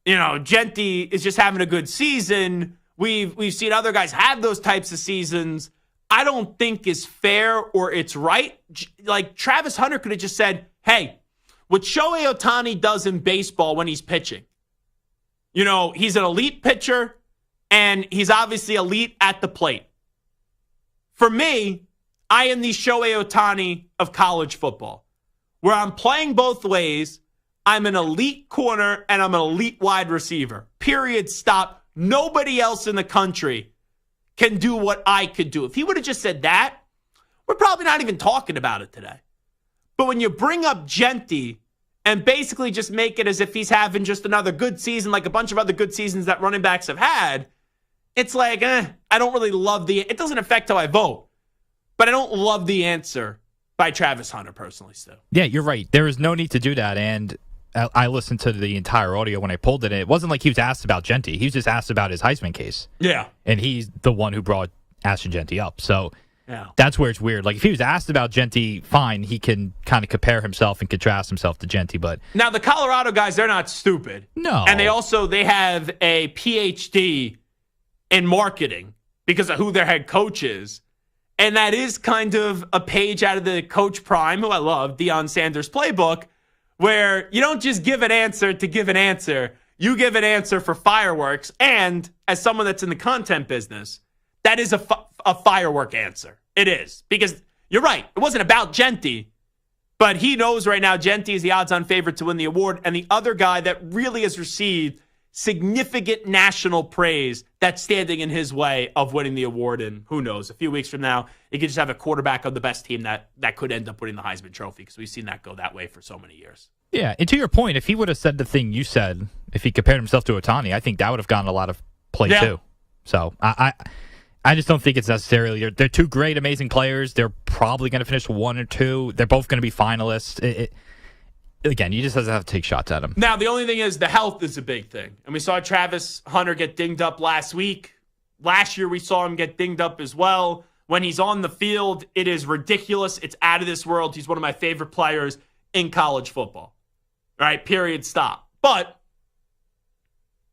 you know, Jeanty is just having a good season. We've seen other guys have those types of seasons. I don't think is fair or it's right. Like Travis Hunter could have just said, hey, what Shohei Ohtani does in baseball when he's pitching, you know, he's an elite pitcher and he's obviously elite at the plate. For me, I am the Shohei Ohtani of college football, where I'm playing both ways. I'm an elite corner and I'm an elite wide receiver. Period. Stop. Nobody else in the country can do what I could do. If he would have just said that, we're probably not even talking about it today. But when you bring up Jeanty and basically just make it as if he's having just another good season, like a bunch of other good seasons that running backs have had, it's like, I don't really love it doesn't affect how I vote, but I don't love the answer by Travis Hunter personally still. Yeah, you're right. There is no need to do that. And I listened to the entire audio when I pulled it. And it wasn't like he was asked about Jeanty. He was just asked about his Heisman case. Yeah. And he's the one who brought Ashton Jeanty up. So yeah, that's where it's weird. Like if he was asked about Jeanty, fine, he can kind of compare himself and contrast himself to Jeanty. But now the Colorado guys, they're not stupid. No. And they have a PhD in marketing because of who their head coach is. And that is kind of a page out of the Coach Prime, who I love, Deion Sanders playbook, where you don't just give an answer to give an answer. You give an answer for fireworks. And as someone that's in the content business, that is a firework answer. It is. Because you're right. It wasn't about Jeanty. But he knows right now Jeanty is the odds-on favorite to win the award. And the other guy that really has received significant national praise that's standing in his way of winning the award. And who knows, a few weeks from now, he could just have a quarterback of the best team that could end up winning the Heisman Trophy because we've seen that go that way for so many years. Yeah, and to your point, if he would have said the thing you said, if he compared himself to Ohtani, I think that would have gotten a lot of play too. So I just don't think it's necessarily. They're two great, amazing players. They're probably going to finish 1 or 2. They're both going to be finalists. Again, you just have to take shots at them. Now, the only thing is the health is a big thing. And we saw Travis Hunter get dinged up last week. Last year, we saw him get dinged up as well. When he's on the field, it is ridiculous. It's out of this world. He's one of my favorite players in college football. All right, period, stop. But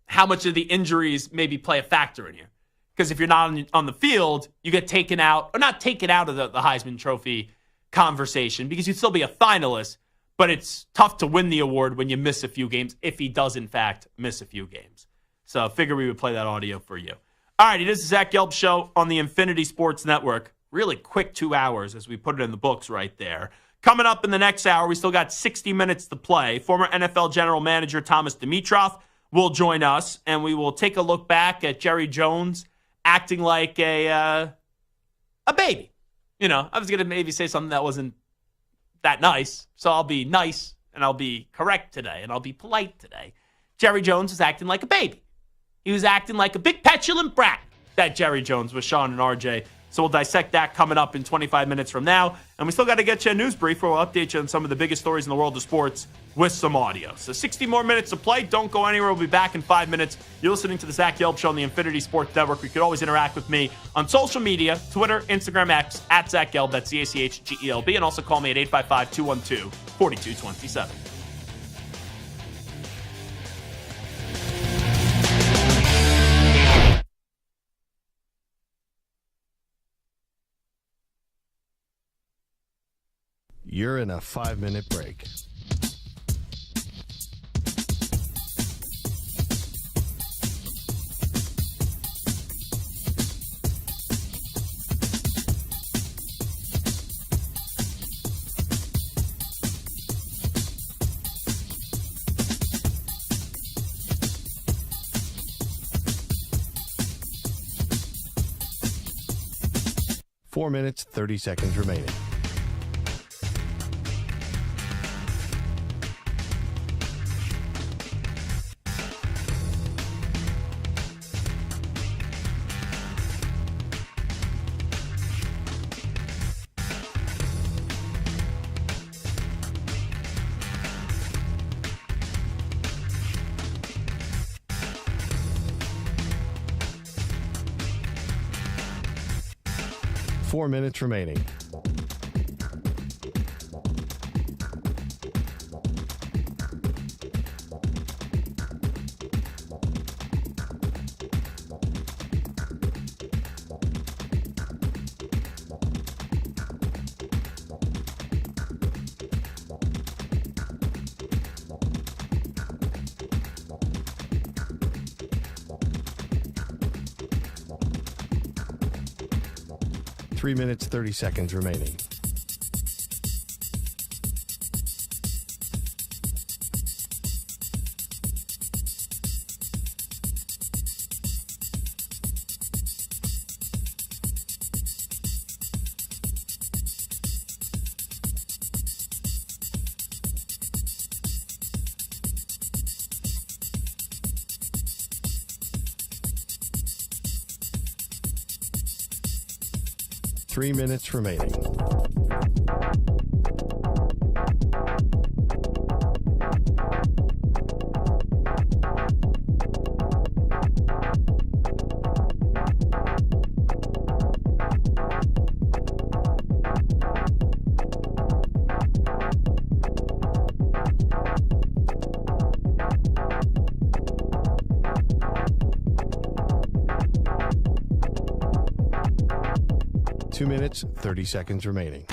how much of the injuries maybe play a factor in here? Because if you're not on the field, you get taken out, or not taken out of the Heisman Trophy conversation, because you'd still be a finalist, but it's tough to win the award when you miss a few games, if he does, in fact, miss a few games. So I figure we would play that audio for you. All right, it is the Zach Gelb Show on the Infinity Sports Network. Really quick 2 hours as we put it in the books right there. Coming up in the next hour, we still got 60 minutes to play. Former NFL General Manager Thomas Dimitroff will join us, and we will take a look back at Jerry Jones acting like a baby. You know, I was going to maybe say something that wasn't that nice, so I'll be nice, and I'll be correct today, and I'll be polite today. Jerry Jones was acting like a baby. He was acting like a big petulant brat, that Jerry Jones with Sean and RJ. So we'll dissect that coming up in 25 minutes from now. And we still got to get you a news brief where we'll update you on some of the biggest stories in the world of sports with some audio. So 60 more minutes to play. Don't go anywhere. We'll be back in 5 minutes. You're listening to the Zach Gelb Show on the Infinity Sports Network. You could always interact with me on social media, Twitter, Instagram, X, at Zach Gelb. That's ZACHGELB. And also call me at 855-212-4227. You're in a 5-minute break. Four minutes, 30 seconds remaining. Four minutes remaining. Three minutes, 30 seconds remaining. Three minutes remaining. Two minutes, 30 seconds remaining.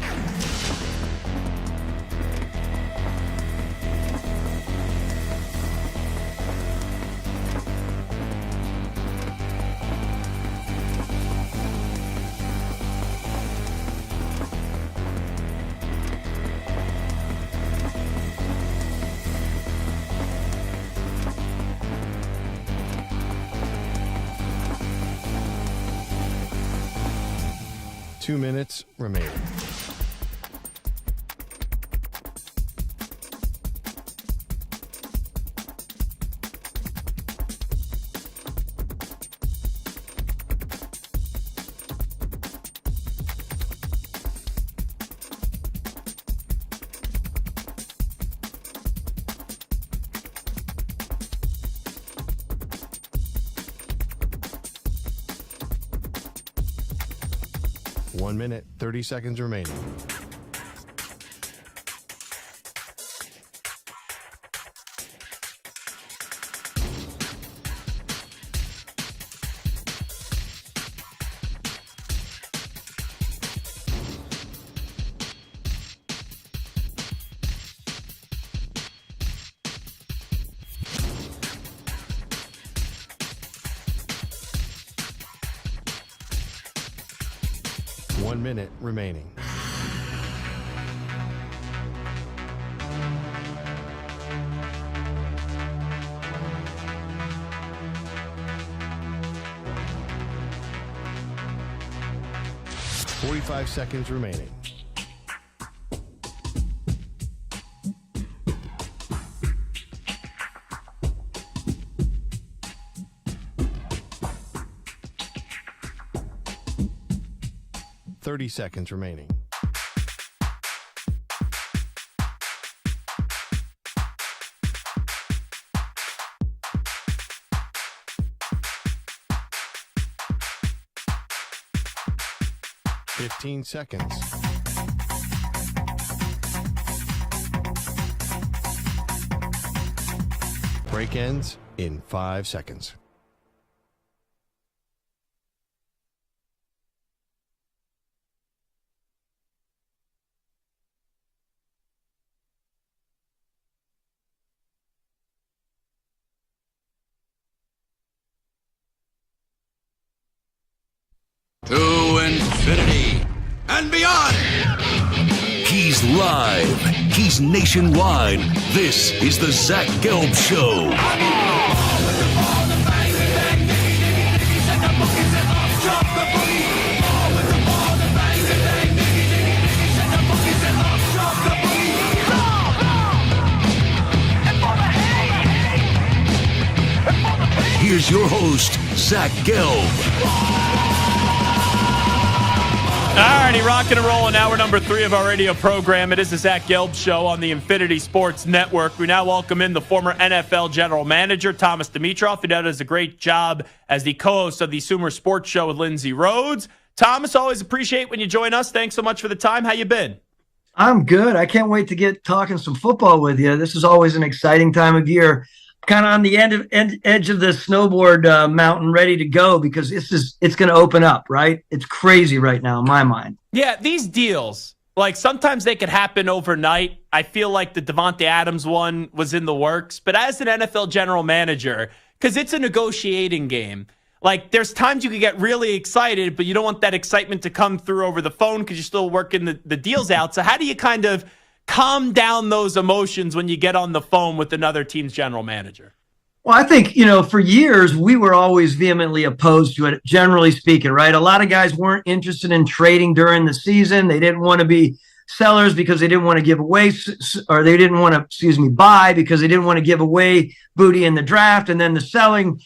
Two minutes remaining. 1 minute, 30 seconds remaining. One minute remaining. "45 seconds remaining. "30 seconds remaining. "15 seconds. Break ends in 5 seconds. To infinity and beyond. He's live. He's nationwide. This is the Zach Gelb Show. Here's your host, Zach Gelb. Alrighty, rocking and rolling. Hour number 3 of our radio program. It is the Zach Gelb Show on the Infinity Sports Network. We now welcome in the former NFL general manager, Thomas Dimitroff, who does a great job as the co-host of the Sumer Sports Show with Lindsey Rhodes. Thomas, always appreciate when you join us. Thanks so much for the time. How you been? I'm good. I can't wait to get talking some football with you. This is always an exciting time of year. Kind of on the edge of the snowboard mountain, ready to go because it's going to open up, right? It's crazy right now in my mind. Yeah, these deals, like sometimes they could happen overnight. I feel like the Davante Adams one was in the works, but as an NFL general manager, because it's a negotiating game, like there's times you can get really excited, but you don't want that excitement to come through over the phone because you're still working the deals out. So how do you kind of calm down those emotions when you get on the phone with another team's general manager? Well, I think, for years, we were always vehemently opposed to it, generally speaking, right? A lot of guys weren't interested in trading during the season. They didn't want to be sellers because they didn't want to give away, or they didn't want to, buy because they didn't want to give away booty in the draft. And then the selling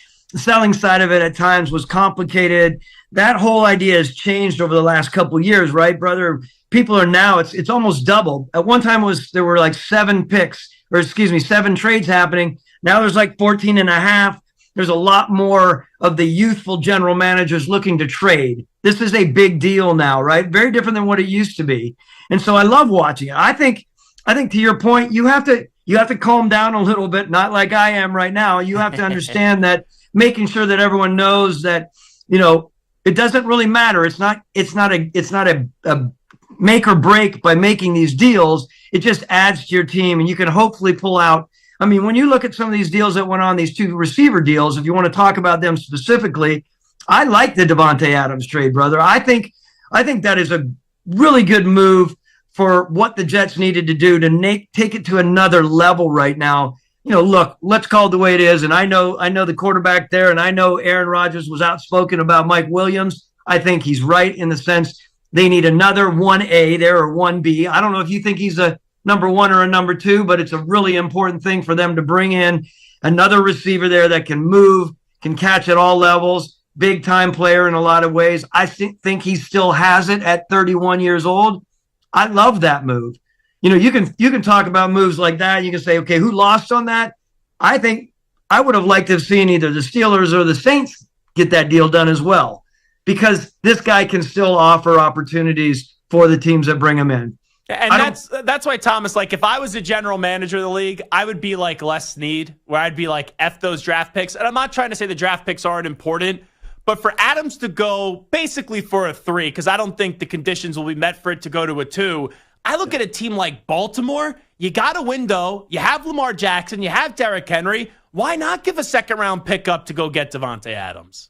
side of it at times was complicated. That whole idea has changed over the last couple of years, right, brother? People are now, it's almost doubled. At one time there were like 7 trades happening. Now there's like 14 and a half. There's a lot more of the youthful general managers looking to trade. This is a big deal now, right? Very different than what it used to be. And so I love watching it. I think to your point, you have to calm down a little bit, not like I am right now. You have to understand that making sure that everyone knows that, it doesn't really matter. It's not a make or break by making these deals. It just adds to your team, and you can hopefully pull out. I mean, when you look at some of these deals that went on, these 2 receiver deals, if you want to talk about them specifically, I like the Davante Adams trade, brother. I think that is a really good move for what the Jets needed to do to take it to another level right now. Look, let's call it the way it is. And I know the quarterback there, and I know Aaron Rodgers was outspoken about Mike Williams. I think he's right in the sense they need another 1A there or 1B. I don't know if you think he's a number 1 or a number 2, but it's a really important thing for them to bring in another receiver there that can move, can catch at all levels, big time player in a lot of ways. I think he still has it at 31 years old. I love that move. You can talk about moves like that. You can say, okay, who lost on that? I think I would have liked to have seen either the Steelers or the Saints get that deal done as well. because this guy can still offer opportunities for the teams that bring him in. And that's why, Thomas, like, if I was a general manager of the league, I would be like Les Snead, where I'd be like, F those draft picks. And I'm not trying to say the draft picks aren't important, but for Adams to go basically for a 3, because I don't think the conditions will be met for it to go to a 2, I look at a team like Baltimore. You got a window. You have Lamar Jackson. You have Derrick Henry. Why not give a second-round pickup to go get Devontae Adams?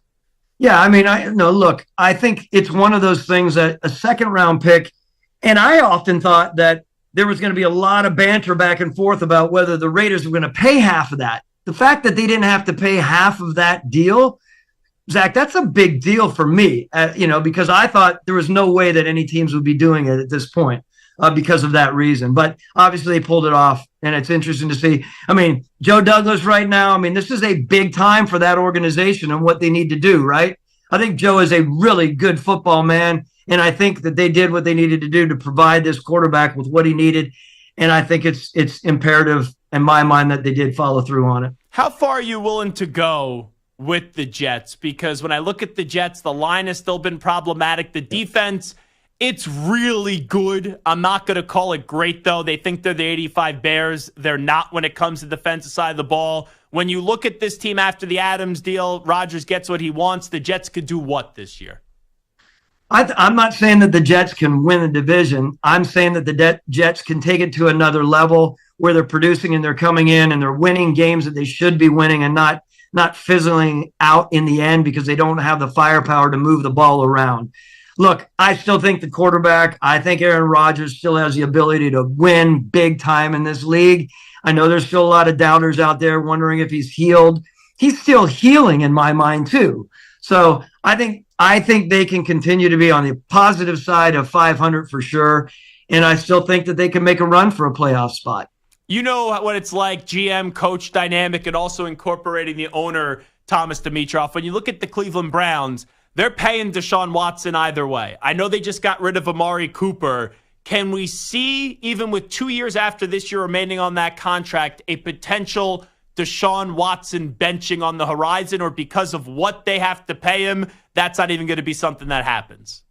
Yeah, I mean, look, I think it's one of those things that a second-round pick, and I often thought that there was going to be a lot of banter back and forth about whether the Raiders were going to pay half of that. The fact that they didn't have to pay half of that deal, Zach, that's a big deal for me, because I thought there was no way that any teams would be doing it at this point because of that reason. But obviously they pulled it off, and it's interesting to see. I mean, Joe Douglas right now, I mean, this is a big time for that organization and what they need to do, right? I think Joe is a really good football man, and I think that they did what they needed to do to provide this quarterback with what he needed, and I think it's imperative in my mind that they did follow through on it. How far are you willing to go with the Jets? Because when I look at the Jets, the line has still been problematic. The defense, it's really good. I'm not going to call it great, though. They think they're the 85 Bears. They're not when it comes to the defensive side of the ball. When you look at this team after the Adams deal, Rodgers gets what he wants. The Jets could do what this year? I'm not saying that the Jets can win the division. I'm saying that the Jets can take it to another level where they're producing and they're coming in and they're winning games that they should be winning and not fizzling out in the end because they don't have the firepower to move the ball around. Look, I still think the quarterback, I think Aaron Rodgers still has the ability to win big time in this league. I know there's still a lot of doubters out there wondering if he's healed. He's still healing in my mind too. So I think they can continue to be on the positive side of 500 for sure. And I still think that they can make a run for a playoff spot. You know what it's like, GM, coach dynamic, and also incorporating the owner, Thomas Dimitroff. When you look at the Cleveland Browns, they're paying Deshaun Watson either way. I know they just got rid of Amari Cooper. Can we see, even with 2 years after this year remaining on that contract, a potential Deshaun Watson benching on the horizon, or because of what they have to pay him, that's not even going to be something that happens?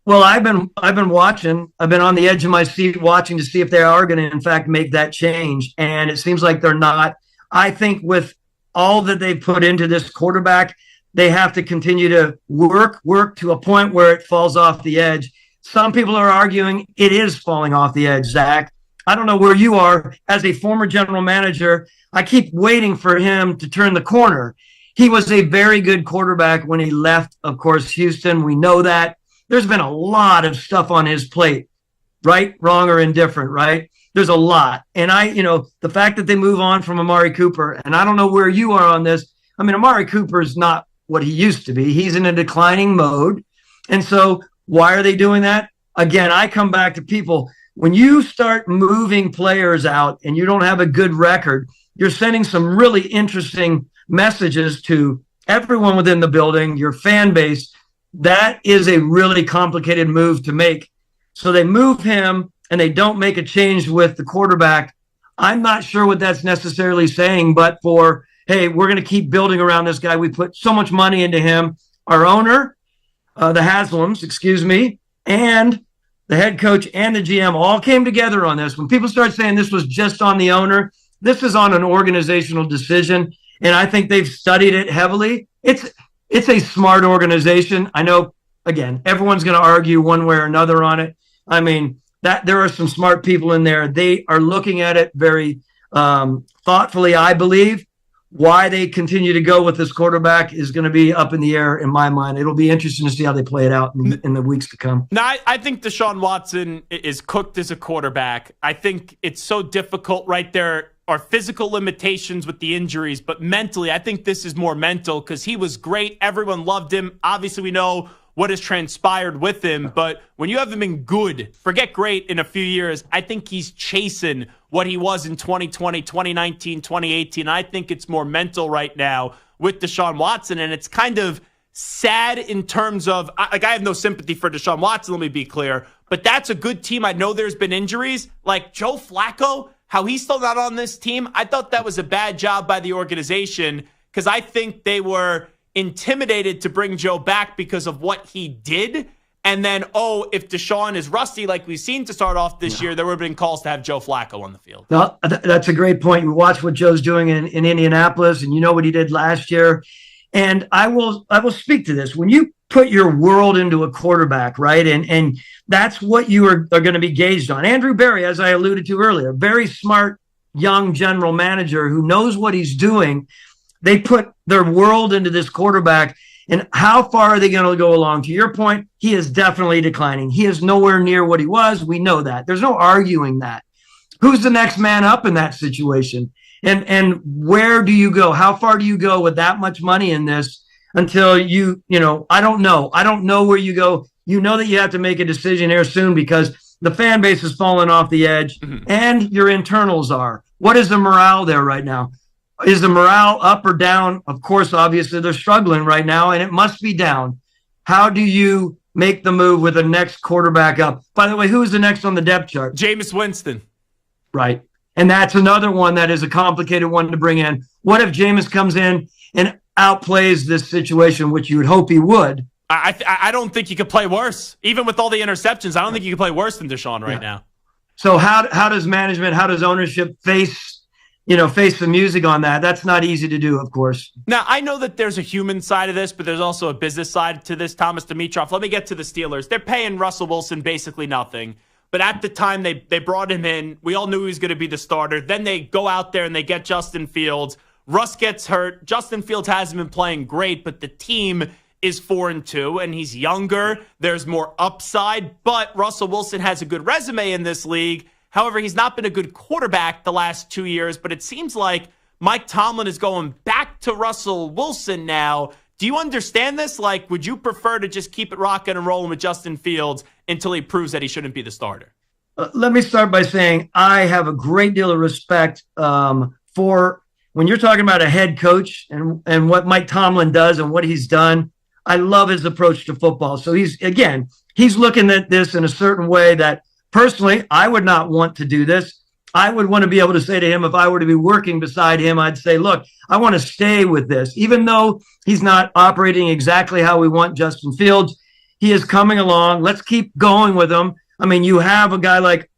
Well, I've been watching. I've been on the edge of my seat watching to see if they are going to, in fact, make that change. And it seems like they're not. I think with all that they've put into this quarterback, they have to continue to work to a point where it falls off the edge. Some people are arguing it is falling off the edge, Zach. I don't know where you are. As a former general manager, I keep waiting for him to turn the corner. He was a very good quarterback when he left, of course, Houston. We know that. There's been a lot of stuff on his plate, right, wrong, or indifferent, right? There's a lot. And the fact that they move on from Amari Cooper, and I don't know where you are on this. I mean, Amari Cooper is not what he used to be. He's in a declining mode. And so why are they doing that? Again, I come back to people. When you start moving players out and you don't have a good record, you're sending some really interesting messages to everyone within the building, your fan base. That is a really complicated move to make. So they move him and they don't make a change with the quarterback. I'm not sure what that's necessarily saying, but for, hey, we're going to keep building around this guy. We put so much money into him. Our owner, the Haslams, and the head coach and the GM all came together on this. When people start saying this was just on the owner, this is on an organizational decision, and I think they've studied it heavily. It's a smart organization. I know, again, everyone's going to argue one way or another on it. I mean, that there are some smart people in there. They are looking at it very thoughtfully, I believe. Why they continue to go with this quarterback is going to be up in the air in my mind. It'll be interesting to see how they play it out in the weeks to come. Now, I think Deshaun Watson is cooked as a quarterback. I think it's so difficult right there. Are physical limitations with the injuries, but mentally, I think this is more mental because he was great. Everyone loved him. Obviously, we know what has transpired with him, but when you have him in good, forget great in a few years, I think he's chasing what he was in 2020, 2019, 2018. I think it's more mental right now with Deshaun Watson, and it's kind of sad in terms of, I have no sympathy for Deshaun Watson, let me be clear, but that's a good team. I know there's been injuries. Like Joe Flacco, how he's still not on this team, I thought that was a bad job by the organization because I think they were intimidated to bring Joe back because of what he did. And then, if Deshaun is rusty, like we've seen to start off this year, there would have been calls to have Joe Flacco on the field. No, that's a great point. You watch what Joe's doing in Indianapolis, and you know what he did last year. And I will speak to this. When you put your world into a quarterback, right, and that's what you are going to be gauged on. Andrew Berry, as I alluded to earlier, very smart young general manager who knows what he's doing. They put their world into this quarterback. And how far are they going to go along? To your point, he is definitely declining. He is nowhere near what he was. We know that. There's no arguing that. Who's the next man up in that situation? And where do you go? How far do you go with that much money in this until I don't know. I don't know where you go. You know that you have to make a decision here soon because the fan base is falling off the edge and your internals are. What is the morale there right now? Is the morale up or down? Of course, obviously, they're struggling right now, and it must be down. How do you make the move with the next quarterback up? By the way, who is the next on the depth chart? Jameis Winston. Right. And that's another one that is a complicated one to bring in. What if Jameis comes in and outplays this situation, which you would hope he would? I don't think you could play worse. Even with all the interceptions, I don't think you could play worse than Deshaun right now. So how does management, how does ownership face the music on that? That's not easy to do, of course. Now, I know that there's a human side of this, but there's also a business side to this. Thomas Dimitroff, let me get to the Steelers. They're paying Russell Wilson basically nothing. But at the time they brought him in, we all knew he was going to be the starter. Then they go out there and they get Justin Fields. Russ gets hurt. Justin Fields hasn't been playing great, but the team is 4-2, and he's younger. There's more upside, but Russell Wilson has a good resume in this league. However, he's not been a good quarterback the last 2 years, but it seems like Mike Tomlin is going back to Russell Wilson now. Do you understand this? Like, would you prefer to just keep it rocking and rolling with Justin Fields until he proves that he shouldn't be the starter? Let me start by saying I have a great deal of respect for when you're talking about a head coach and what Mike Tomlin does and what he's done. I love his approach to football. So he's looking at this in a certain way that personally, I would not want to do this. I would want to be able to say to him, if I were to be working beside him, I'd say, look, I want to stay with this. Even though he's not operating exactly how we want Justin Fields, he is coming along. Let's keep going with him. I mean, you have a guy like,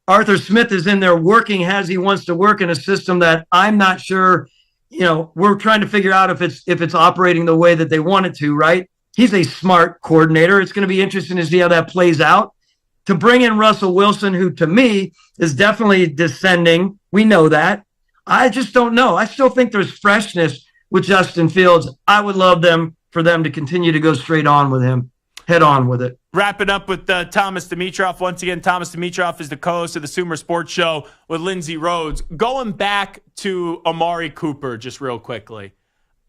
Arthur Smith is in there working as he wants to work in a system that I'm not sure, we're trying to figure out if it's operating the way that they want it to, right? He's a smart coordinator. It's going to be interesting to see how that plays out. To bring in Russell Wilson, who to me is definitely descending. We know that. I just don't know. I still think there's freshness with Justin Fields. I would love for them to continue to go straight on with him, head on with it. Wrapping up with Thomas Dimitroff. Once again, Thomas Dimitroff is the co-host of the Sumer Sports Show with Lindsey Rhodes. Going back to Amari Cooper just real quickly.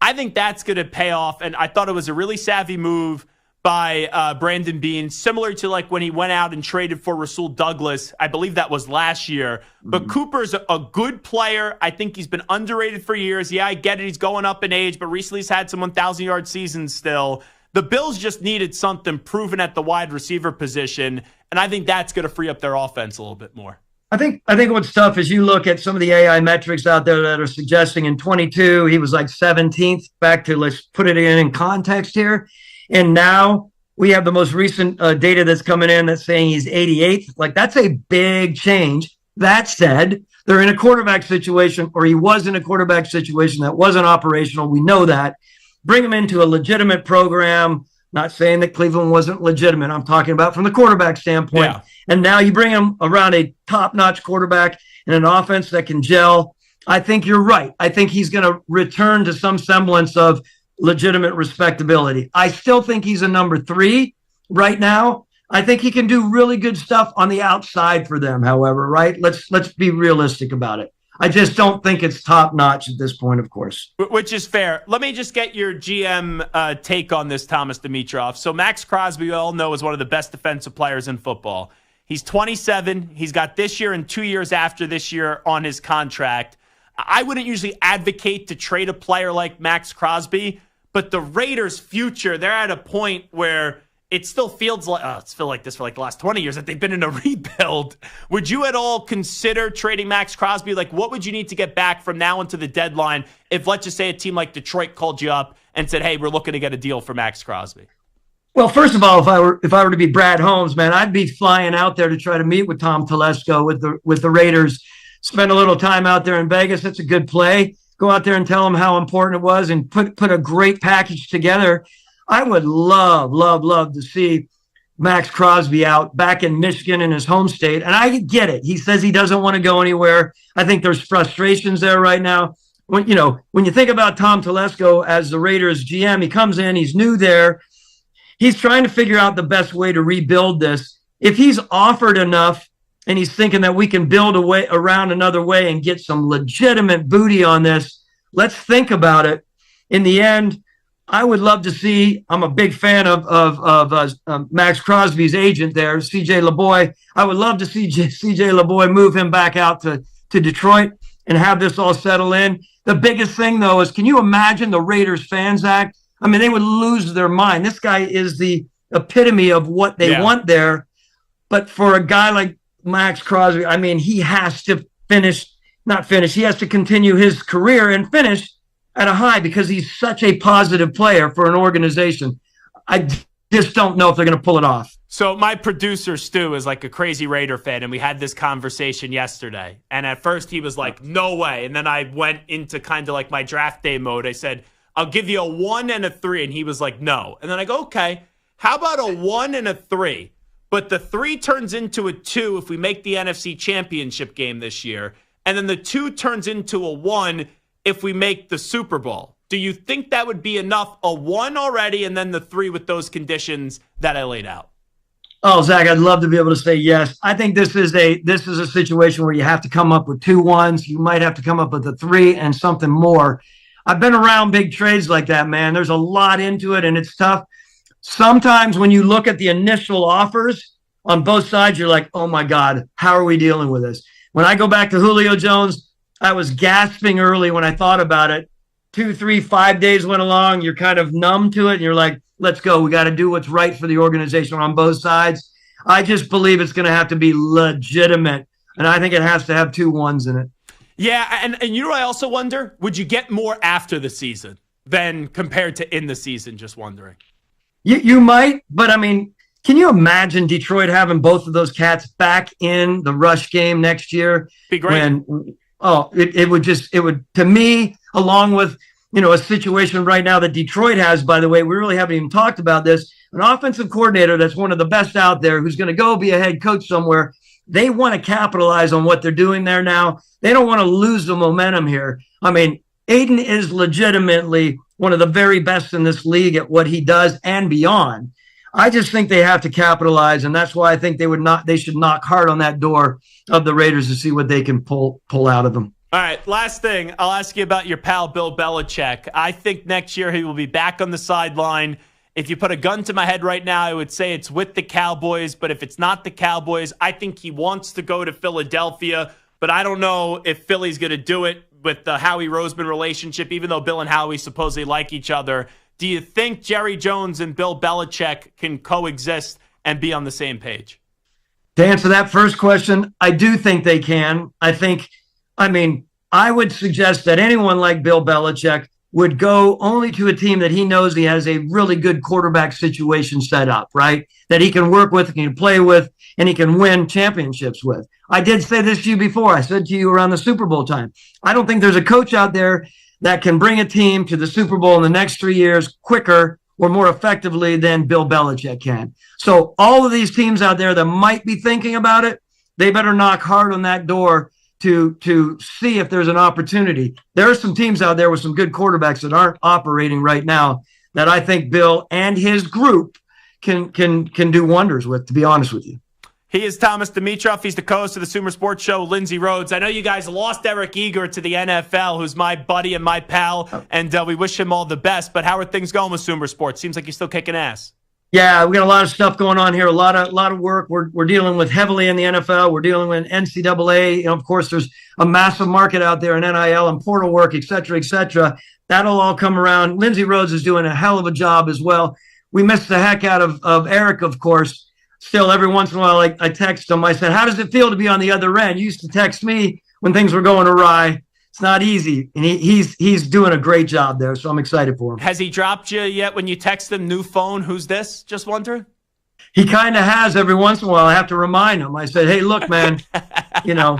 I think that's going to pay off, and I thought it was a really savvy move by Brandon Beane, similar to like when he went out and traded for Rasul Douglas. I believe that was last year. But Cooper's a good player. I think he's been underrated for years. Yeah, I get it. He's going up in age, but recently he's had some 1,000-yard seasons still. The Bills just needed something proven at the wide receiver position, and I think that's going to free up their offense a little bit more. I think what's tough is you look at some of the AI metrics out there that are suggesting in 22 he was like 17th. Back to, let's put it in context here. And now we have the most recent data that's coming in that's saying he's 88th. Like, that's a big change. That said, they're in a quarterback situation, or he was in a quarterback situation that wasn't operational. We know that. Bring him into a legitimate program. Not saying that Cleveland wasn't legitimate. I'm talking about from the quarterback standpoint. Yeah. And now you bring him around a top-notch quarterback and an offense that can gel. I think you're right. I think he's going to return to some semblance of legitimate respectability. I still think he's a number 3 right now. I think he can do really good stuff on the outside for them, however, right? Let's be realistic about it. I just don't think it's top notch at this point, of course. Which is fair. Let me just get your GM take on this, Thomas Dimitroff. So Max Crosby, we all know, is one of the best defensive players in football. He's 27. He's got this year and 2 years after this year on his contract. I wouldn't usually advocate to trade a player like Max Crosby, but the Raiders' future, they're at a point where it still feels like it's feel like this for like the last 20 years that they've been in a rebuild. Would you at all consider trading Max Crosby? Like, what would you need to get back from now until the deadline if, let's just say, a team like Detroit called you up and said, hey, we're looking to get a deal for Max Crosby? Well, first of all, if I were to be Brad Holmes, man, I'd be flying out there to try to meet with Tom Telesco with the Raiders, spend a little time out there in Vegas. That's a good play. Go out there and tell them how important it was and put a great package together. I would love to see Max Crosby out back in Michigan in his home state. And I get it. He says he doesn't want to go anywhere. I think there's frustrations there right now. When you think about Tom Telesco as the Raiders GM, he comes in, he's new there. He's trying to figure out the best way to rebuild this. If he's offered enough and he's thinking that we can build a way around another way and get some legitimate booty on this, let's think about it. In the end, I would love to see, I'm a big fan of Max Crosby's agent there, CJ LeBoy. I would love to see CJ LeBoy move him back out to Detroit and have this all settle in. The biggest thing, though, is can you imagine the Raiders fans, Zach? I mean, they would lose their mind. This guy is the epitome of what they want there. But for a guy like Max Crosby, I mean, he has to he has to continue his career and finish at a high because he's such a positive player for an organization. I just don't know if they're going to pull it off. So my producer, Stu, is like a crazy Raider fan, and we had this conversation yesterday. And at first he was like, no way. And then I went into kind of like my draft day mode. I said, I'll give you a 1 and a 3. And he was like, no. And then I go, okay, how about a 1 and a 3? But the 3 turns into a 2 if we make the NFC Championship game this year. And then the 2 turns into a 1 if we make the Super Bowl. Do you think that would be enough? A 1 already and then the 3 with those conditions that I laid out? Oh, Zach, I'd love to be able to say yes. I think this is a situation where you have to come up with 2 1s. You might have to come up with a 3 and something more. I've been around big trades like that, man. There's a lot into it, and it's tough. Sometimes when you look at the initial offers on both sides, you're like, oh, my God, how are we dealing with this? When I go back to Julio Jones, I was gasping early when I thought about it. 2, 3, 5 days went along. You're kind of numb to it, and you're like, let's go. We got to do what's right for the organization on both sides. I just believe it's going to have to be legitimate, and I think it has to have 2 1s in it. Yeah, and you know what I also wonder? Would you get more after the season than compared to in the season? Just wondering. You might, but I mean, can you imagine Detroit having both of those cats back in the rush game next year? Be great. It would, to me, along with, a situation right now that Detroit has, by the way, we really haven't even talked about this, an offensive coordinator that's one of the best out there who's going to go be a head coach somewhere. They want to capitalize on what they're doing there now. They don't want to lose the momentum here. I mean, Aiden is legitimately one of the very best in this league at what he does and beyond. I just think they have to capitalize, and that's why I think they should knock hard on that door of the Raiders to see what they can pull out of them. All right, last thing. I'll ask you about your pal, Bill Belichick. I think next year he will be back on the sideline. If you put a gun to my head right now, I would say it's with the Cowboys. But if it's not the Cowboys, I think he wants to go to Philadelphia. But I don't know if Philly's going to do it with the Howie Roseman relationship, even though Bill and Howie supposedly like each other. Do you think Jerry Jones and Bill Belichick can coexist and be on the same page? To answer that first question, I do think they can. I would suggest that anyone like Bill Belichick would go only to a team that he knows he has a really good quarterback situation set up, right? That he can work with, he can play with, and he can win championships with. I did say this to you before. I said to you around the Super Bowl time. I don't think there's a coach out there that can bring a team to the Super Bowl in the next 3 years quicker or more effectively than Bill Belichick can. So all of these teams out there that might be thinking about it, they better knock hard on that door to see if there's an opportunity. There are some teams out there with some good quarterbacks that aren't operating right now that I think Bill and his group can do wonders with, to be honest with you. He is Thomas Dimitroff. He's the co-host of the Sumer Sports Show, Lindsey Rhodes. I know you guys lost Eric Eager to the NFL, who's my buddy and my pal, and we wish him all the best. But how are things going with Sumer Sports? Seems like you're still kicking ass. Yeah, we got a lot of stuff going on here, a lot of work. We're dealing with heavily in the NFL. We're dealing with NCAA. Of course, there's a massive market out there in NIL and portal work, et cetera, et cetera. That'll all come around. Lindsey Rhodes is doing a hell of a job as well. we miss the heck out of Eric, of course. Still, every once in a while, I text him. I said, how does it feel to be on the other end? You used to text me when things were going awry. It's not easy. And he's doing a great job there, so I'm excited for him. Has he dropped you yet when you text him, new phone, who's this? Just wondering. He kind of has every once in a while. I have to remind him. I said, hey, look, man, you know.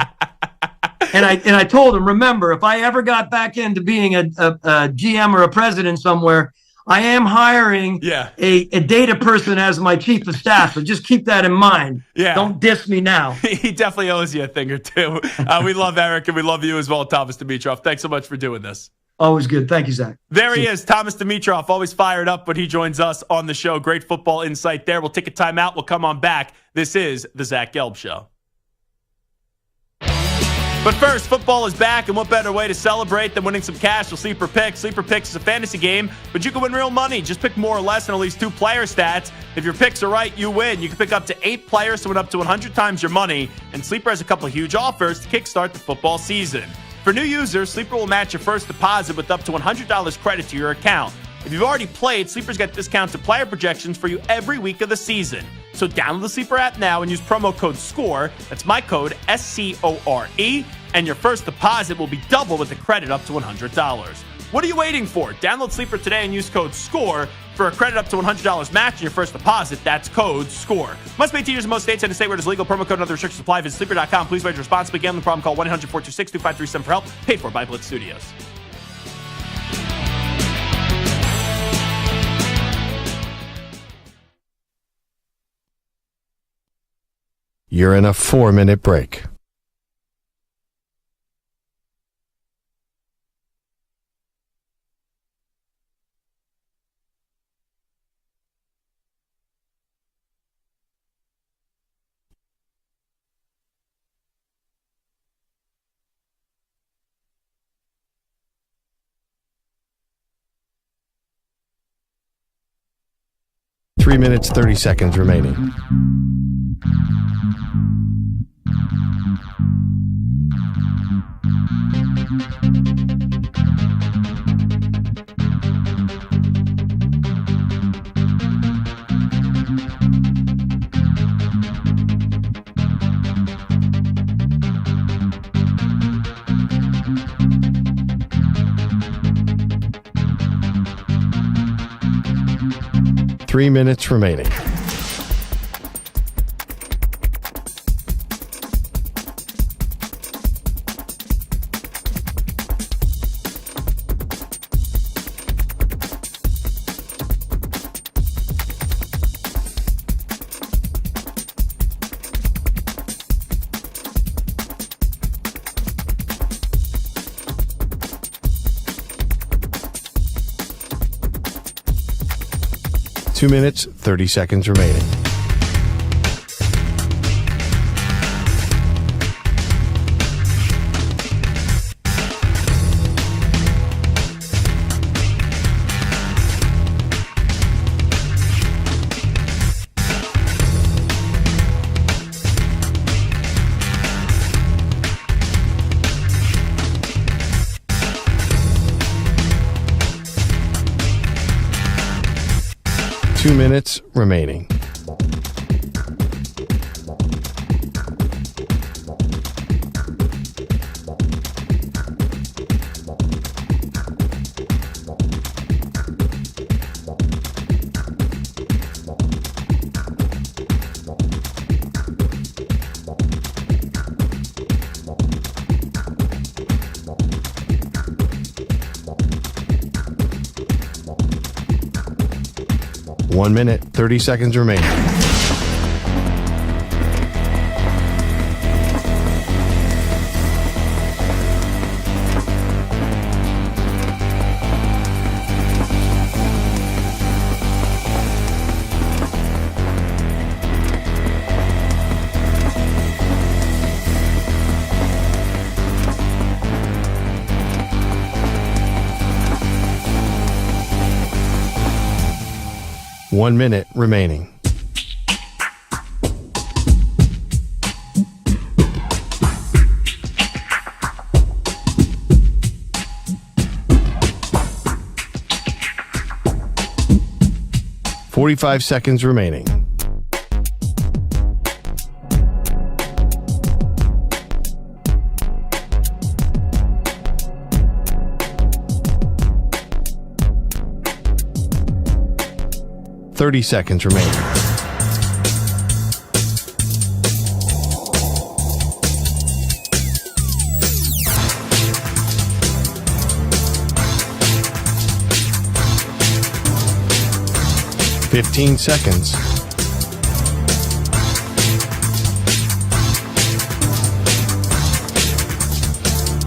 And I told him, remember, if I ever got back into being a GM or a president somewhere, I am hiring a data person as my chief of staff. So just keep that in mind. Yeah. Don't diss me now. He definitely owes you a thing or two. We love Eric, and we love you as well, Thomas Dimitroff. Thanks so much for doing this. Always good. Thank you, Zach. There he is, Thomas Dimitroff, always fired up when he joins us on the show. Great football insight there. We'll take a timeout. We'll come on back. This is the Zach Gelb Show. But first, football is back, and what better way to celebrate than winning some cash with Sleeper Picks? Sleeper Picks is a fantasy game, but you can win real money. Just pick more or less than at least 2 player stats. If your picks are right, you win. You can pick up to 8 players to win up to 100 times your money, and Sleeper has a couple of huge offers to kickstart the football season. For new users, Sleeper will match your first deposit with up to $100 credit to your account. If you've already played, Sleeper's got discounted player projections for you every week of the season. So download the Sleeper app now and use promo code SCORE. That's my code, SCORE, and your first deposit will be doubled with a credit up to $100. What are you waiting for? Download Sleeper today and use code SCORE for a credit up to $100 match in your first deposit. That's code SCORE. Must pay teachers in most states and a state where it is legal. Promo code and other restrictions apply. Visit sleeper.com. Please wager responsibly. Gambling problem, call 1-800-426-2537 for help. Paid for by Blitz Studios. You're in a 4-minute break. Three minutes, 30 seconds remaining. Three minutes remaining. Two minutes, 30 seconds remaining. Two minutes remaining. One minute, 30 seconds remaining. One minute remaining. 45 seconds remaining. Seconds remaining. Fifteen seconds.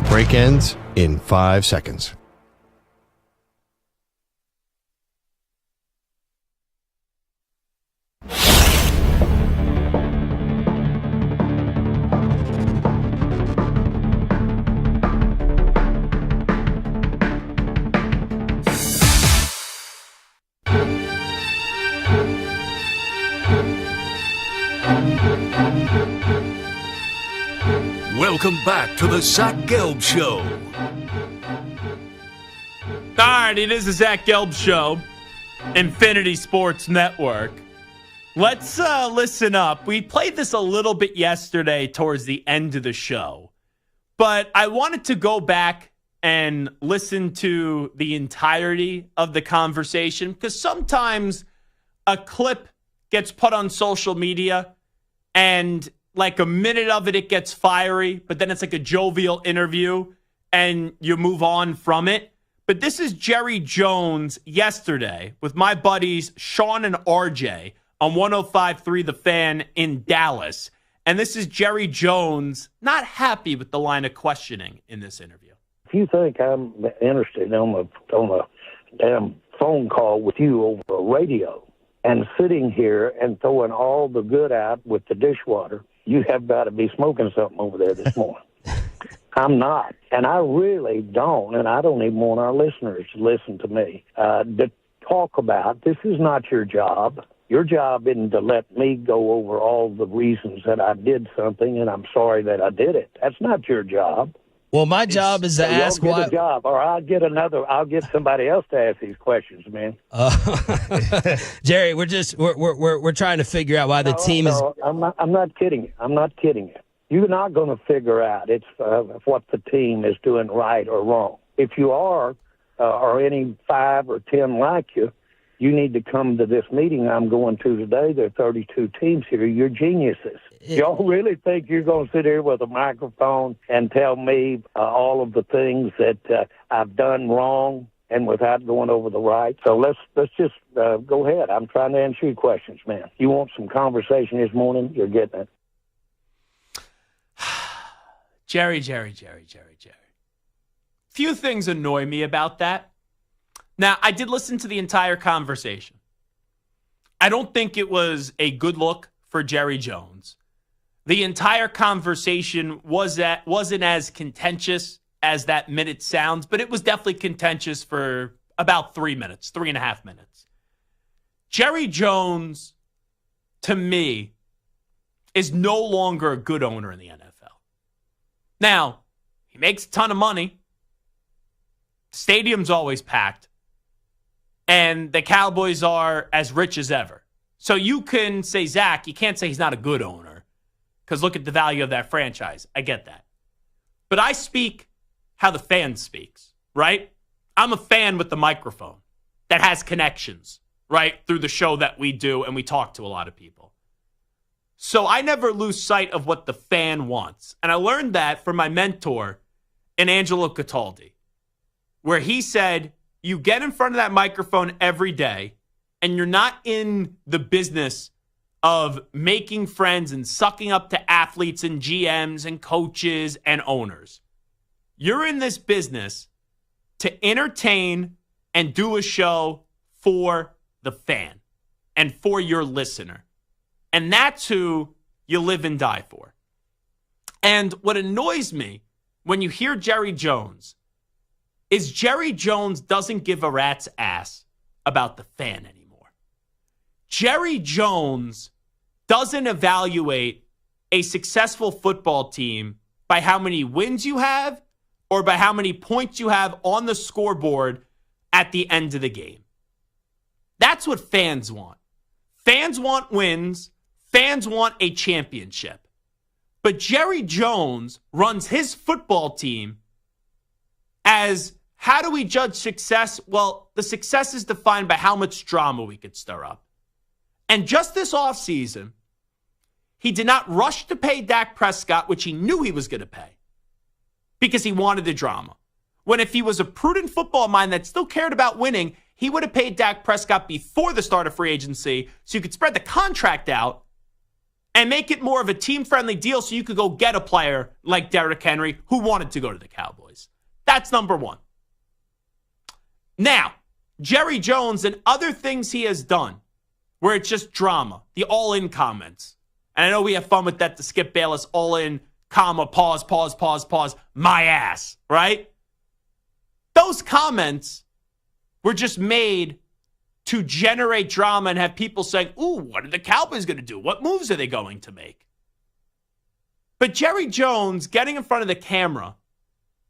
Break ends in 5 seconds. Welcome back to the Zach Gelb Show. All right, it is the Zach Gelb Show, Infinity Sports Network. Let's listen up. We played this a little bit yesterday towards the end of the show, but I wanted to go back and listen to the entirety of the conversation because sometimes a clip gets put on social media and like a minute of it gets fiery, but then it's like a jovial interview and you move on from it. But this is Jerry Jones yesterday with my buddies Sean and RJ on 105.3 The Fan in Dallas. And this is Jerry Jones not happy with the line of questioning in this interview. If you think I'm interested on a damn phone call with you over a radio and sitting here and throwing all the good out with the dishwater, you have got to be smoking something over there this morning. I'm not. And I really don't, and I don't even want our listeners to listen to me, to talk about this is not your job. Your job isn't to let me go over all the reasons that I did something, and I'm sorry that I did it. That's not your job. Well, my job is to ask why. why. A job, or I'll get somebody else to ask these questions, man. Jerry, we're trying to figure out why the team is. I'm not kidding you. I'm not kidding you. You're not going to figure out what the team is doing right or wrong. If you are, or any 5 or 10 like you, you need to come to this meeting I'm going to today. There are 32 teams here. You're geniuses. Y'all really think you're going to sit here with a microphone and tell me all of the things that I've done wrong and without going over the right? So let's just go ahead. I'm trying to answer your questions, man. You want some conversation this morning? You're getting it. Jerry. Few things annoy me about that. Now, I did listen to the entire conversation. I don't think it was a good look for Jerry Jones. The entire conversation wasn't as contentious as that minute sounds, but it was definitely contentious for about 3.5 minutes. Jerry Jones, to me, is no longer a good owner in the NFL. Now, he makes a ton of money. Stadium's always packed. And the Cowboys are as rich as ever. So you can say, Zach, you can't say he's not a good owner because look at the value of that franchise. I get that. But I speak how the fan speaks, right? I'm a fan with the microphone that has connections, right, through the show that we do, and we talk to a lot of people. So I never lose sight of what the fan wants. And I learned that from my mentor in Angelo Cataldi, where he said, you get in front of that microphone every day, and you're not in the business of making friends and sucking up to athletes and GMs and coaches and owners. You're in this business to entertain and do a show for the fan and for your listener. And that's who you live and die for. And what annoys me when you hear Jerry Jones is Jerry Jones doesn't give a rat's ass about the fan anymore. Jerry Jones doesn't evaluate a successful football team by how many wins you have or by how many points you have on the scoreboard at the end of the game. That's what fans want. Fans want wins. Fans want a championship. But Jerry Jones runs his football team as, how do we judge success? Well, the success is defined by how much drama we could stir up. And just this offseason, he did not rush to pay Dak Prescott, which he knew he was going to pay, because he wanted the drama. When if he was a prudent football mind that still cared about winning, he would have paid Dak Prescott before the start of free agency so you could spread the contract out and make it more of a team-friendly deal so you could go get a player like Derrick Henry who wanted to go to the Cowboys. That's number one. Now, Jerry Jones and other things he has done where it's just drama, the all-in comments. And I know we have fun with that, the Skip Bayless all-in, comma, pause, my ass, right? Those comments were just made to generate drama and have people saying, ooh, what are the Cowboys going to do? What moves are they going to make? But Jerry Jones getting in front of the camera,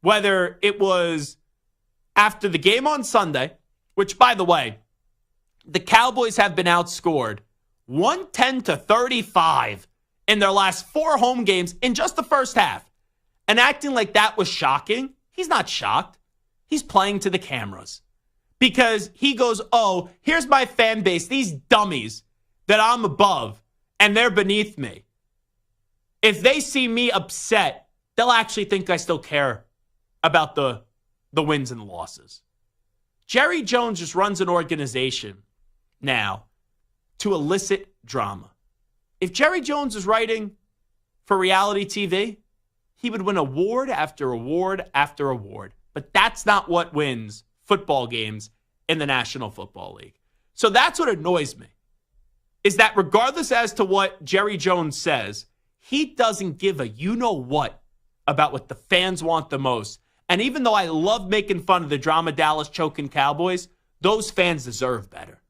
whether it was after the game on Sunday, which, by the way, the Cowboys have been outscored 110-35 in their last 4 home games in just the first half. And acting like that was shocking, he's not shocked. He's playing to the cameras. Because he goes, oh, here's my fan base, these dummies that I'm above and they're beneath me. If they see me upset, they'll actually think I still care about the wins and the losses. Jerry Jones just runs an organization now to elicit drama. If Jerry Jones is writing for reality TV, he would win award after award after award. But that's not what wins football games in the National Football League. So that's what annoys me, is that regardless as to what Jerry Jones says, he doesn't give a you-know-what about what the fans want the most. And even though I love making fun of the drama Dallas choking Cowboys, those fans deserve better.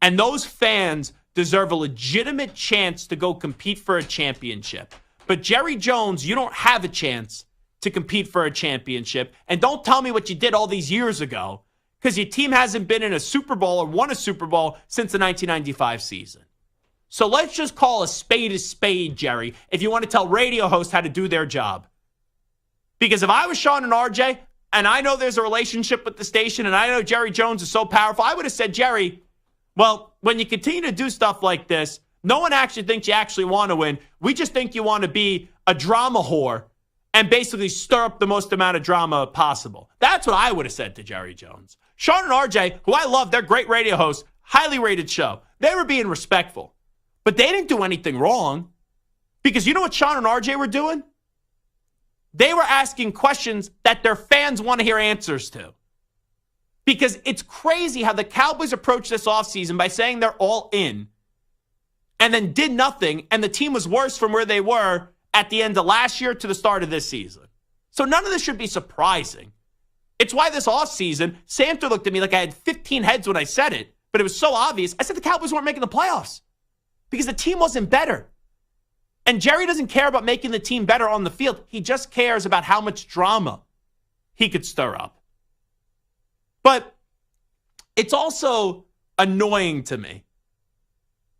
And those fans deserve a legitimate chance to go compete for a championship. But Jerry Jones, you don't have a chance to compete for a championship. And don't tell me what you did all these years ago, because your team hasn't been in a Super Bowl or won a Super Bowl since the 1995 season. So let's just call a spade, Jerry, if you want to tell radio hosts how to do their job. Because if I was Sean and RJ, and I know there's a relationship with the station, and I know Jerry Jones is so powerful, I would have said, Jerry, well, when you continue to do stuff like this, no one actually thinks you actually want to win. We just think you want to be a drama whore and basically stir up the most amount of drama possible. That's what I would have said to Jerry Jones. Sean and RJ, who I love, they're great radio hosts, highly rated show. They were being respectful. But they didn't do anything wrong. Because you know what Sean and RJ were doing? They were asking questions that their fans want to hear answers to. Because it's crazy how the Cowboys approached this offseason by saying they're all in and then did nothing, and the team was worse from where they were at the end of last year to the start of this season. So none of this should be surprising. It's why this offseason, Santa looked at me like I had 15 heads when I said it, but it was so obvious. I said the Cowboys weren't making the playoffs because the team wasn't better. And Jerry doesn't care about making the team better on the field. He just cares about how much drama he could stir up. But it's also annoying to me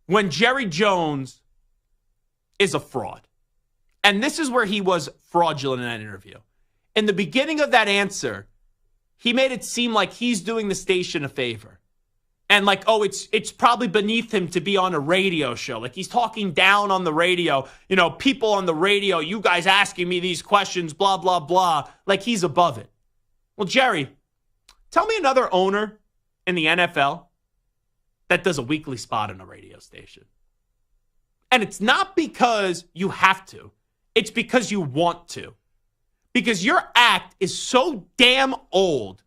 when Jerry Jones is a fraud. And this is where he was fraudulent in that interview. In the beginning of that answer, he made it seem like he's doing the station a favor. And like, oh, it's probably beneath him to be on a radio show. Like he's talking down on the radio. You know, people on the radio, you guys asking me these questions, blah, blah, blah. Like he's above it. Well, Jerry, tell me another owner in the NFL that does a weekly spot on a radio station. And it's not because you have to. It's because you want to. Because your act is so damn old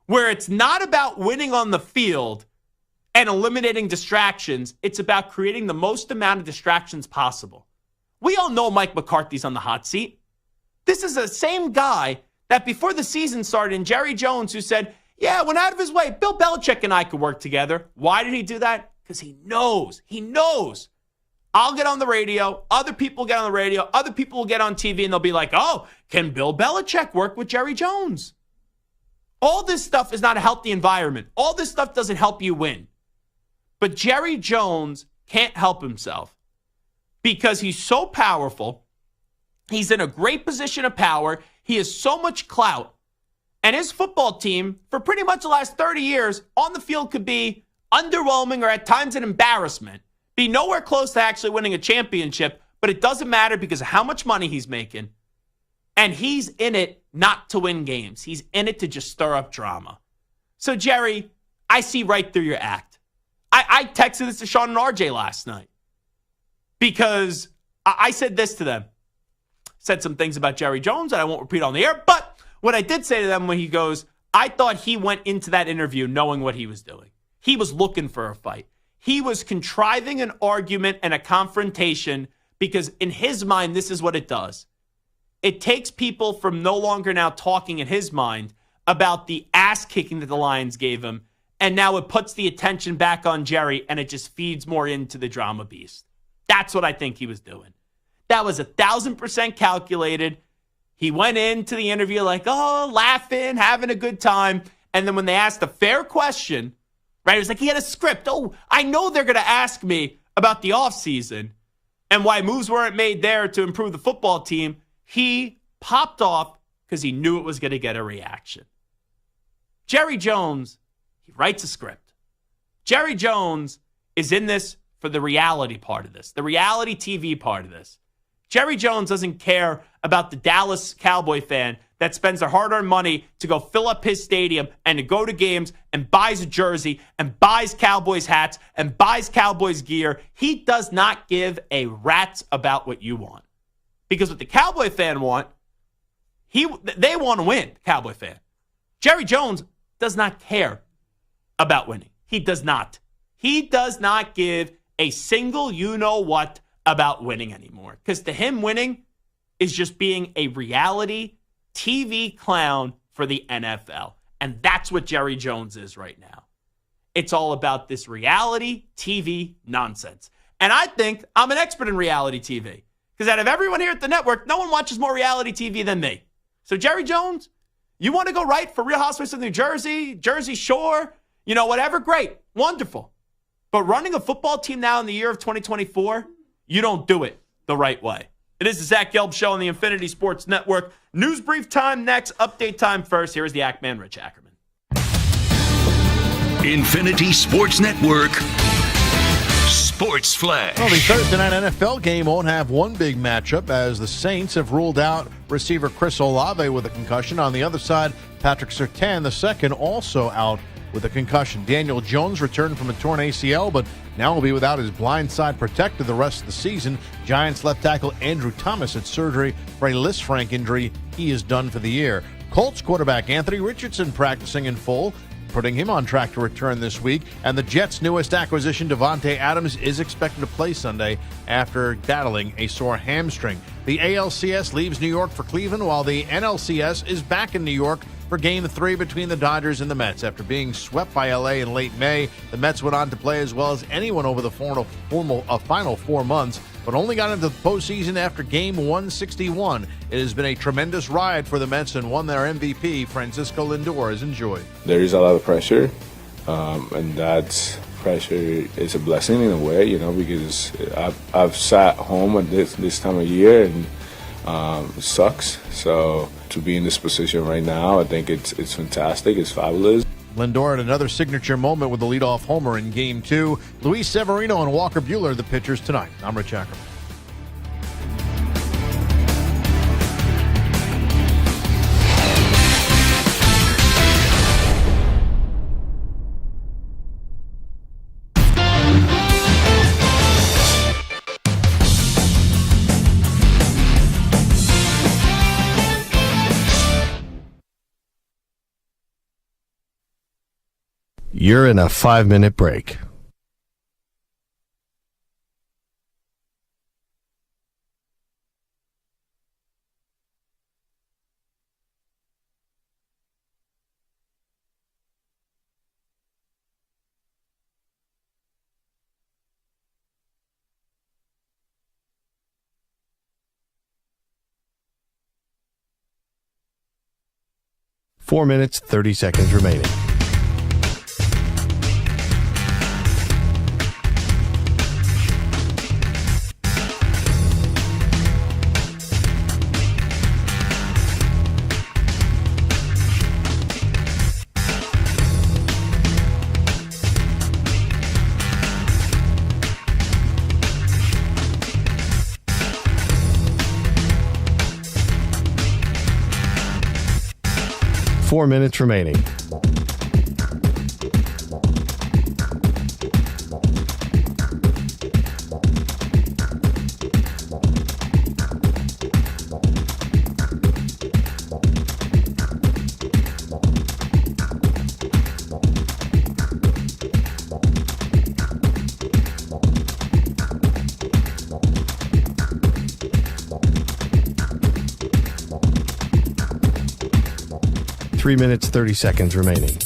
where it's not about winning on the field and eliminating distractions. It's about creating the most amount of distractions possible. We all know Mike McCarthy's on the hot seat. This is the same guy that before the season started, and Jerry Jones, who said, yeah, went out of his way. Bill Belichick and I could work together. Why did he do that? Because he knows. I'll get on the radio. Other people get on the radio. Other people will get on TV and they'll be like, oh, can Bill Belichick work with Jerry Jones? All this stuff is not a healthy environment. All this stuff doesn't help you win. But Jerry Jones can't help himself because he's so powerful. He's in a great position of power. He has so much clout. And his football team, for pretty much the last 30 years, on the field could be underwhelming or at times an embarrassment. Be nowhere close to actually winning a championship, but it doesn't matter because of how much money he's making. And he's in it not to win games. He's in it to just stir up drama. So, Jerry, I see right through your act. I texted this to Sean and RJ last night because I said this to them. Said some things about Jerry Jones that I won't repeat on the air, but what I did say to them when he goes, I thought he went into that interview knowing what he was doing. He was looking for a fight. He was contriving an argument and a confrontation because in his mind, this is what it does. It takes people from no longer now talking in his mind about the ass kicking that the Lions gave him, and now it puts the attention back on Jerry, and it just feeds more into the drama beast. That's what I think he was doing. That was 1,000% calculated. He went into the interview like, oh, laughing, having a good time. And then when they asked a fair question, right, it was like he had a script. Oh, I know they're going to ask me about the offseason and why moves weren't made there to improve the football team. He popped off because he knew it was going to get a reaction. Jerry Jones, he writes a script. Jerry Jones is in this for the reality part of this, the reality TV part of this. Jerry Jones doesn't care about the Dallas Cowboy fan that spends their hard-earned money to go fill up his stadium and to go to games and buys a jersey and buys Cowboys hats and buys Cowboys gear. He does not give a rat's about what you want. Because what the Cowboy fan want, they want to win, Cowboy fan. Jerry Jones does not care about winning. He does not. He does not give a single you-know-what about winning anymore. Because to him, winning is just being a reality TV clown for the NFL. And that's what Jerry Jones is right now. It's all about this reality TV nonsense. And I think I'm an expert in reality TV. Because out of everyone here at the network, no one watches more reality TV than me. So Jerry Jones, you want to go right for Real Housewives of New Jersey, Jersey Shore, whatever, great, wonderful. But running a football team now in the year of 2024, you don't do it the right way. It is the Zach Gelb Show on the Infinity Sports Network. News brief time next, update time first. Here is the Ackman, Rich Ackerman. Infinity Sports Network Sports Flash. Well, the Thursday night NFL game won't have one big matchup as the Saints have ruled out receiver Chris Olave with a concussion. On the other side, Patrick Surtain, the second, also out with a concussion. Daniel Jones returned from a torn ACL, but now will be without his blind side protector the rest of the season. Giants left tackle Andrew Thomas had surgery for a Lisfranc injury. He is done for the year. Colts quarterback Anthony Richardson practicing in full, putting him on track to return this week. And the Jets' newest acquisition, Devontae Adams, is expected to play Sunday after battling a sore hamstring. The ALCS leaves New York for Cleveland, while the NLCS is back in New York for Game 3 between the Dodgers and the Mets. After being swept by L.A. in late May, the Mets went on to play as well as anyone over the final 4 months, but only got into the postseason after Game 161. It has been a tremendous ride for the Mets, and one their MVP, Francisco Lindor, has enjoyed. There is a lot of pressure, and that pressure is a blessing in a way, because I've sat home at this time of year, and it sucks. So to be in this position right now, I think it's fantastic. It's fabulous. Lindor had another signature moment with the leadoff homer in Game 2. Luis Severino and Walker Buehler, the pitchers tonight. I'm Rich Ackerman. You're in a 5-minute break. Four minutes, 30 seconds remaining. 4 minutes remaining. Three minutes, 30 seconds remaining.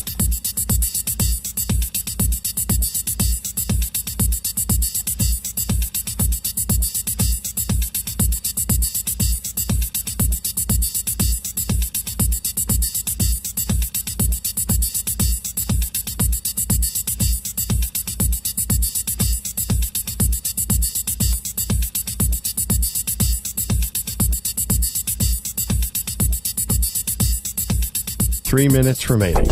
Three minutes remaining.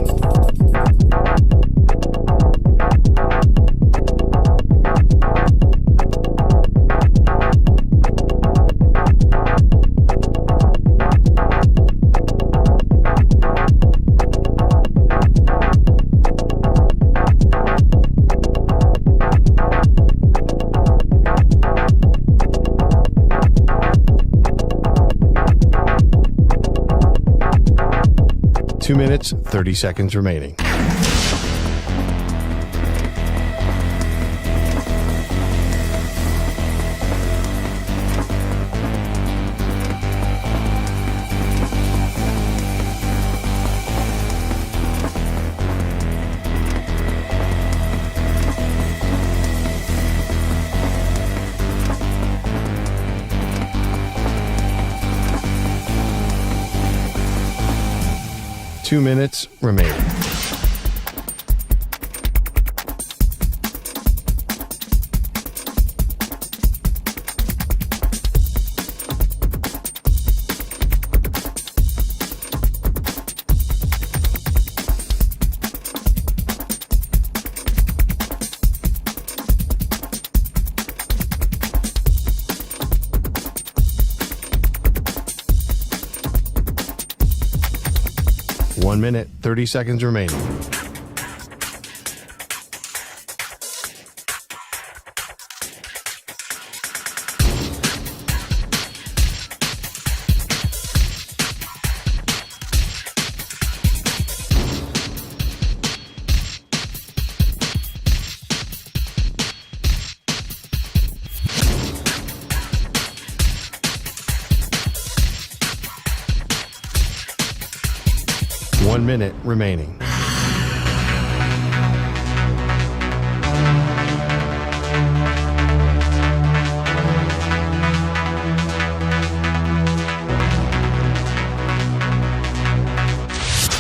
Two minutes, 30 seconds remaining. Two minutes remaining. One minute, 30 seconds remaining. One minute remaining.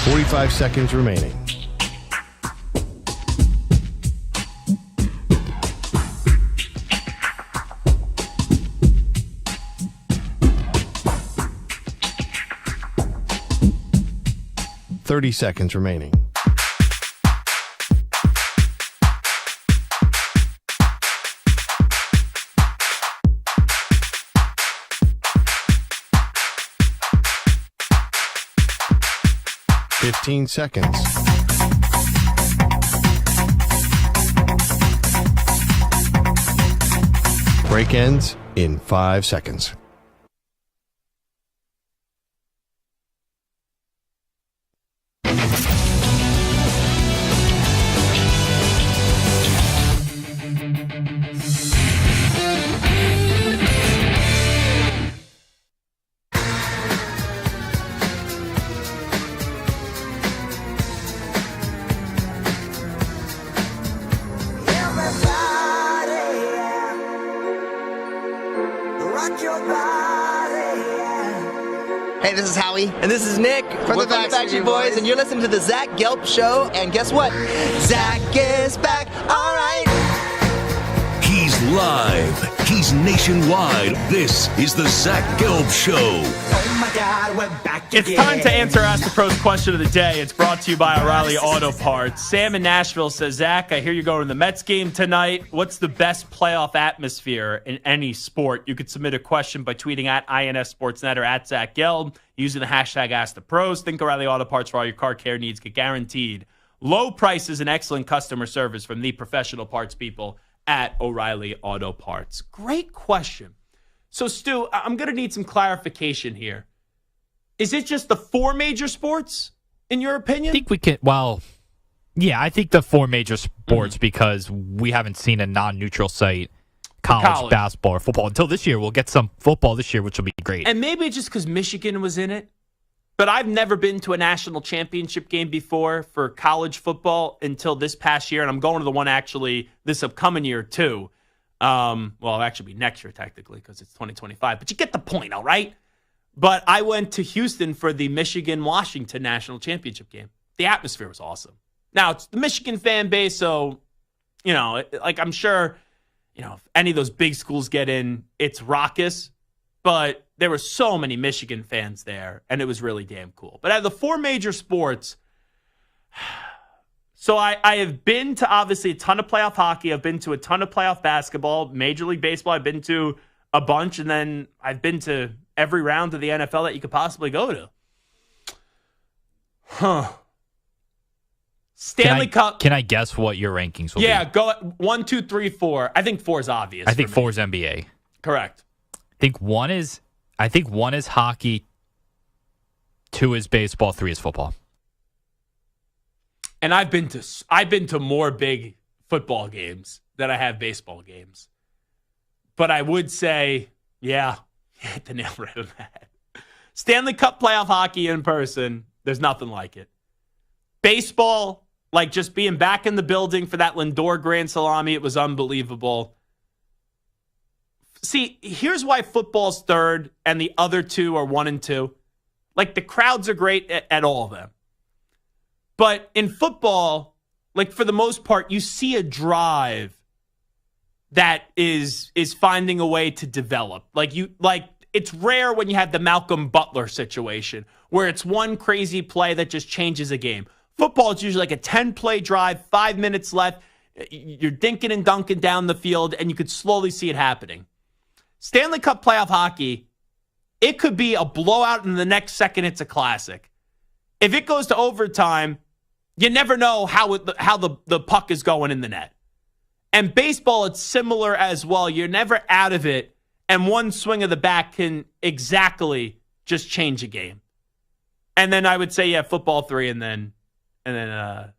Forty-five seconds remaining. Thirty seconds remaining. Fifteen seconds. Break ends in 5 seconds. Hey, this is Howie. And this is Nick. We're from the Backstreet Boys, and you're listening to the Zach Gelb Show. And guess what? Zach is back. All right. He's live. He's nationwide. This is the Zach Gelb Show. my God, we're back It's time to answer Ask the Pros question of the day. It's brought to you by O'Reilly Auto Parts. Sam in Nashville says, Zach, I hear you're going to the Mets game tonight. What's the best playoff atmosphere in any sport? You could submit a question by tweeting at INS Sportsnet or at Zach Gelb using the hashtag Ask the Pros. Think O'Reilly Auto Parts for all your car care needs. Get guaranteed low prices and excellent customer service from the professional parts people at O'Reilly Auto Parts. Great question. So, Stu, I'm going to need some clarification here. Is it just the 4 major sports, in your opinion? I think we can, I think the 4 major sports because we haven't seen a non-neutral site, college basketball or football until this year. We'll get some football this year, which will be great. And maybe just because Michigan was in it. But I've never been to a national championship game before for college football until this past year. And I'm going to the one actually this upcoming year, too. It'll actually be next year, technically, because it's 2025. But you get the point, all right? But I went to Houston for the Michigan-Washington national championship game. The atmosphere was awesome. Now, it's the Michigan fan base, so, I'm sure, if any of those big schools get in, it's raucous. But there were so many Michigan fans there, and it was really damn cool. But out of the 4 major sports, so I have been to, obviously, a ton of playoff hockey. I've been to a ton of playoff basketball. Major League Baseball, I've been to a bunch, and then I've been to every round of the NFL that you could possibly go to. Stanley Cup. Can I guess what your rankings will be? Yeah, go 1, 2, 3, 4. I think 4 is obvious. I think 4 is NBA. Correct. I think one is hockey, 2 is baseball, 3 is football. And I've been to more big football games than I have baseball games. But I would say, yeah, you hit the nail right on the head. Stanley Cup playoff hockey in person, there's nothing like it. Baseball, like just being back in the building for that Lindor Grand Salami, it was unbelievable. See, here's why football's 3rd and the other 2 are 1 and 2. Like, the crowds are great at all of them. But in football, like, for the most part, you see a drive that is finding a way to develop. It's rare when you have the Malcolm Butler situation where it's one crazy play that just changes a game. Football is usually like a 10-play drive, 5 minutes left. You're dinking and dunking down the field, and you could slowly see it happening. Stanley Cup playoff hockey, it could be a blowout, and the next second it's a classic. If it goes to overtime, you never know how the puck is going in the net. And baseball, it's similar as well. You're never out of it, and one swing of the bat can exactly just change a game. And then I would say, football 3, and then NBA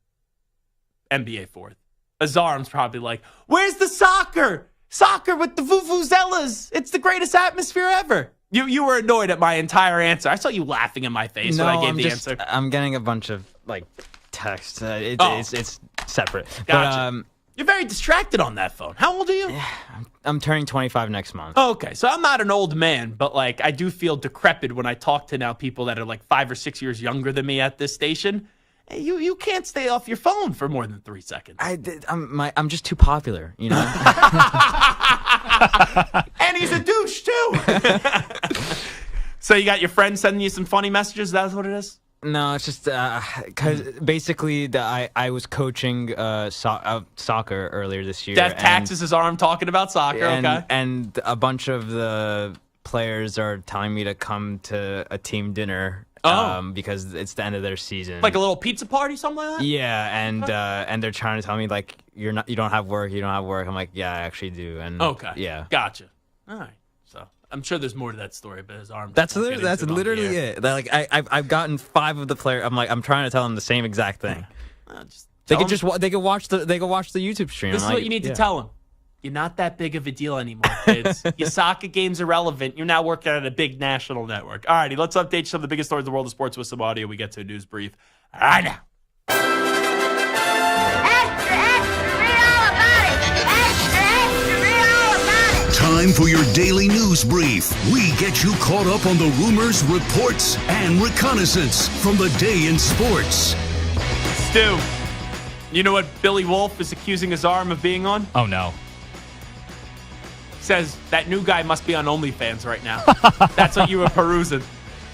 4th. Azarm's probably like, where's the soccer? Soccer with the Vuvuzelas. It's the greatest atmosphere ever. You were annoyed at my entire answer. I saw you laughing in my face when I gave the answer. I'm getting a bunch of texts. It's separate. Gotcha. But, you're very distracted on that phone. How old are you? I'm turning 25 next month. Oh, okay, so I'm not an old man, but I do feel decrepit when I talk to now people that are 5 or 6 years younger than me at this station. You can't stay off your phone for more than 3 seconds. I'm just too popular, And he's a douche too. So you got your friend sending you some funny messages? That's what it is? No, it's just because basically I was coaching soccer earlier this year. Death taxes his arm talking about soccer. Okay, and a bunch of the players are telling me to come to a team dinner. Because it's the end of their season, like a little pizza party, something like that. Yeah, and they're trying to tell me you don't have work. I'm like, yeah, I actually do. And okay, yeah, gotcha. All right, so I'm sure there's more to that story, but his arm. That's literally it. I've gotten 5 of the players. I'm trying to tell them the same exact thing. They could watch the YouTube stream. This is what you need to tell them. You're not that big of a deal anymore, kids. Your soccer game's irrelevant. You're now working at a big national network. All righty, let's update some of the biggest stories in the world of sports with some audio. We get to a news brief right now. Time for your daily news brief. We get you caught up on the rumors, reports, and reconnaissance from the day in sports. Stu, you know what Billy Wolf is accusing his arm of being on? Oh, no. Says that new guy must be on OnlyFans right now. That's what you were perusing.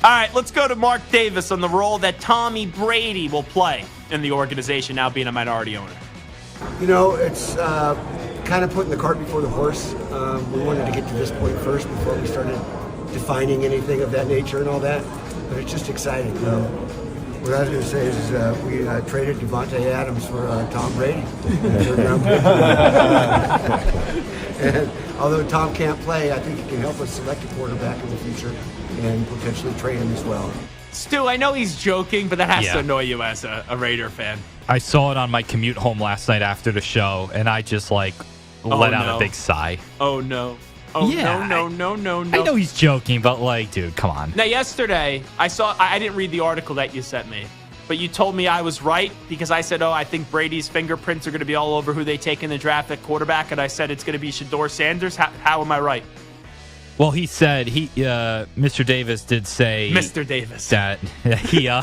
All right, let's go to Mark Davis on the role that Tommy Brady will play in the organization, now being a minority owner. You know, it's kind of putting the cart before the horse. We wanted to get to this point first before we started defining anything of that nature and all that. But it's just exciting. What I was going to say is we traded Devontae Adams for Tom Brady. And although Tom can't play, I think he can help us select a quarterback in the future and potentially trade him as well. Stu, I know he's joking, but that has to annoy you as a Raider fan. I saw it on my commute home last night after the show, and I just let out a big sigh. Oh, no. Oh, Yeah, no. I know he's joking, but dude, come on. Now, yesterday, I didn't read the article that you sent me, but you told me I was right because I said, I think Brady's fingerprints are going to be all over who they take in the draft at quarterback, and I said it's going to be Shedeur Sanders. How am I right? Well, he said Mr. Davis did say Mr. Davis that he I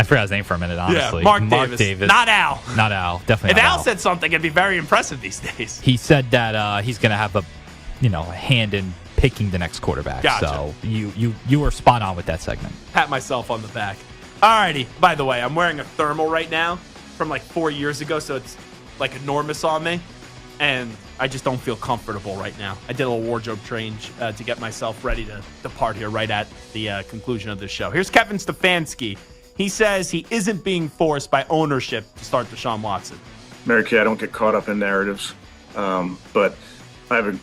forgot his name for a minute, honestly. Yeah, Mark Davis. Not Al. Not Al. Definitely If not Al said something, it'd be very impressive these days. He said that he's going to have a hand in picking the next quarterback. Gotcha. So you were spot on with that segment. Pat myself on the back. Alrighty. By the way, I'm wearing a thermal right now from 4 years ago, so it's enormous on me. And I just don't feel comfortable right now. I did a little wardrobe change to get myself ready to depart here right at the conclusion of this show. Here's Kevin Stefanski. He says he isn't being forced by ownership to start Deshaun Watson. Mary Kay, I don't get caught up in narratives, but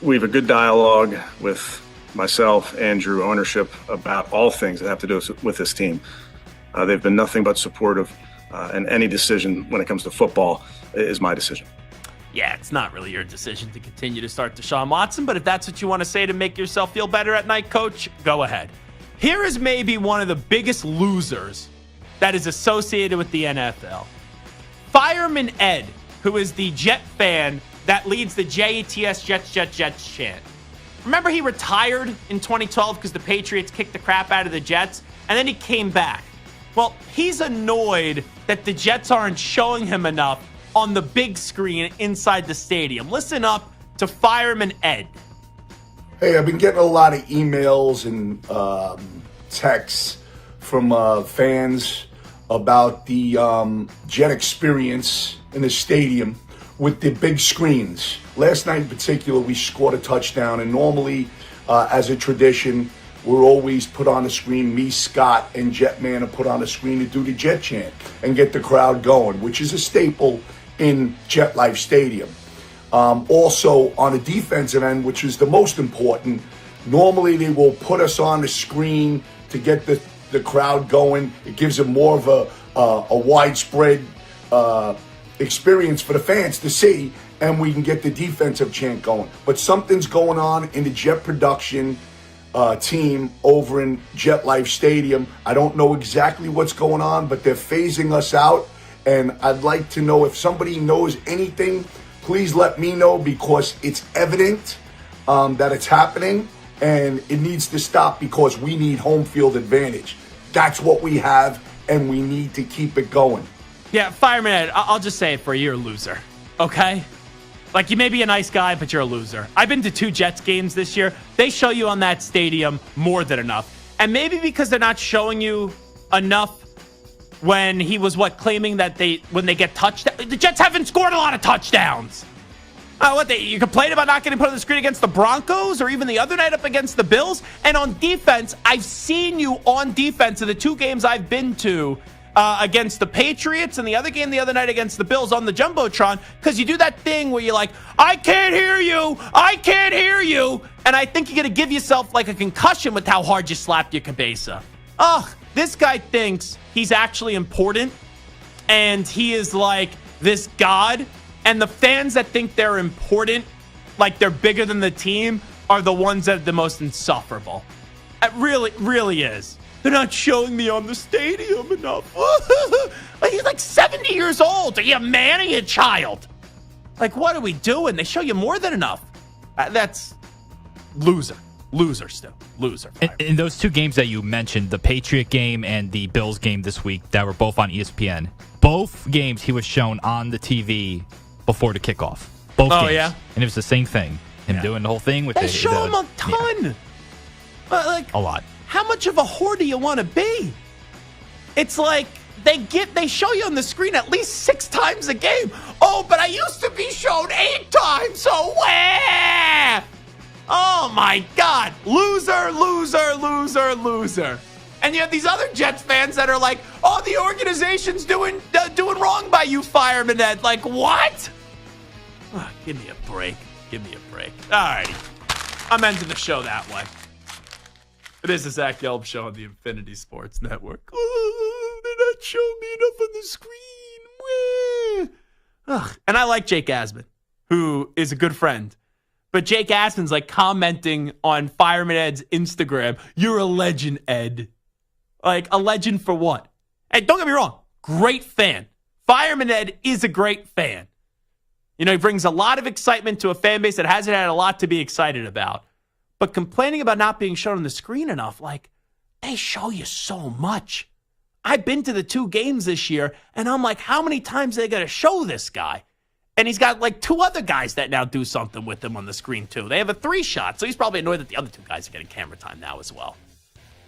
we have a good dialogue with myself, Andrew, ownership about all things that have to do with this team. They've been nothing but supportive, and any decision when it comes to football is my decision. Yeah, it's not really your decision to continue to start Deshaun Watson, but if that's what you want to say to make yourself feel better at night, Coach, go ahead. Here is maybe one of the biggest losers that is associated with the NFL. Fireman Ed, who is the Jet fan that leads the JETS Jets chant. Remember he retired in 2012 because the Patriots kicked the crap out of the Jets, and then he came back. Well, he's annoyed that the Jets aren't showing him enough on the big screen inside the stadium. Listen up to Fireman Ed. Hey, I've been getting a lot of emails and texts from fans about the Jet experience in the stadium with the big screens. Last night in particular, we scored a touchdown, and normally, as a tradition, we're always put on the screen. Me, Scott, and Jetman are put on the screen to do the Jet chant and get the crowd going, which is a staple in Jet Life Stadium. Also, on the defensive end, which is the most important, normally they will put us on the screen to get the crowd going. It gives them more of a widespread experience for the fans to see, and we can get the defensive chant going. But something's going on in the Jet production team over in Jet Life Stadium. I don't know exactly what's going on, but they're phasing us out. And I'd like to know if somebody knows anything, please let me know, because it's evident that it's happening and it needs to stop because we need home field advantage. That's what we have, and we need to keep it going. Yeah, Fireman Ed, I'll just say it for you, you're a loser, okay? You may be a nice guy, but you're a loser. I've been to 2 Jets games this year. They show you on that stadium more than enough. And maybe because they're not showing you enough when he was claiming that when they get touchdowns, the Jets haven't scored a lot of touchdowns. You complain about not getting put on the screen against the Broncos or even the other night up against the Bills? And on defense, I've seen you on defense in the 2 games I've been to against the Patriots and the other game the other night against the Bills on the Jumbotron, because you do that thing where you're like, I can't hear you. And I think you're going to give yourself a concussion with how hard you slapped your cabeza. This guy thinks he's actually important, and he is this god, and the fans that think they're important, they're bigger than the team, are the ones that are the most insufferable. It really is. They're not showing me on the stadium enough. He's 70 years old. Are you a man or you a child? What are we doing? They show you more than enough. That's loser. Loser still. Loser. In those 2 games that you mentioned, the Patriot game and the Bills game this week that were both on ESPN, both games he was shown on the TV before the kickoff. Both games. Yeah? And it was the same thing. Him doing the whole thing with they show him a ton. A lot. how much of a whore do you want to be? It's like they show you on the screen at least 6 times a game. Oh, but I used to be shown 8 times, so where? Oh, my God. Loser, loser, loser, loser. And you have these other Jets fans that are like, oh, the organization's doing wrong by you, Fireman Ed. Like, what? Oh, give me a break. Give me a break. All righty. I'm ending the show that way. It is the Zach Gelb Show on the Infinity Sports Network. Oh, they're not showing me enough on the screen. Ugh. And I like Jake Asman, who is a good friend. But Jake Asman's like commenting on Fireman Ed's Instagram, you're a legend, Ed. Like, a legend for what? Hey, don't get me wrong. Great fan. Fireman Ed is a great fan. You know, he brings a lot of excitement to a fan base that hasn't had a lot to be excited about. But complaining about not being shown on the screen enough, like, they show you so much. I've been to the 2 games this year, and I'm like, how many times are they going to show this guy? And he's got like 2 other guys that now do something with him on the screen, too. They have a 3-shot, so he's probably annoyed that the other 2 guys are getting camera time now as well.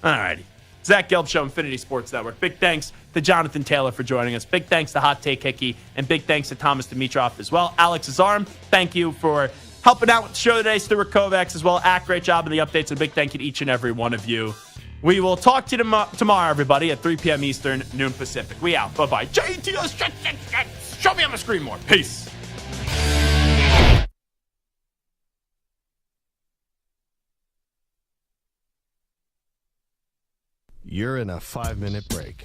All righty. Zach Gelb Show, Infinity Sports Network. Big thanks to Jonathan Taylor for joining us. Big thanks to Hot Take Hickey. And big thanks to Thomas Dimitroff as well. Alex Azarum, thank you for helping out with the show today. Stuart Kovacs as well. Great job in the updates. And a big thank you to each and every one of you. We will talk to you tomorrow, everybody, at 3 p.m. Eastern, noon Pacific. We out. Bye-bye. JTS, show me on the screen more. Peace. You're in a 5-minute break.